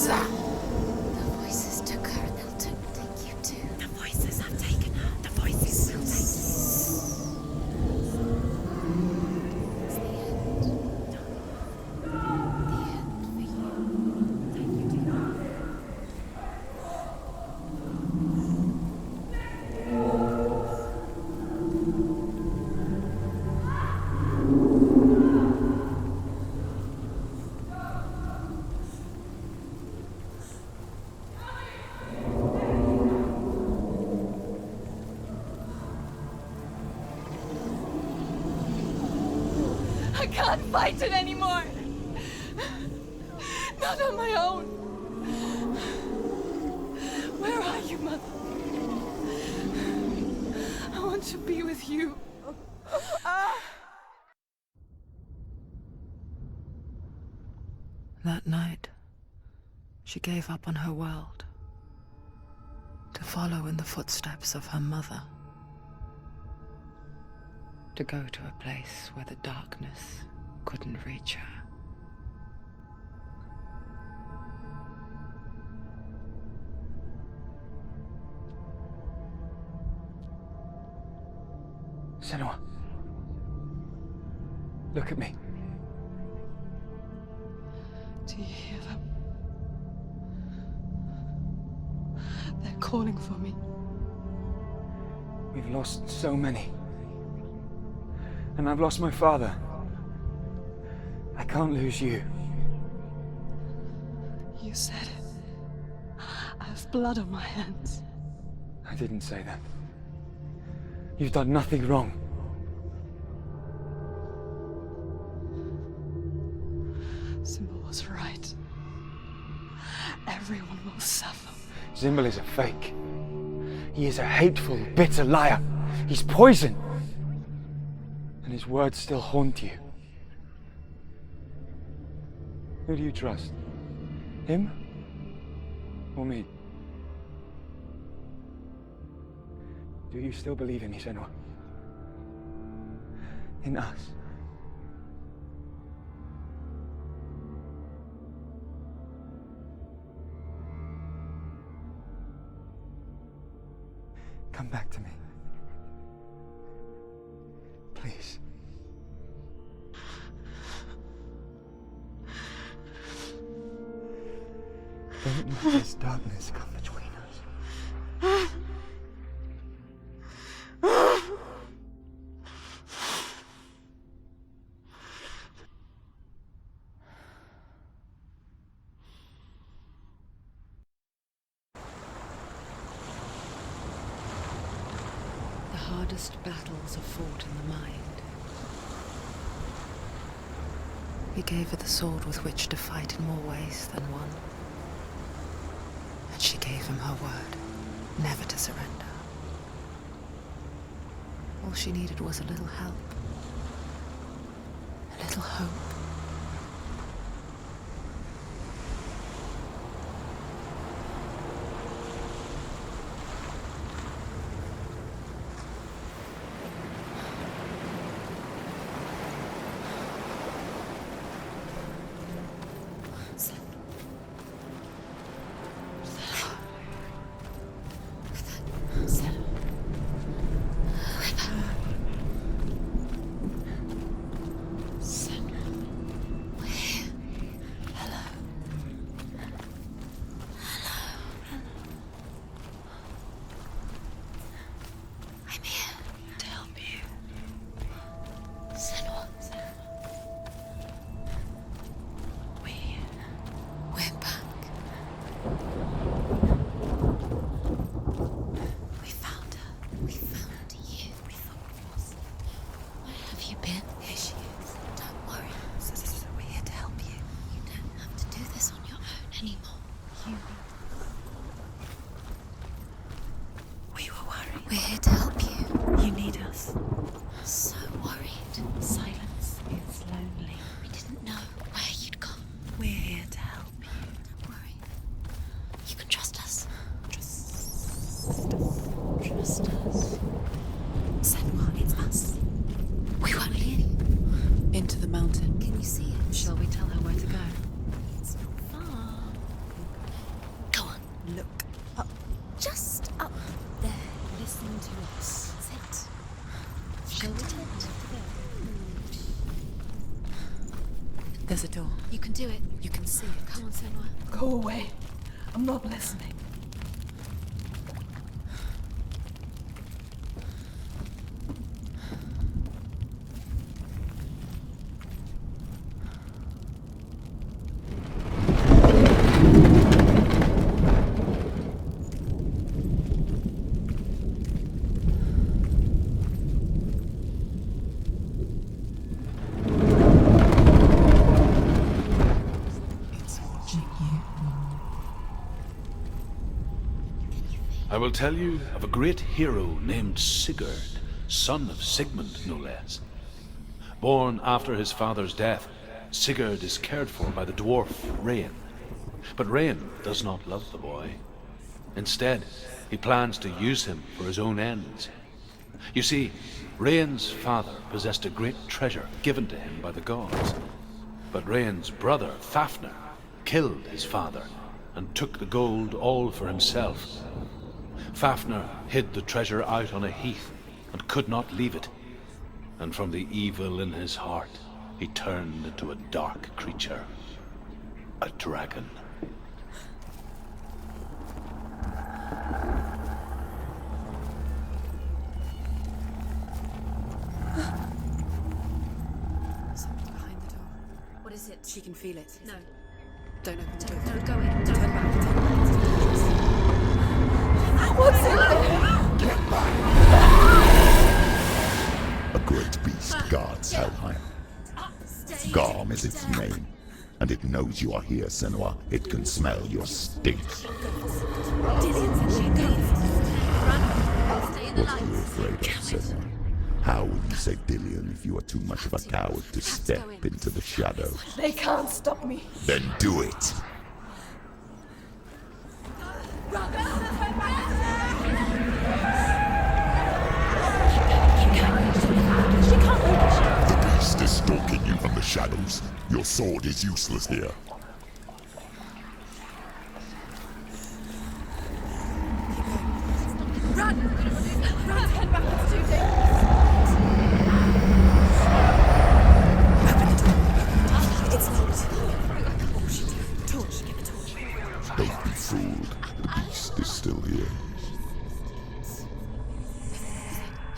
Speaker 8: The voices took her and they'll take you too. The voices have taken her. The voices will take you. It's the end. The end for you.
Speaker 13: I can't fight it anymore. Not on my own. Where are you, Mother? I want to be with you.
Speaker 12: That night, she gave up on her world to follow in the footsteps of her mother, to go to a place where the darkness couldn't reach her.
Speaker 11: Senua. Look at me.
Speaker 13: Do you hear them? They're calling for me.
Speaker 11: We've lost so many. And I've lost my father. I can't lose you.
Speaker 13: You said it. I have blood on my hands.
Speaker 11: I didn't say that. You've done nothing wrong.
Speaker 13: Symbol was right. Everyone will suffer.
Speaker 11: Zimbel is a fake. He is a hateful, bitter liar. He's poison. And his words still haunt you. Who do you trust? Him? Or me? Do you still believe in me, Senua? In us? Come back to me. Please. Don't let this darkness come between us.
Speaker 12: The hardest battles are fought in the mind. He gave her the sword with which to fight in more ways than one. And she gave him her word, never to surrender. All she needed was a little help, a little hope.
Speaker 8: We're here to help you.
Speaker 12: You need us.
Speaker 8: So worried.
Speaker 12: Silence is lonely.
Speaker 8: We didn't know where you'd gone.
Speaker 12: We're here to help you.
Speaker 8: Don't worry. You can trust us.
Speaker 12: Trust us.
Speaker 8: Senua, it's us. We won't leave.
Speaker 12: Into the mountain.
Speaker 8: Can you see it?
Speaker 12: Shall we tell her where to go?
Speaker 8: It's not far. Go on.
Speaker 12: Look
Speaker 8: up. Just up there. Listen to us. Sit.
Speaker 12: Shall we tell her to go? There's a door.
Speaker 8: You can do it.
Speaker 12: You can see it.
Speaker 8: Come on, Senua.
Speaker 13: Go away. I'm not listening.
Speaker 5: I will tell you of a great hero named Sigurd, son of Sigmund, no less. Born after his father's death, Sigurd is cared for by the dwarf Rain. But Rain does not love the boy. Instead, he plans to use him for his own ends. You see, Rain's father possessed a great treasure given to him by the gods. But Rain's brother, Fafnir, killed his father and took the gold all for himself. Fafnir hid the treasure out on a heath and could not leave it. And from the evil in his heart, he turned into a dark creature, a dragon.
Speaker 12: Something behind the door.
Speaker 8: What is it?
Speaker 12: She can feel it.
Speaker 8: No.
Speaker 12: Don't open the door.
Speaker 8: Don't go in.
Speaker 12: Turn back. Turn back.
Speaker 13: What's in there?
Speaker 10: Get back! A great beast guards Hellheim. Garm is its name, and it knows you are here, Senua. It can smell your stink. What are you afraid of, Senua? How will you say Dillion if you are too much of a coward to step into the shadow?
Speaker 13: They can't stop me.
Speaker 10: Then do it! The beast is stalking you from the shadows. Your sword is useless here.
Speaker 6: Run! Run! Turn back, it's too dangerous.
Speaker 12: Open the door. It's locked. Torch. Give a torch.
Speaker 10: They fooled. The beast is still here.
Speaker 8: Who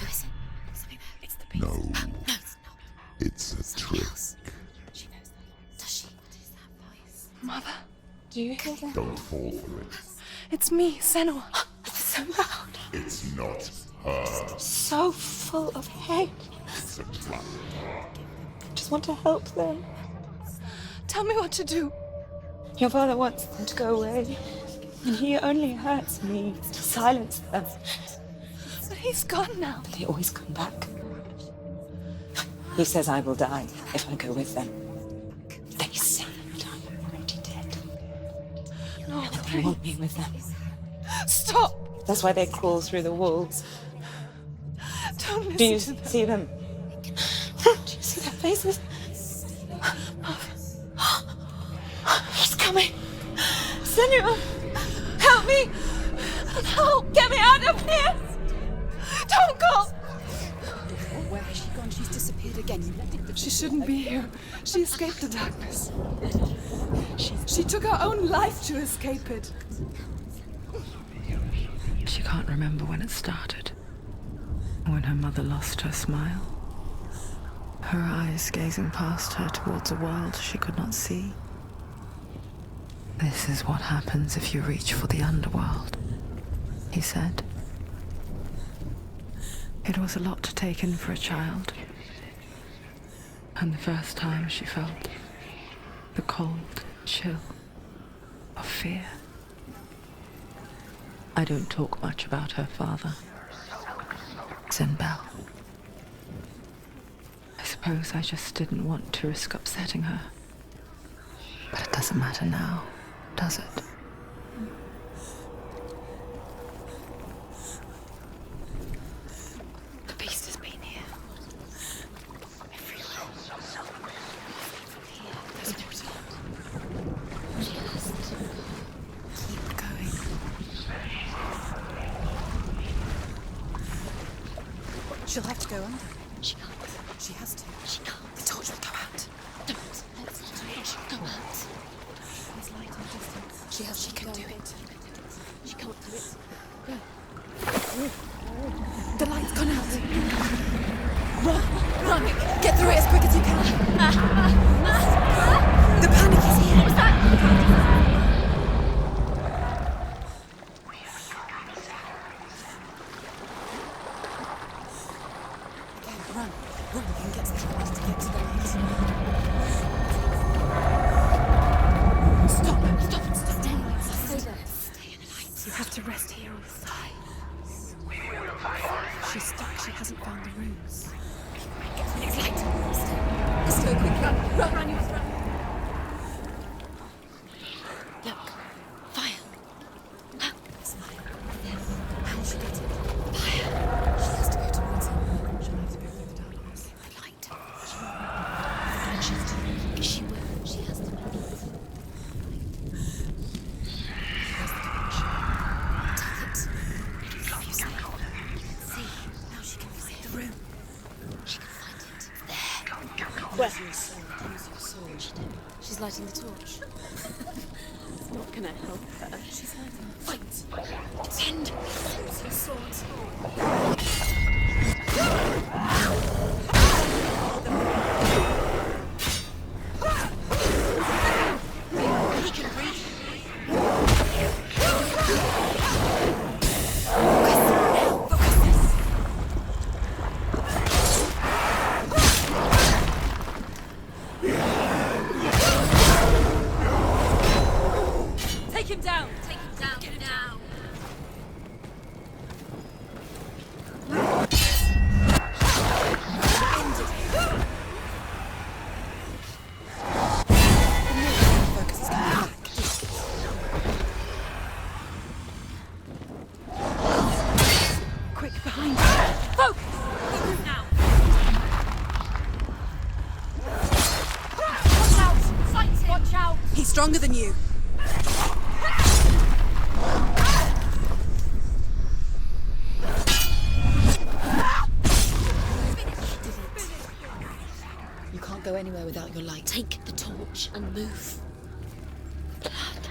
Speaker 8: is it? Something there. It's the beast.
Speaker 10: No,
Speaker 8: No, it's not.
Speaker 10: it's a trick.
Speaker 8: She knows that. Does she? What is that voice?
Speaker 13: Mother, do you hear that?
Speaker 10: Don't fall for it.
Speaker 13: It's me, Senua. It's so loud.
Speaker 10: It's not her.
Speaker 13: So full of hate.
Speaker 10: It's a trap.
Speaker 13: I just want to help them. Tell me what to do. Your father wants them to go away, and he only hurts me to silence them. But he's gone now. But they always come back. He says I will die if I go with them. They say that I'm already dead. No, they want me with them. Stop! That's why they crawl through the walls. Don't listen. Do you see them? Do you see their faces? He's coming! Senua! Help me! Help! Get me out of here! Don't go!
Speaker 6: Where has she gone? She's disappeared again. You left it.
Speaker 13: She shouldn't be here. She escaped the darkness. She took her own life to escape it.
Speaker 12: She can't remember when it started. When her mother lost her smile. Her eyes gazing past her towards a world she could not see. This is what happens if you reach for the underworld, he said. It was a lot to take in for a child. And the first time she felt the cold chill of fear. I don't talk much about her father, Zenbel. I suppose I just didn't want to risk upsetting her. But it doesn't matter now, does it?
Speaker 8: The beast has been here. Everywhere. Here, there's no time. Just keep going.
Speaker 6: She'll have to go under.
Speaker 8: She can't.
Speaker 6: She has to.
Speaker 8: She can't.
Speaker 6: The torch will go out.
Speaker 8: Don't. Let's let the torch go out.
Speaker 6: There's light in the distance.
Speaker 8: She can do it. She can't do it. Go.
Speaker 6: The light's gone out. Run! Run! Get through it as quick as you can. The panic is here.
Speaker 8: What was that?
Speaker 6: Run. Run. You can get to the light to get to the light. Stop. Stop. Stay there. Stay in the light. You have to rest here or die. She's stuck. She hasn't found the rooms.
Speaker 8: It's light.
Speaker 6: Let's go quick. Run. Run. You must run.
Speaker 8: Look. Fire. Look.
Speaker 6: It's fire. How will she get it?
Speaker 8: Fire.
Speaker 6: She has to go towards it. She'll have to go through the darkness.
Speaker 8: The light. She will. She has the light. Take it. You see. See. Now she can find the room. She can find it. There.
Speaker 6: Where? Use your sword.
Speaker 8: She's lighting the torch.
Speaker 6: It's not gonna help her. She's lighting the
Speaker 8: Fight. Defend.
Speaker 6: Use your sword.
Speaker 8: He can reach.
Speaker 6: Take him down.
Speaker 8: Take him down. Get him down.
Speaker 6: Focus is coming back. Quick, behind you.
Speaker 8: Focus. Now. Watch out. Fight him. Watch out.
Speaker 6: He's stronger than you. You can't go anywhere without your light.
Speaker 8: Take the torch and move. Blood.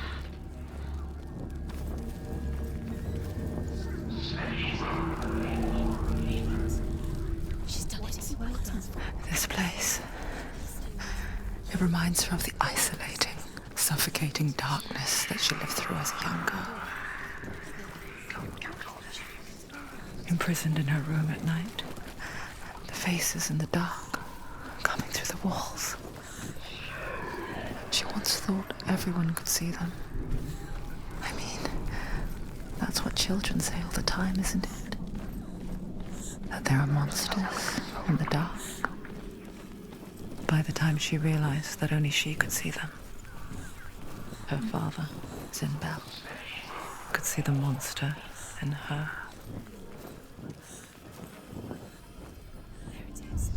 Speaker 12: It reminds her of the isolating, suffocating darkness that she lived through as a young girl. Imprisoned in her room at night, the faces in the dark coming through the walls. She once thought everyone could see them. I mean, that's what children say all the time, isn't it? That there are monsters in the dark. By the time she realized that only she could see them, her father, Zinbel, could see the monster in her.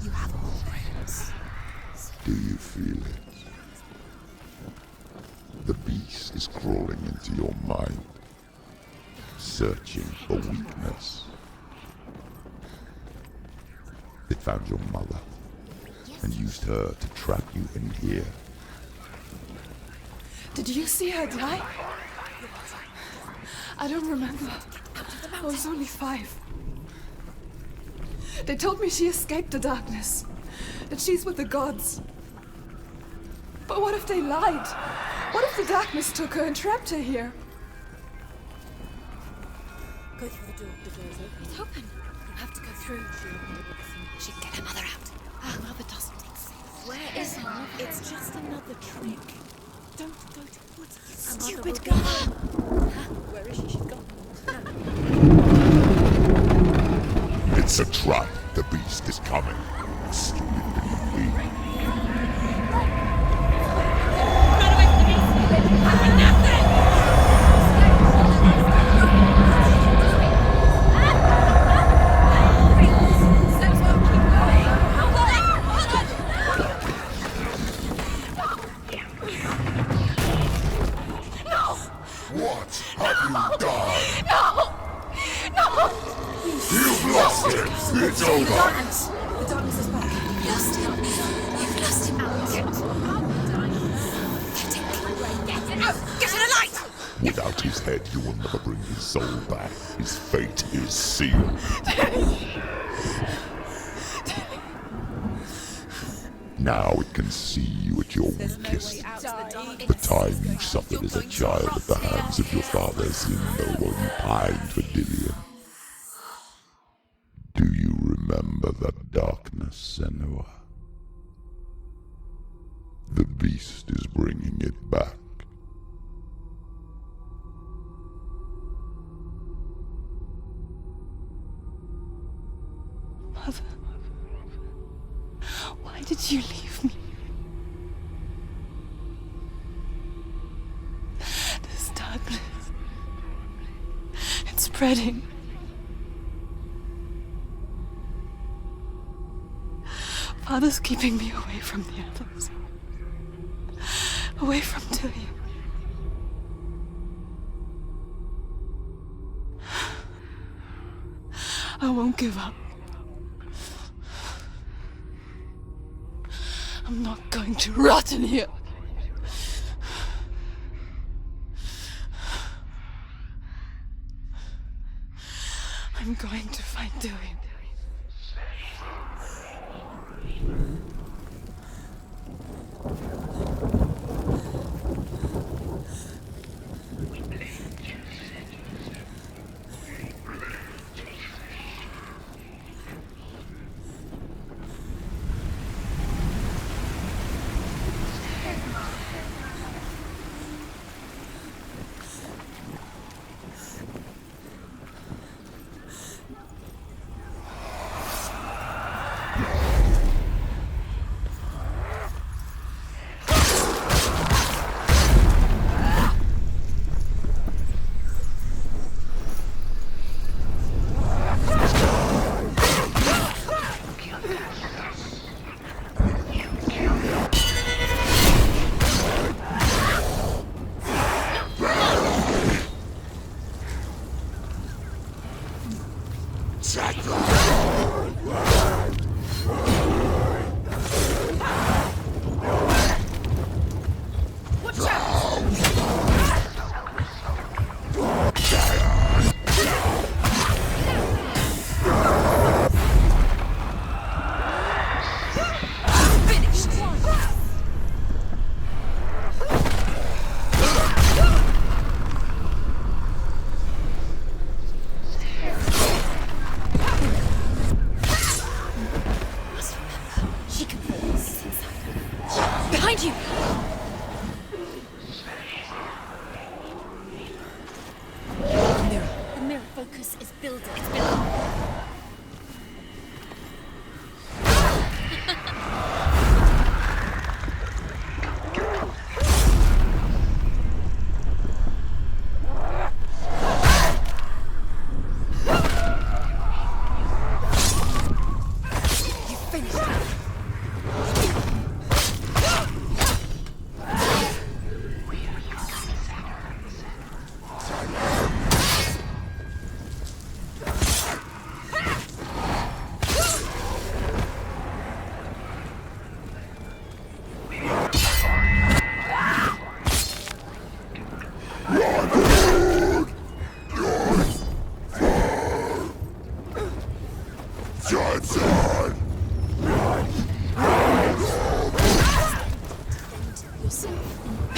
Speaker 8: You have all brains.
Speaker 10: Do you feel it? The beast is crawling into your mind, searching for weakness. It found your mother and used her to trap you in here.
Speaker 6: Did you see her die? I don't remember. I was only 5. They told me she escaped the darkness, that she's with the gods. But what if they lied? What if the darkness took her and trapped her here?
Speaker 8: Go through the door. The door's open. It's open. You have to go through. She can get her mother out. Her mother doesn't exist. Where is her mother? It's just another trick. Don't go towards her. Stupid girl. Where is she? She's gone.
Speaker 10: It's a trap. The beast is coming. Stupid thing. It's over!
Speaker 8: The darkness is back. You've lost him. You've lost him. Get it out! Get to the light!
Speaker 10: Without his head, you will never bring his soul back. His fate is sealed. Now it can see you at your weakest. The time you suffered as a child at the hands of your father Zinbel while you pined for Dillian. Do you remember that darkness, Senua? The beast is bringing it back.
Speaker 6: Mother, why did you leave me? This darkness, it's spreading. Father's keeping me away from the others. Away from Dillian. I won't give up. I'm not going to rot in here. I'm going to find Dillian.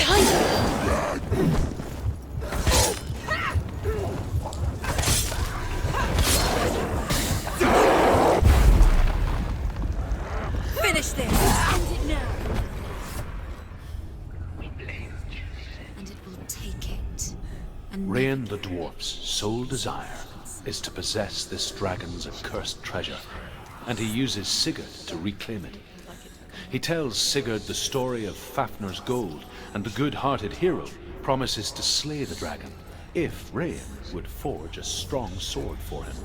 Speaker 8: behind her! Finish this! End it now! And it will take it. And
Speaker 5: Rain the dwarf's sole desire is to possess this dragon's accursed treasure, and he uses Sigurd to reclaim it. He tells Sigurd the story of Fafnir's gold, and the good-hearted hero promises to slay the dragon if Rain would forge a strong sword for him.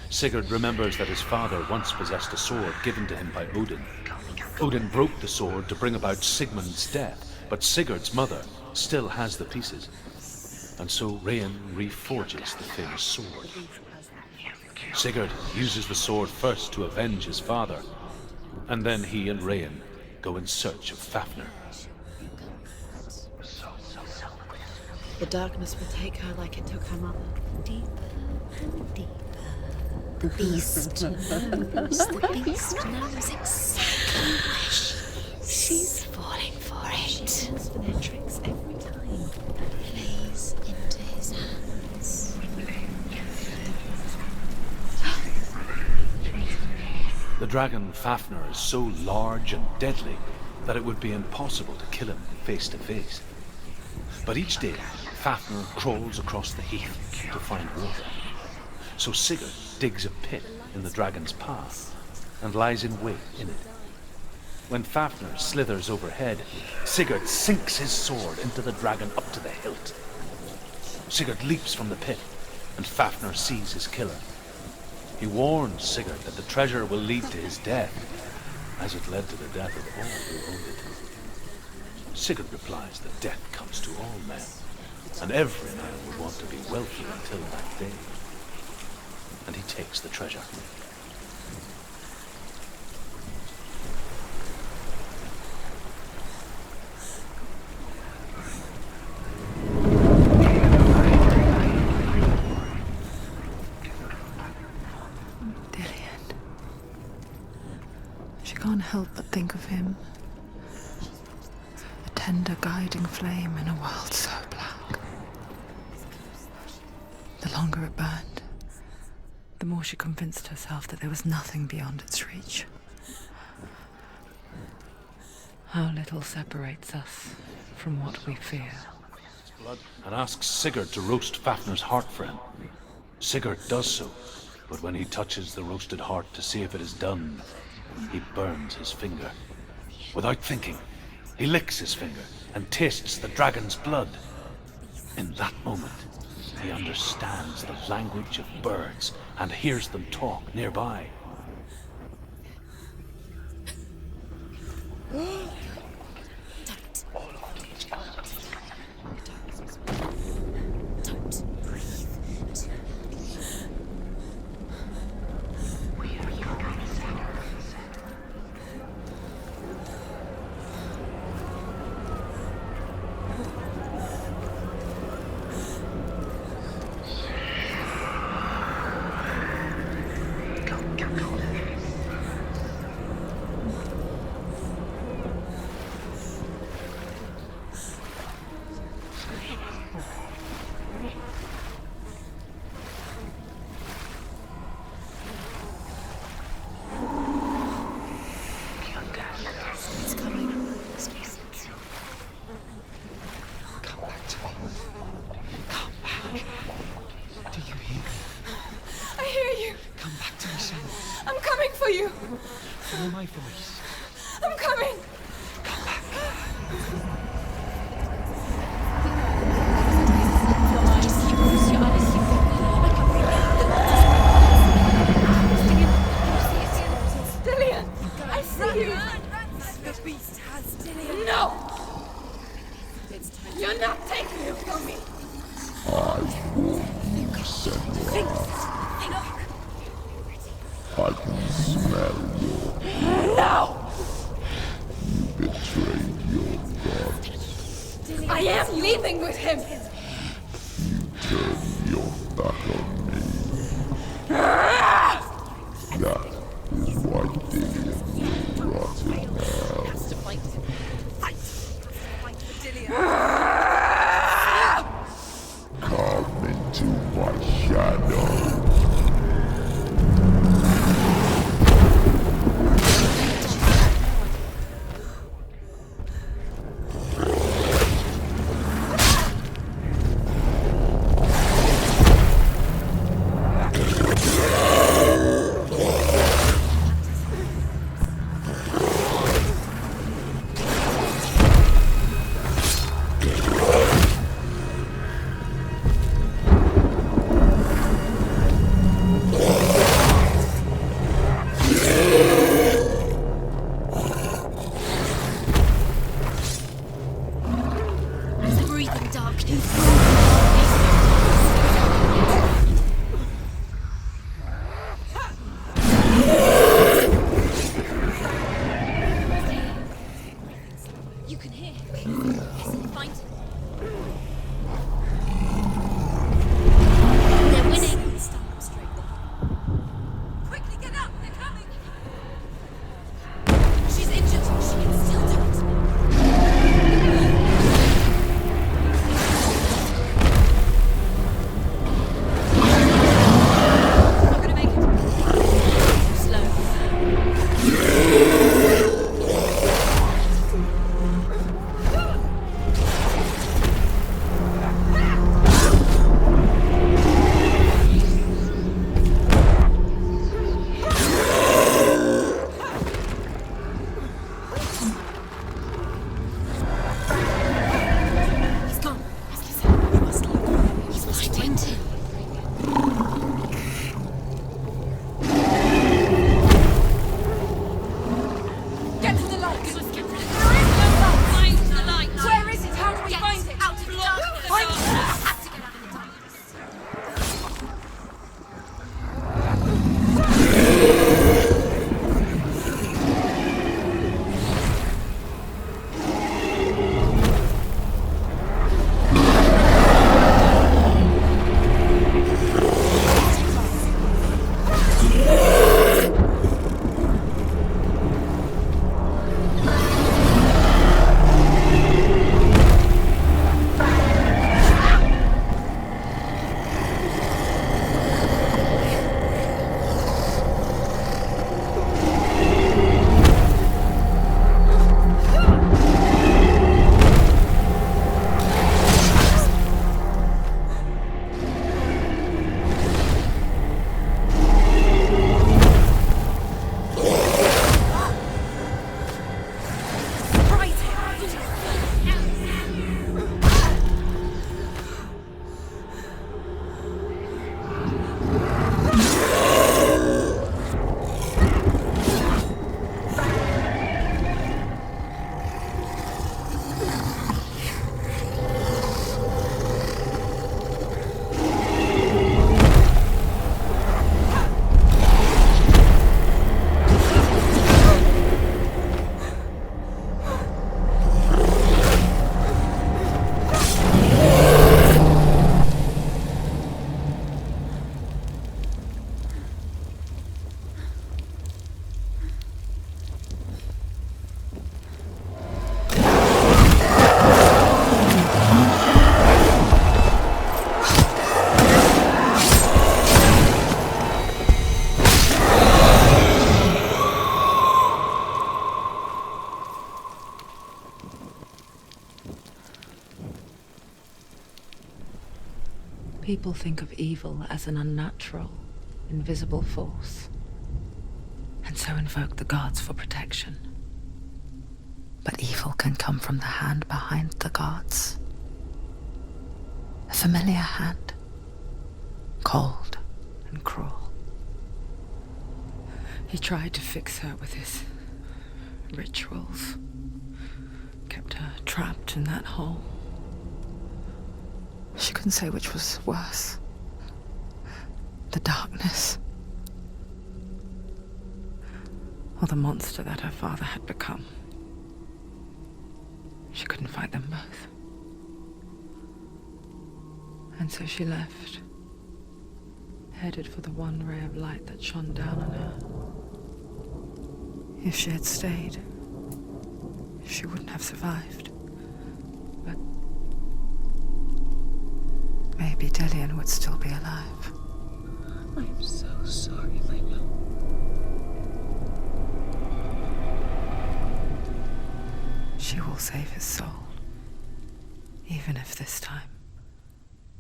Speaker 5: Sigurd remembers that his father once possessed a sword given to him by Odin. Odin broke the sword to bring about Sigmund's death, but Sigurd's mother still has the pieces, and so Rain reforges the famous sword. Sigurd uses the sword first to avenge his father, and then he and Rain go in search of Fafnir.
Speaker 12: The darkness will take her like it took her mother.
Speaker 8: deeper and deeper. The beast knows. The beast knows exactly where she is. She's falling for it. She falls for their tricks every time. Plays into his hands.
Speaker 5: The dragon Fafnir is so large and deadly that it would be impossible to kill him face to face. But each day, Fafnir crawls across the heath to find water. So Sigurd digs a pit in the dragon's path and lies in wait in it. When Fafnir slithers overhead, Sigurd sinks his sword into the dragon up to the hilt. Sigurd leaps from the pit, and Fafnir sees his killer. He warns Sigurd that the treasure will lead to his death, as it led to the death of all who owned it. Sigurd replies that death comes to all men, and every man would want to be wealthy until that day. And he takes the treasure.
Speaker 12: She can't help but think of him. A tender guiding flame in a world so black. The longer it burned, the more she convinced herself that there was nothing beyond its reach. How little separates us from what we fear.
Speaker 5: And asks Sigurd to roast Fafnir's heart for him. Sigurd does so, but when he touches the roasted heart to see if it is done, he burns his finger. Without thinking, he licks his finger and tastes the dragon's blood. In that moment, he understands the language of birds and hears them talk nearby.
Speaker 9: My voice.
Speaker 6: I'm coming!
Speaker 9: Come back.
Speaker 6: Dillian! I see you!
Speaker 8: The beast has Dillian.
Speaker 6: No! You're not taking it from me!
Speaker 10: I warn you, Senua. I can smell your...
Speaker 6: No!
Speaker 10: You betrayed your god.
Speaker 6: I am leaving with him!
Speaker 10: You turned your back on me. That is why Dillian will rot in hell. Come into my shadow.
Speaker 12: People think of evil as an unnatural, invisible force, and so invoke the gods for protection. But evil can come from the hand behind the gods. A familiar hand, cold and cruel. He tried to fix her with his rituals, kept her trapped in that hole. She couldn't say which was worse. The darkness, or the monster that her father had become. She couldn't fight them both. And so she left, headed for the one ray of light that shone down on her. If she had stayed, she wouldn't have survived. maybe Dillian would still be alive.
Speaker 6: I'm so sorry, my love.
Speaker 12: She will save his soul. Even if this time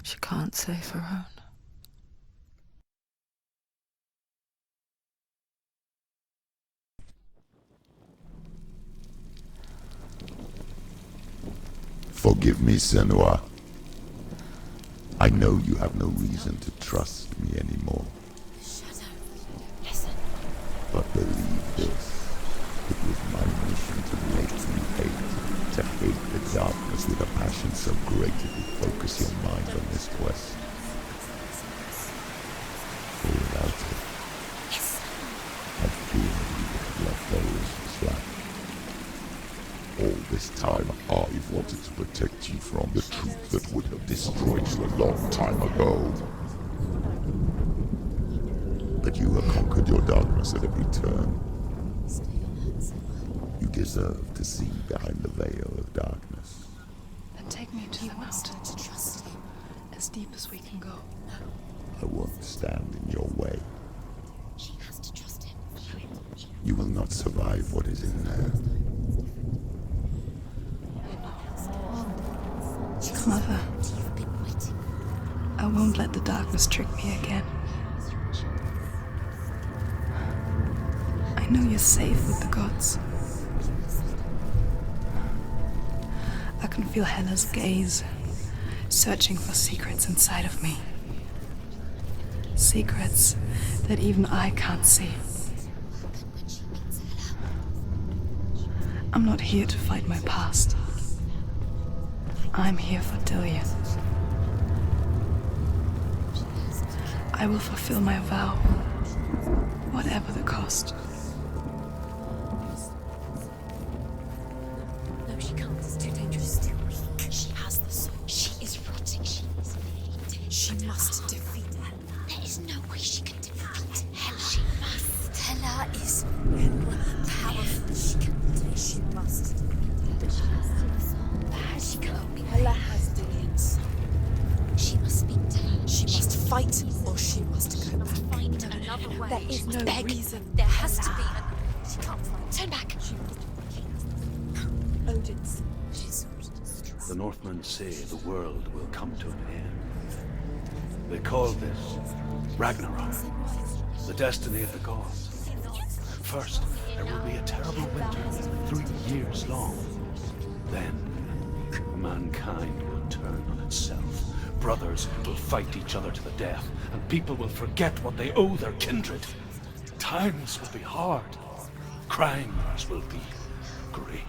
Speaker 12: she can't save her own.
Speaker 10: Forgive me, Senua. I know you have no reason to trust me anymore.
Speaker 8: Shadow, listen.
Speaker 10: But believe this. It was my mission to make you to hate the darkness with a passion so great it would focus your mind on this quest. For without it, I fear you would have left those slack. All this time, I've wanted to protect you from the truth that would have destroyed you a long time ago. But you have conquered your darkness at every turn. You deserve to see behind the veil of darkness.
Speaker 6: Then take me to the mountain. To trust him. As deep as we can go.
Speaker 10: I won't stand in your way.
Speaker 8: She has to trust him.
Speaker 10: You will not survive what is in there.
Speaker 6: Mother, I won't let the darkness trick me again. I know you're safe with the gods. I can feel Hela's gaze, searching for secrets inside of me. Secrets that even I can't see. I'm not here to fight my past. I'm here for Dillian. I will fulfill my vow, whatever the cost.
Speaker 8: No, she can't. It's too dangerous. Too weak. She has the sword. She is rotting. She is bleeding. She must defeat her. There is no way she can defeat Hela. She must. Hela is powerful. She must. She can only Hela has Dillian's. She must speak to her. She must fight, or she must go back. Find another way. There is no reason. There has to be. She can't fight. Turn back. Odin's.
Speaker 5: The Northmen say the world will come to an end. They call this Ragnarok, the destiny of the gods. First, there will be a terrible winter, 3 years long. Then, mankind will turn on itself. Brothers will fight each other to the death, and people will forget what they owe their kindred. Times will be hard. Crimes will be great.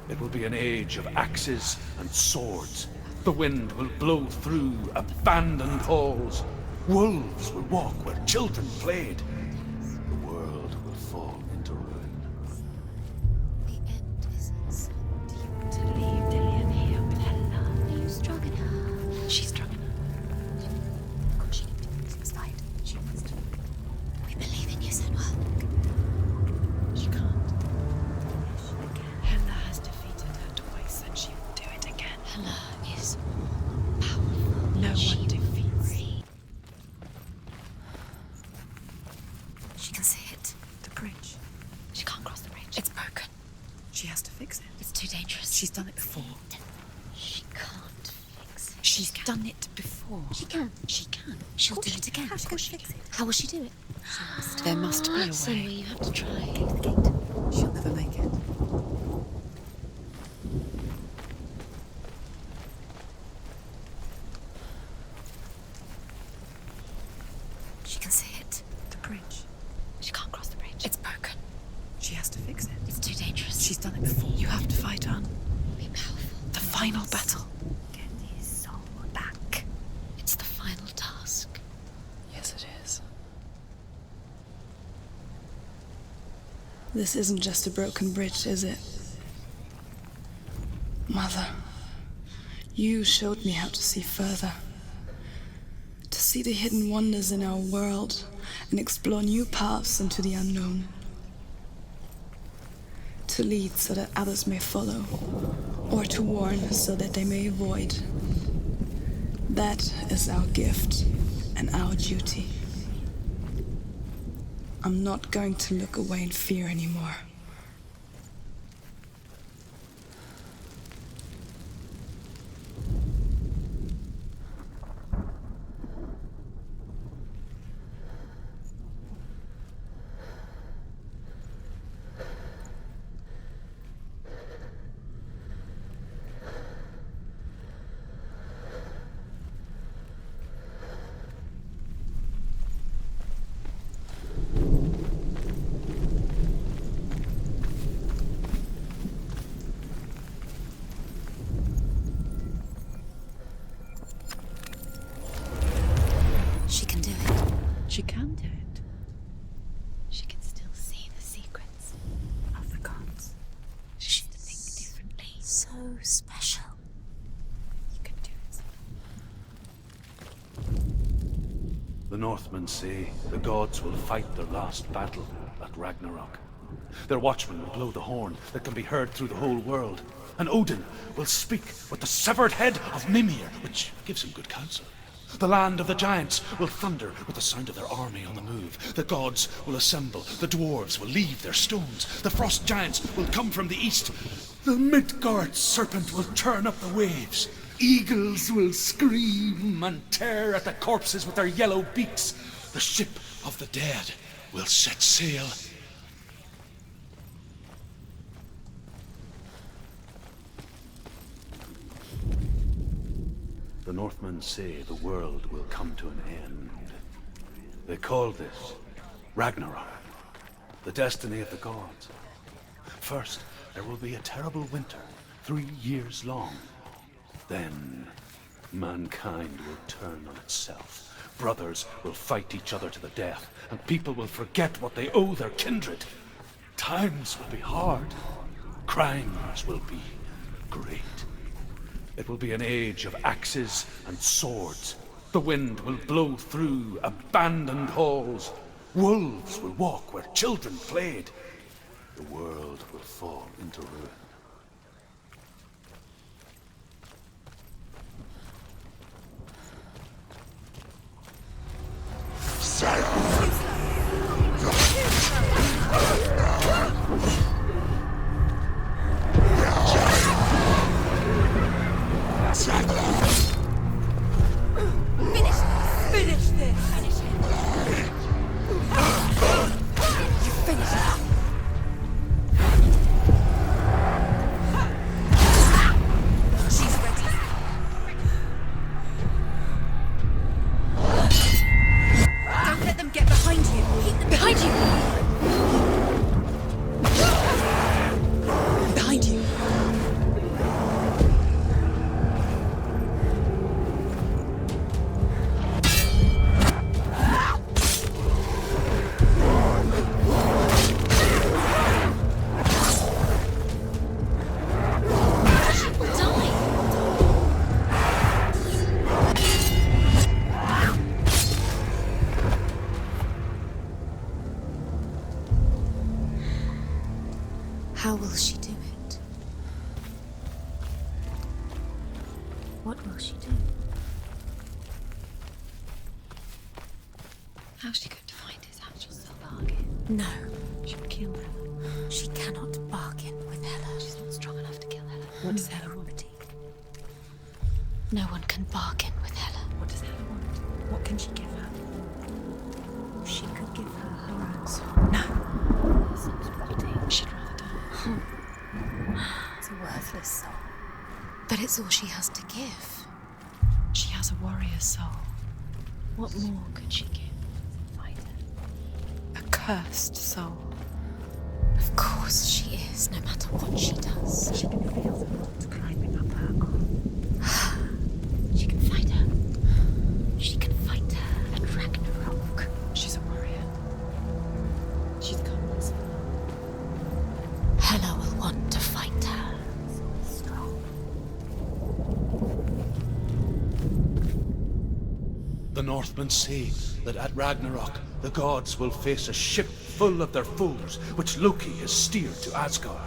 Speaker 5: It will be an age of axes and swords. The wind will blow through abandoned halls. Wolves will walk where children played. The world will fall into ruin.
Speaker 8: The end is in sight. To leave Dillian here with Hela. Are you strong enough? She's strong enough. Of course she can do it. It's fine. She must. We believe in you, Senua. She can't.
Speaker 6: Hela has defeated her twice, and she will do it again.
Speaker 8: Hela is powerful.
Speaker 6: No one defeats.
Speaker 8: She can see it.
Speaker 6: The bridge.
Speaker 8: She can't cross the bridge. It's broken.
Speaker 6: She has to fix it.
Speaker 8: It's too dangerous.
Speaker 6: She's done it before.
Speaker 8: She can't fix it.
Speaker 6: She's done it before.
Speaker 8: She can.
Speaker 6: She can.
Speaker 8: She'll do it again.
Speaker 6: Of course she can.
Speaker 8: How will she do it?
Speaker 6: There must be a way.
Speaker 8: Senua, you have to try. Get to the gate.
Speaker 6: She'll never make it.
Speaker 8: She can see it.
Speaker 6: The bridge.
Speaker 8: She can't cross the bridge. It's broken.
Speaker 6: She has to fix it.
Speaker 8: It's too dangerous.
Speaker 6: She's done it before. You have to fight on.
Speaker 8: Be powerful.
Speaker 6: The final battle.
Speaker 8: Get his soul back. It's the final task.
Speaker 6: Yes, it is. This isn't just a broken bridge, is it? Mother, you showed me how to see further. To see the hidden wonders in our world and explore new paths into the unknown. To lead so that others may follow, or to warn so that they may avoid. That is our gift and our duty. I'm not going to look away in fear anymore.
Speaker 2: She can do it.
Speaker 12: She can do it.
Speaker 2: She can still see the secrets
Speaker 12: Of the gods.
Speaker 2: She can think differently. So special.
Speaker 12: You can do it.
Speaker 5: The Northmen say the gods will fight their last battle at Ragnarok. Their watchmen will blow the horn that can be heard through the whole world. And Odin will speak with the severed head of Mimir, which gives him good counsel. The land of the giants will thunder with the sound of their army on the move. The gods will assemble. The dwarves will leave their stones. The frost giants will come from the east. The Midgard serpent will turn up the waves. Eagles will scream and tear at the corpses with their yellow beaks. The ship of the dead will set sail. The Northmen say the world will come to an end. They call this Ragnarok, the destiny of the gods. First, there will be a terrible winter, 3 years long. Then, mankind will turn on itself. Brothers will fight each other to the death, and people will forget what they owe their kindred. Times will be hard. Crimes will be great. It will be an age of axes and swords. The wind will blow through abandoned halls. Wolves will walk where children played. The world will fall into ruin.
Speaker 1: Finish this! Finish it! You finish it! She's ready. Don't let them get behind you. Keep them behind you. Behind you.
Speaker 2: How will she do it? What will she do?
Speaker 8: How's she going to find his actual still bargain?
Speaker 2: No,
Speaker 8: She'll kill Hela.
Speaker 2: she cannot bargain with Hela.
Speaker 8: She's not strong enough to kill Hela.
Speaker 12: What does Hela want?
Speaker 2: No one can bargain with Hela.
Speaker 8: What does Hela want? What can she give her? She could give her her own soul.
Speaker 2: No,
Speaker 8: Her son's body. She'd rather die.
Speaker 2: it's a worthless soul. But it's all she has to give.
Speaker 8: She has a warrior's soul. What more could she give? Fighter.
Speaker 12: A cursed soul.
Speaker 2: Of course she is, no matter what she does.
Speaker 8: She can feel the rot climbing up her arm. She can fight her.
Speaker 2: She can fight her at Ragnarok.
Speaker 8: She's a warrior. She's come this far.
Speaker 2: Hela will want to fight her.
Speaker 8: Strong.
Speaker 5: The Northmen say that at Ragnarok, the gods will face a ship full of their foes, which Loki has steered to Asgard.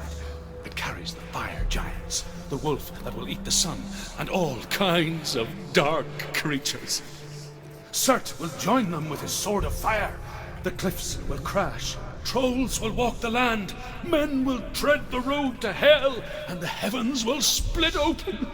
Speaker 5: It carries rise the fire giants, the wolf that will eat the sun, and all kinds of dark creatures. Surt will join them with his sword of fire. The cliffs will crash, trolls will walk the land, men will tread the road to hell, and the heavens will split open.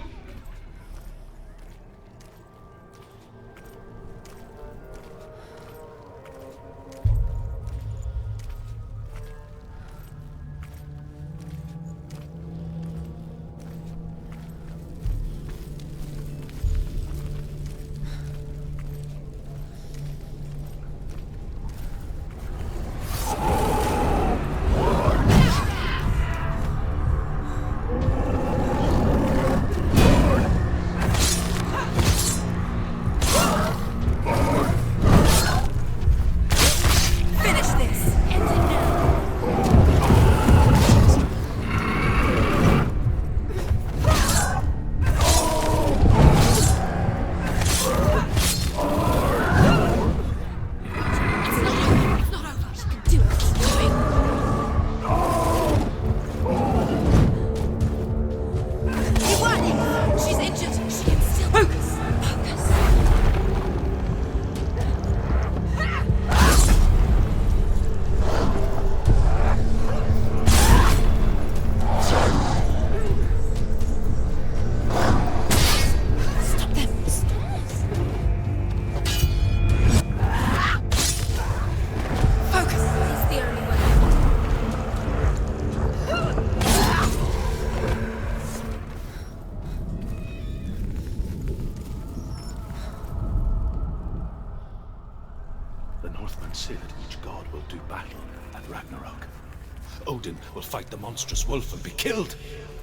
Speaker 5: Odin will fight the monstrous wolf and be killed,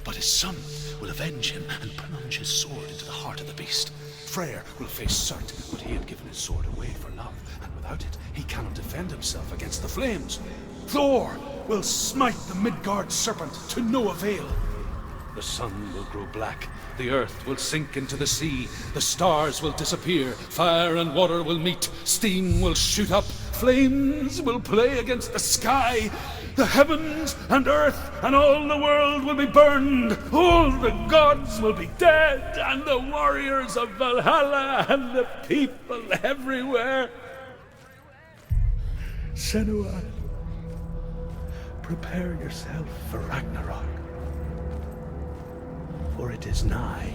Speaker 5: but his son will avenge him and plunge his sword into the heart of the beast. Freyr will face Surt, but he had given his sword away for love, and without it, he cannot defend himself against the flames. Thor will smite the Midgard serpent to no avail. The sun will grow black, the earth will sink into the sea, the stars will disappear, fire and water will meet, steam will shoot up, flames will play against the sky, the heavens and earth and all the world will be burned, all the gods will be dead, and the warriors of Valhalla and the people everywhere. Senua, prepare yourself for Ragnarok, for it is nigh.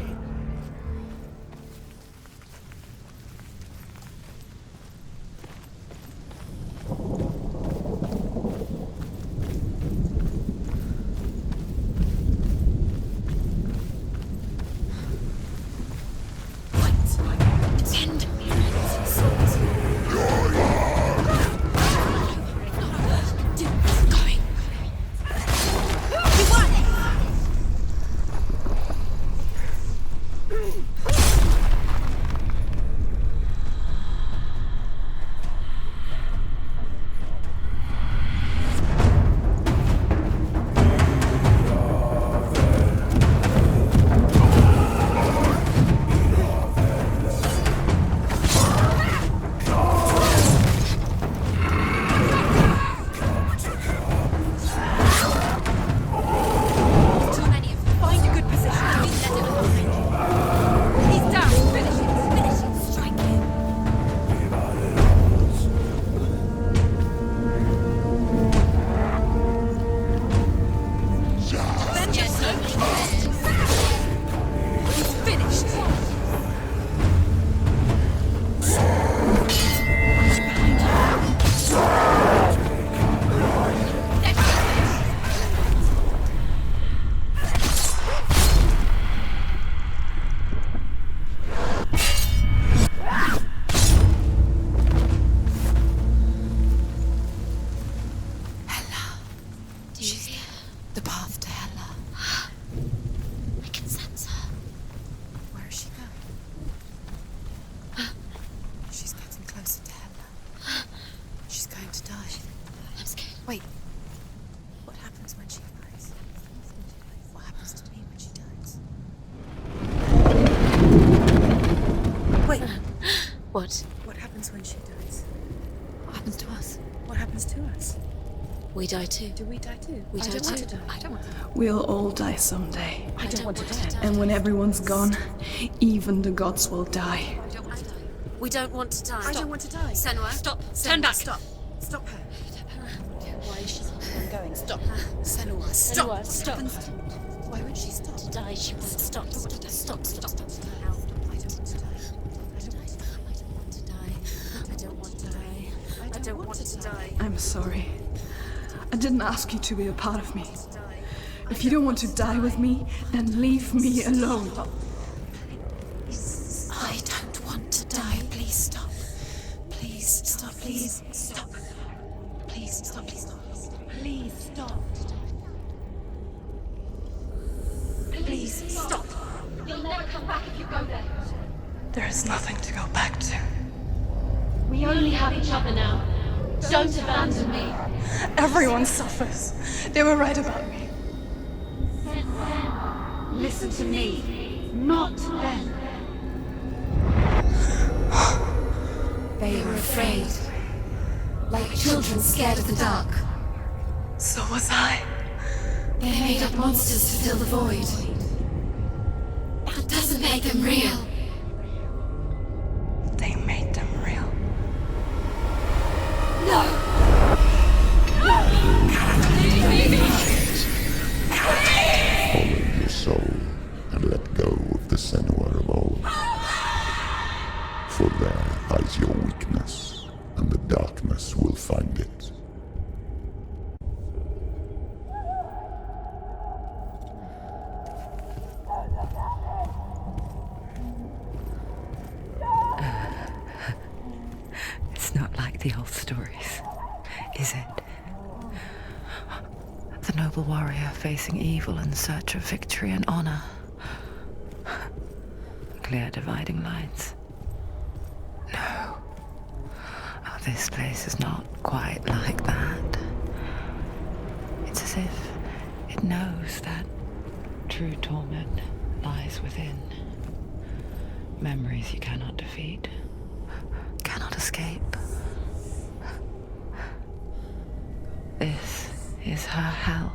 Speaker 13: What happens when she dies? What happens to us? What happens to us?
Speaker 8: We die too.
Speaker 2: Do we die too?
Speaker 8: We die
Speaker 2: don't want
Speaker 8: too.
Speaker 2: to die. I don't want to die.
Speaker 6: We'll all die someday.
Speaker 2: I don't want to die.
Speaker 6: And when everyone's gone, even the gods will die.
Speaker 2: I don't want to die.
Speaker 8: We don't want to die.
Speaker 2: I don't want to die.
Speaker 8: Senua,
Speaker 2: Stop.
Speaker 8: Turn back.
Speaker 2: Stop. Stop her.
Speaker 8: Why is she
Speaker 2: Going. Stop.
Speaker 8: Senua, stop. Stop.
Speaker 2: Why won't she stop?
Speaker 8: To die, she won't stop. Stop.
Speaker 2: I don't want to die. I don't want to die.
Speaker 8: I don't want to die. I don't want to die.
Speaker 6: I'm sorry. I didn't ask you to be a part of me. If you don't want to die with me, then leave me alone.
Speaker 8: I don't want to die. Please stop. Please stop. Please stop. Please stop. Please stop. Please stop. Please stop. You'll never come back if you go there.
Speaker 6: There is nothing to go back to.
Speaker 8: We only have each other now. Don't abandon me.
Speaker 6: Everyone suffers. They were right about me.
Speaker 8: Listen to me, not them. They were afraid, like children scared of the dark.
Speaker 6: So was I.
Speaker 8: They made up monsters to fill the void. That doesn't make them real.
Speaker 6: They made them real.
Speaker 8: No!
Speaker 10: Follow your soul and let go of the Senua of old. For there lies your weakness, and the darkness will find it.
Speaker 12: It's not like the old stories, is it? The noble warrior facing evil in search of victory and honor. Clear dividing lines. No. Oh, this place is not quite like that. It's as if it knows that true torment lies within. Memories you cannot defeat, cannot escape. This is her hell.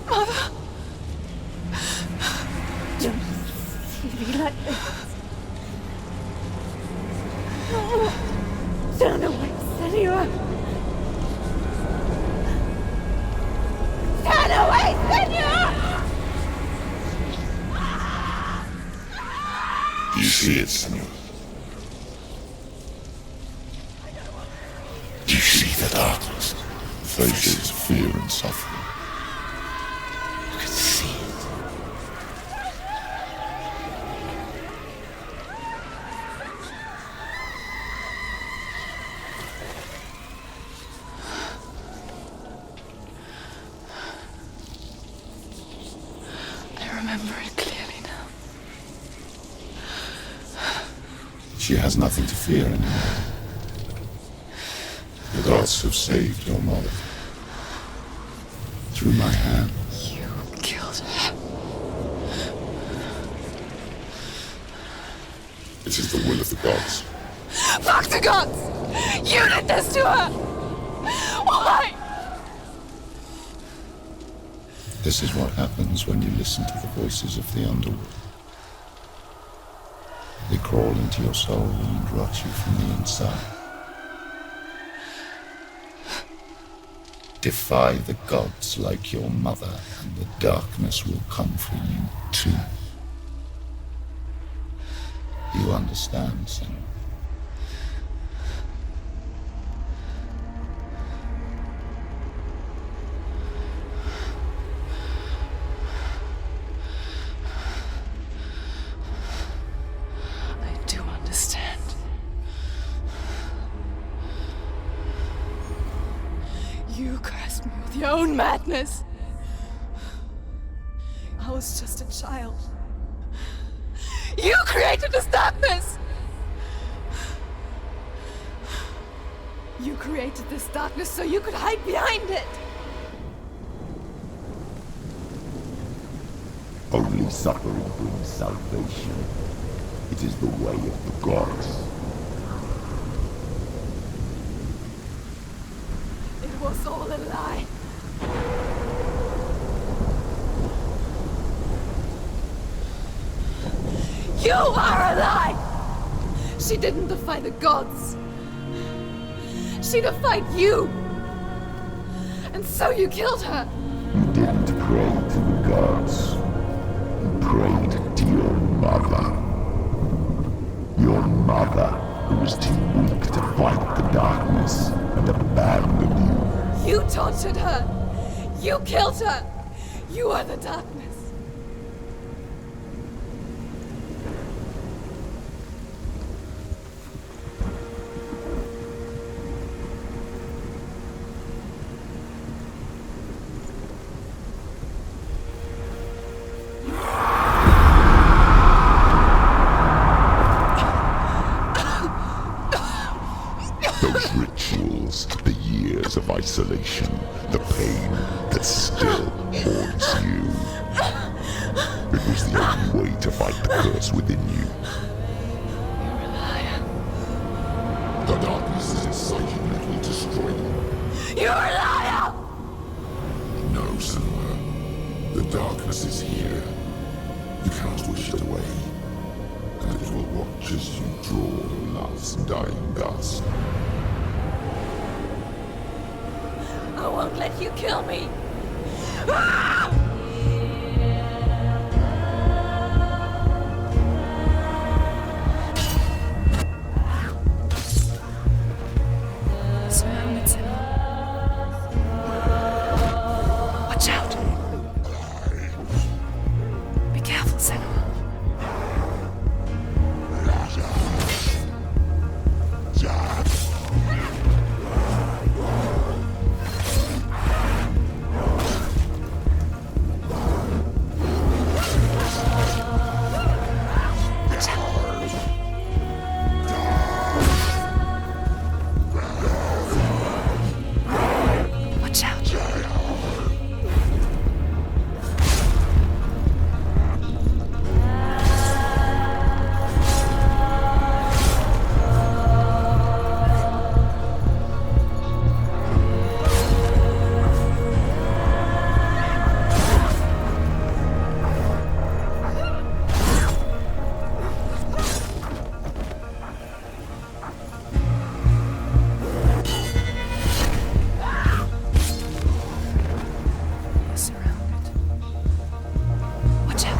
Speaker 6: Mother!
Speaker 13: Don't be like this. Turn away, Senua! Turn away, Senua!
Speaker 10: You see it, Senua? You see the darkness, faces of fear and suffering. You can see it.
Speaker 6: I remember it clearly now.
Speaker 10: She has nothing to fear anymore. The gods have saved your mother. Through my hand.
Speaker 6: You killed her.
Speaker 10: It is the will of the gods.
Speaker 6: Fuck the gods! You did this to her! Why?
Speaker 10: This is what happens when you listen to the voices of the underworld. They crawl into your soul and rot you from the inside. Defy the gods like your mother, and the darkness will come for you too. You understand, Senua?
Speaker 6: I do understand. me with your own madness. I was just a child. You created this darkness! You created this darkness so you could hide behind it!
Speaker 10: Only suffering brings salvation. It is the way of the gods.
Speaker 6: It was all a lie. You are a lie! She didn't defy the gods. She defied you! And so you killed her!
Speaker 10: You didn't pray to the gods. You prayed to your mother. Your mother, who was too weak to fight the darkness and abandoned you.
Speaker 6: You tortured her! You killed her! You are the darkness!
Speaker 10: Those rituals, the years of isolation, the pain that still haunts you. It was the only way to fight the curse within you.
Speaker 6: You're a liar.
Speaker 10: The darkness is inside you and it will destroy you.
Speaker 6: You're a liar!
Speaker 10: No, Senua. The darkness is here. You cannot wish it away. And it will watch as you draw the last dying gasp.
Speaker 6: I won't let you kill me! Ah!
Speaker 13: Surrounded, Senua. Watch out! Be careful, Senua. Watch out! You're surrounded. Watch out!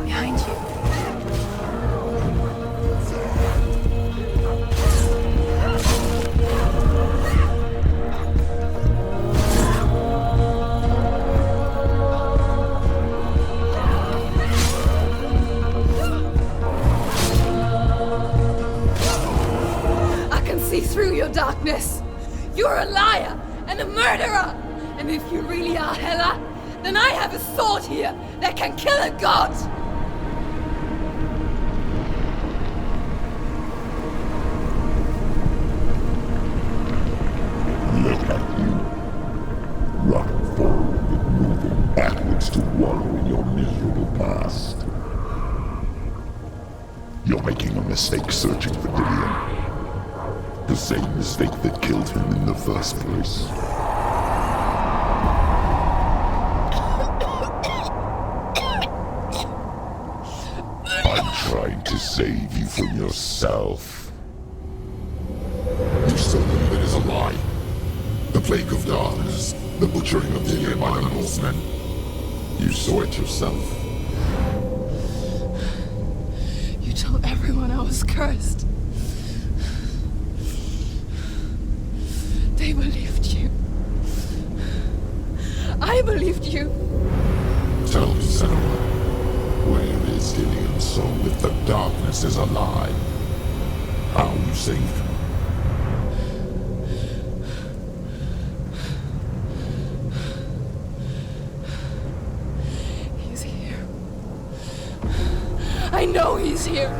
Speaker 13: Behind you.
Speaker 6: I can see through your darkness. You're a liar and a murderer. And if you really are Hela, then I have a sword here that can kill a god.
Speaker 10: Look at you. Running forward and moving backwards to wallow in your miserable past. You're making a mistake searching for Dillion. The same mistake that killed him in the first place. I'm trying to save you from yourself. You still believe it is a lie. The plague of darkness, the butchering of Dillion by the Northmen. You saw it yourself.
Speaker 6: You told everyone I was cursed. They believed you. I believed you.
Speaker 10: Tell me, Senua, where is Dillion's soul if the darkness is alive? How you saved him?
Speaker 6: He's here. I know he's here.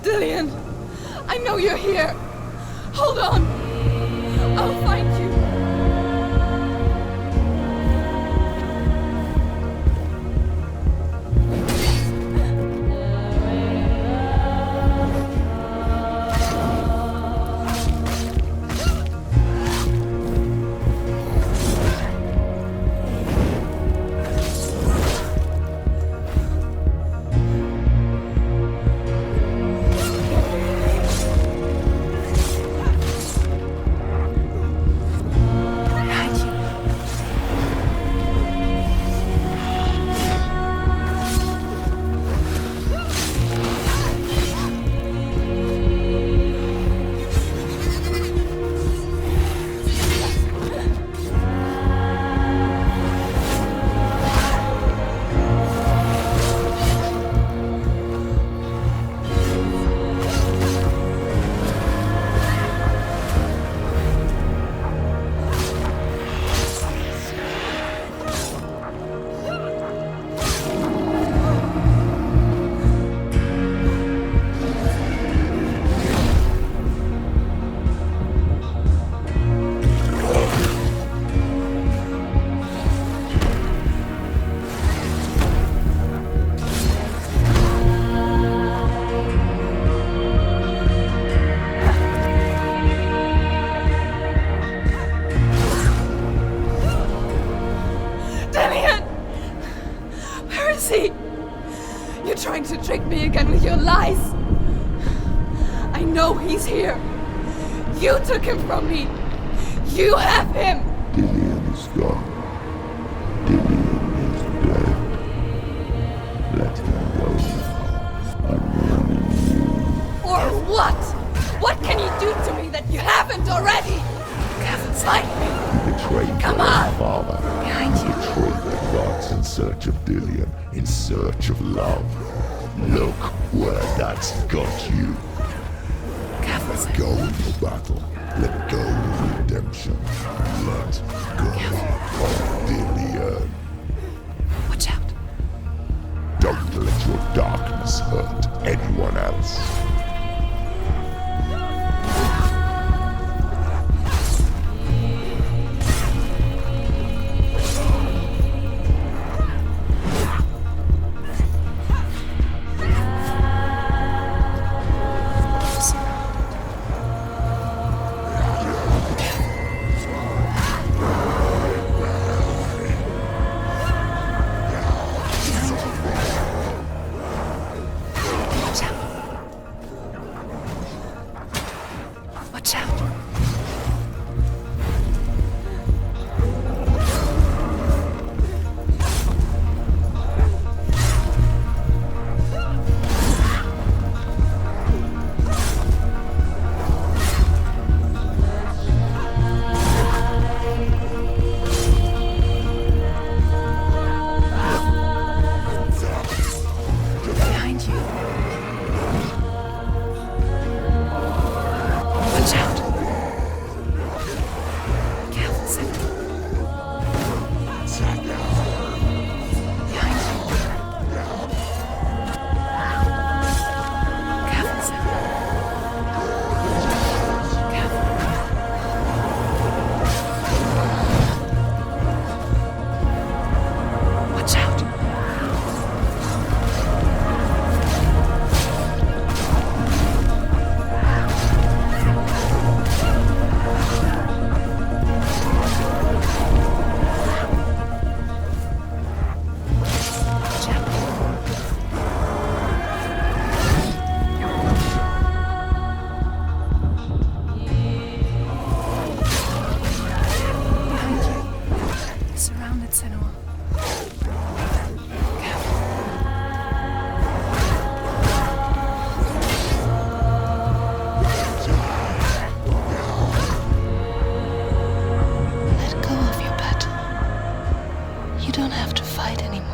Speaker 6: Dillion, I know you're here. Hold on. I'll find you. Trying to trick me again with your lies. I know he's here. You took him from me. You have him.
Speaker 10: Dillion is gone. Dillion is dead. Let him go now. I'm warning you.
Speaker 6: Or what? What can you do to me that you haven't already? Fight me.
Speaker 10: You betrayed
Speaker 6: Come
Speaker 10: your
Speaker 6: on.
Speaker 10: father.
Speaker 6: Behind you.
Speaker 10: Betrayed the gods in search of Dillion, in search of love. Look where that's got you. Let go of your battle. Let go of redemption. Let go of Dillion.
Speaker 6: Watch out.
Speaker 10: Don't let your darkness hurt anyone else.
Speaker 6: Let go of your battle. You don't have to fight anymore.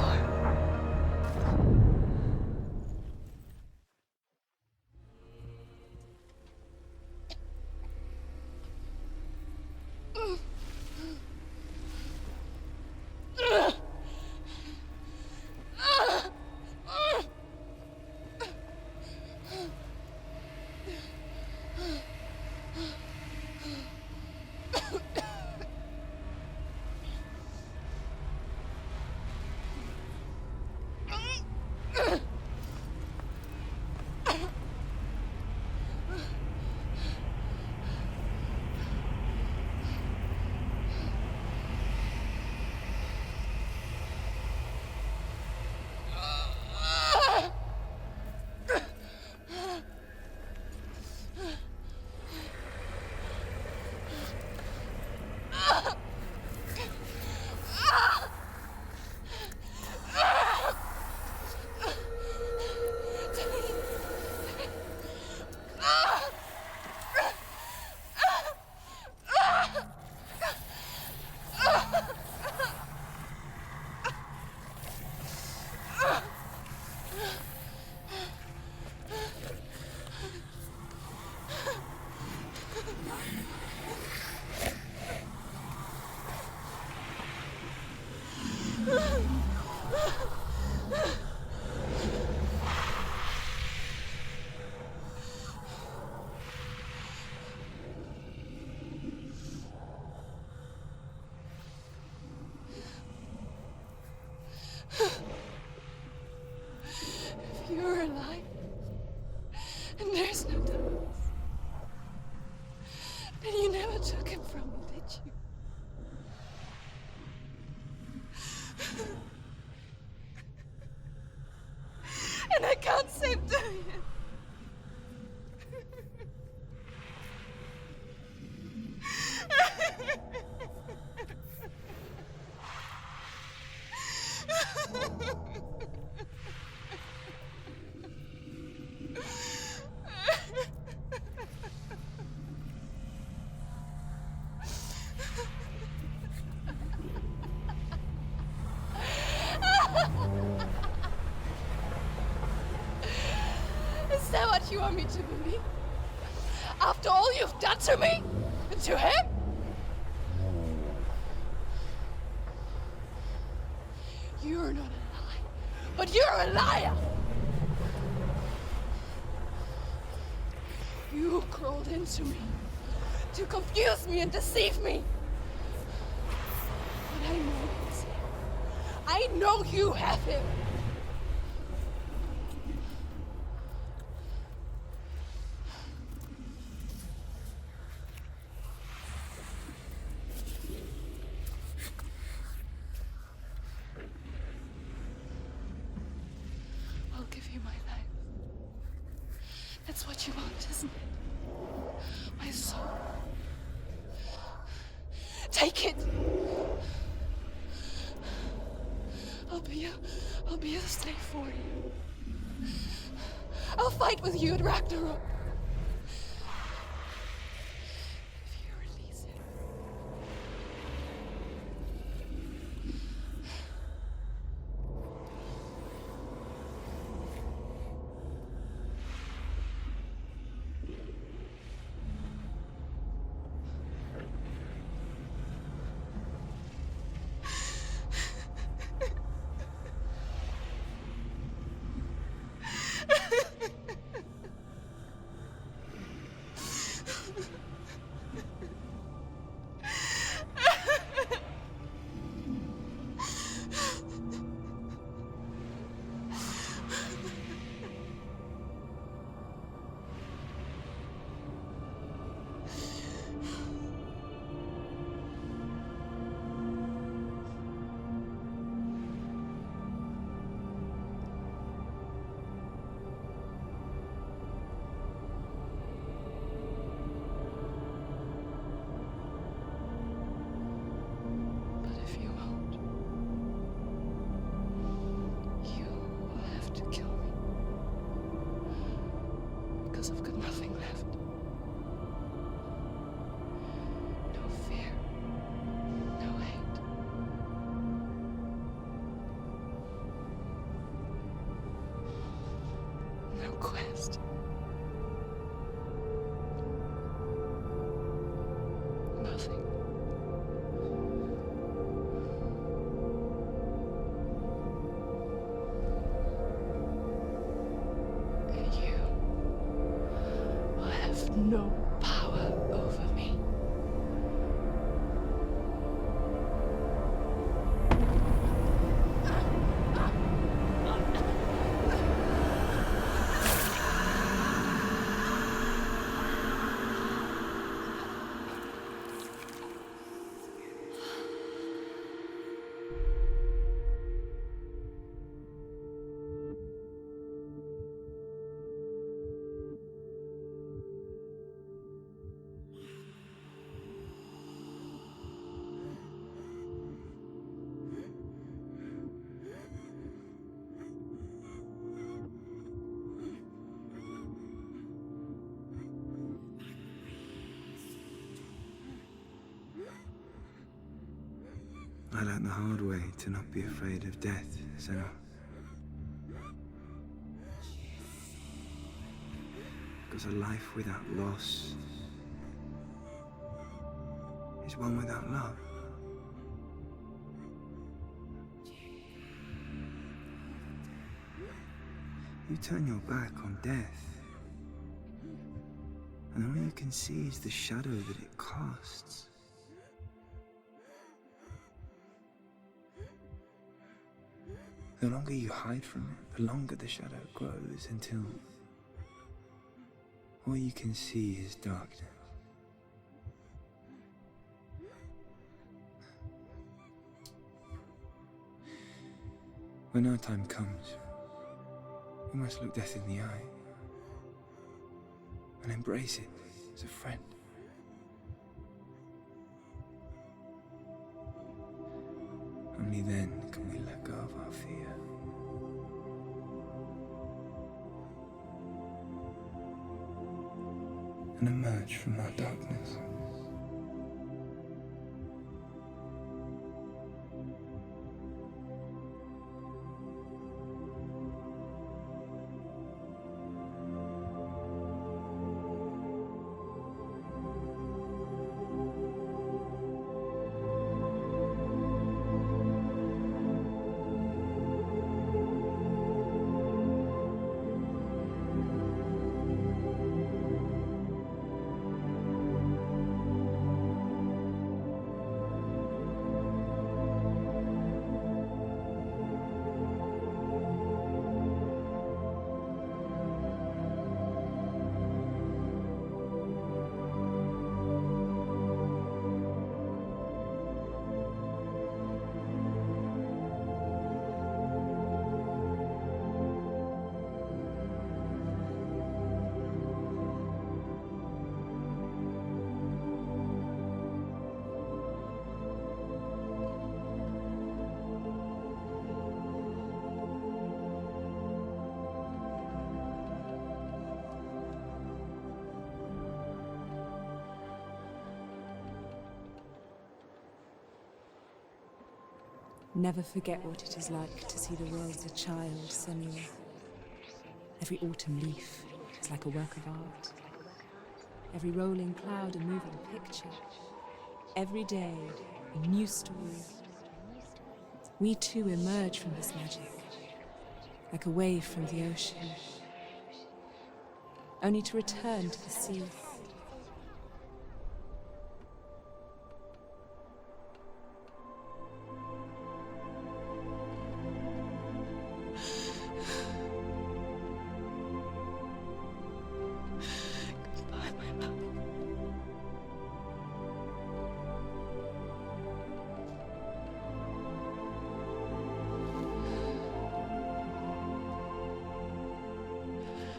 Speaker 13: If you're alive, and there's no darkness, then you never took him from me, did you? And I can't save doing it. Is that what you want me to believe? After all you've done to me? And to him? You're not a lie, but you're a liar! You crawled into me to confuse me and deceive me. But I know he's here. I know you have him. I'll give you my life. That's what you want, isn't it? My soul. Take it. I'll be a slave for you. I'll fight with you at Ragnarok. If you release it.
Speaker 6: quest. Nothing. And you will have no power over me.
Speaker 9: I learned the hard way to not be afraid of death, Senua. Because a life without loss is one without love. You turn your back on death, and all you can see is the shadow that it casts. The longer you hide from it, the longer the shadow grows until all you can see is darkness. When our time comes, we must look death in the eye and embrace it as a friend. Only then can we let go of our fear. And emerge from our darkness.
Speaker 13: Never forget what it is like to see the world as a child, Senua. Every autumn leaf is like a work of art. Every rolling cloud a moving picture. Every day a new story. We too emerge from this magic, like a wave from the ocean, only to return to the sea.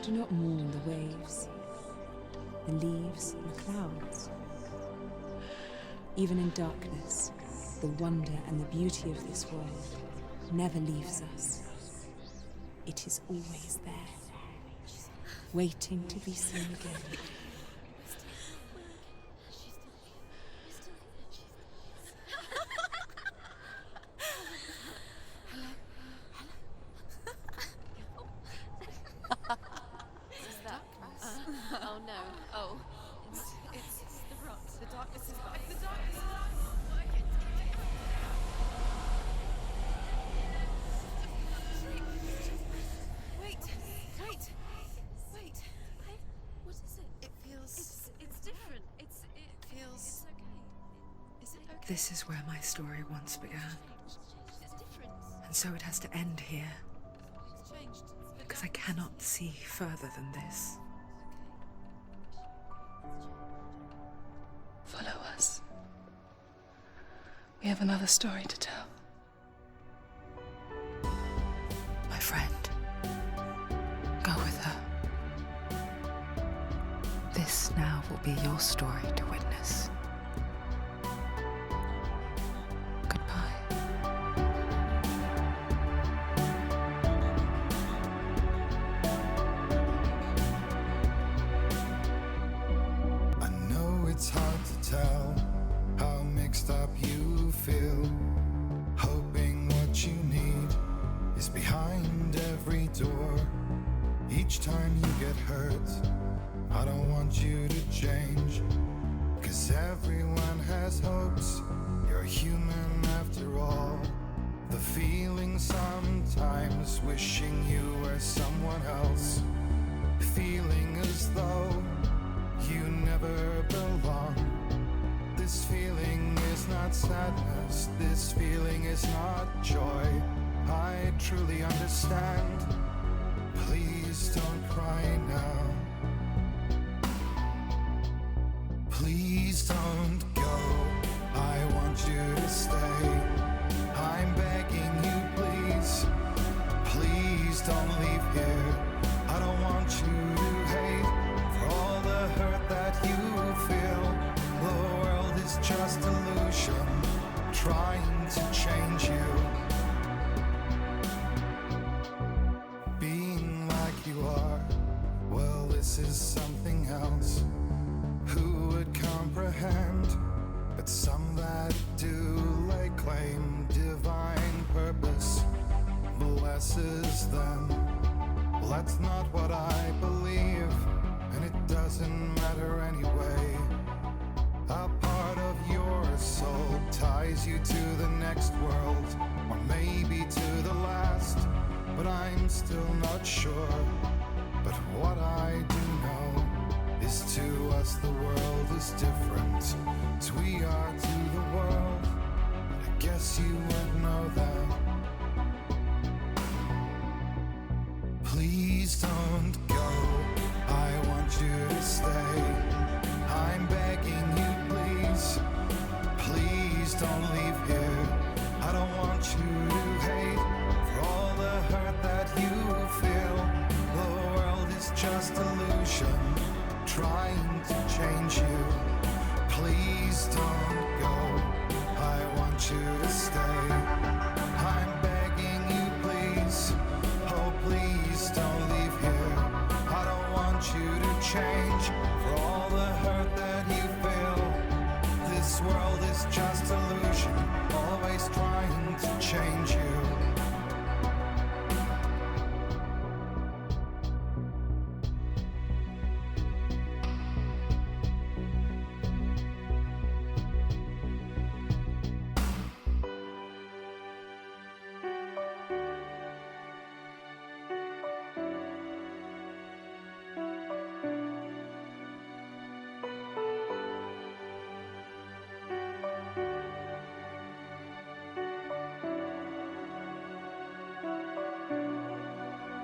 Speaker 13: Do not mourn the waves, the leaves, and the clouds. Even in darkness, the wonder and the beauty of this world never leaves us. It is always there, waiting to be seen again.
Speaker 12: This is where my story once began. And so it has to end here. Because I cannot see further than this.
Speaker 6: Follow us. We have another story to tell.
Speaker 12: My friend, go with her. This now will be your story to witness.
Speaker 14: Tell how mixed up you feel, hoping what you need is behind every door. Each time you get hurt, I don't want you to change, 'cause everyone has hopes. You're human after all. The feeling sometimes wishing you were someone else, feeling as though you never belong. This feeling is not sadness, this feeling is not joy. I truly understand. Please don't cry now. Please don't go. I want you to stay. I'm begging you, please. Please don't leave here. I don't want you to hate for all the hurt that you feel. The world is just illusion, trying to change you. Being like you are, well, this is something else. Who would comprehend? But some that do lay claim divine purpose blesses them. Well, that's not what I believe, and it doesn't matter anyway. A part of your soul ties you to the next world, or maybe to the last, but I'm still not sure. But what I do know is to us the world is different, as we are to the world. I guess you would know that. Please don't go, I want you to stay. I'm begging you, please. Please don't leave here. I don't want you to hate for all the hurt that you feel. The world is just illusion, trying to change you. Please don't go, I want you to stay. I'm begging you, please. Oh, please don't leave here. I don't want you to change for all the hurt that you feel. This world is just illusion, always trying to change you.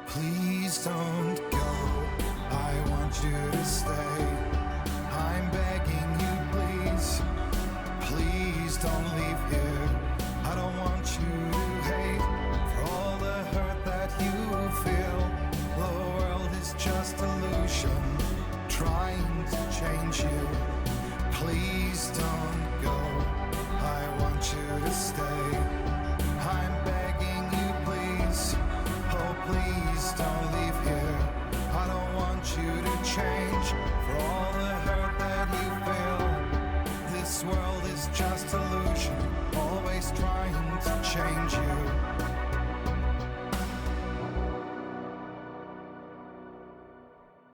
Speaker 14: Please don't go, I want you to stay.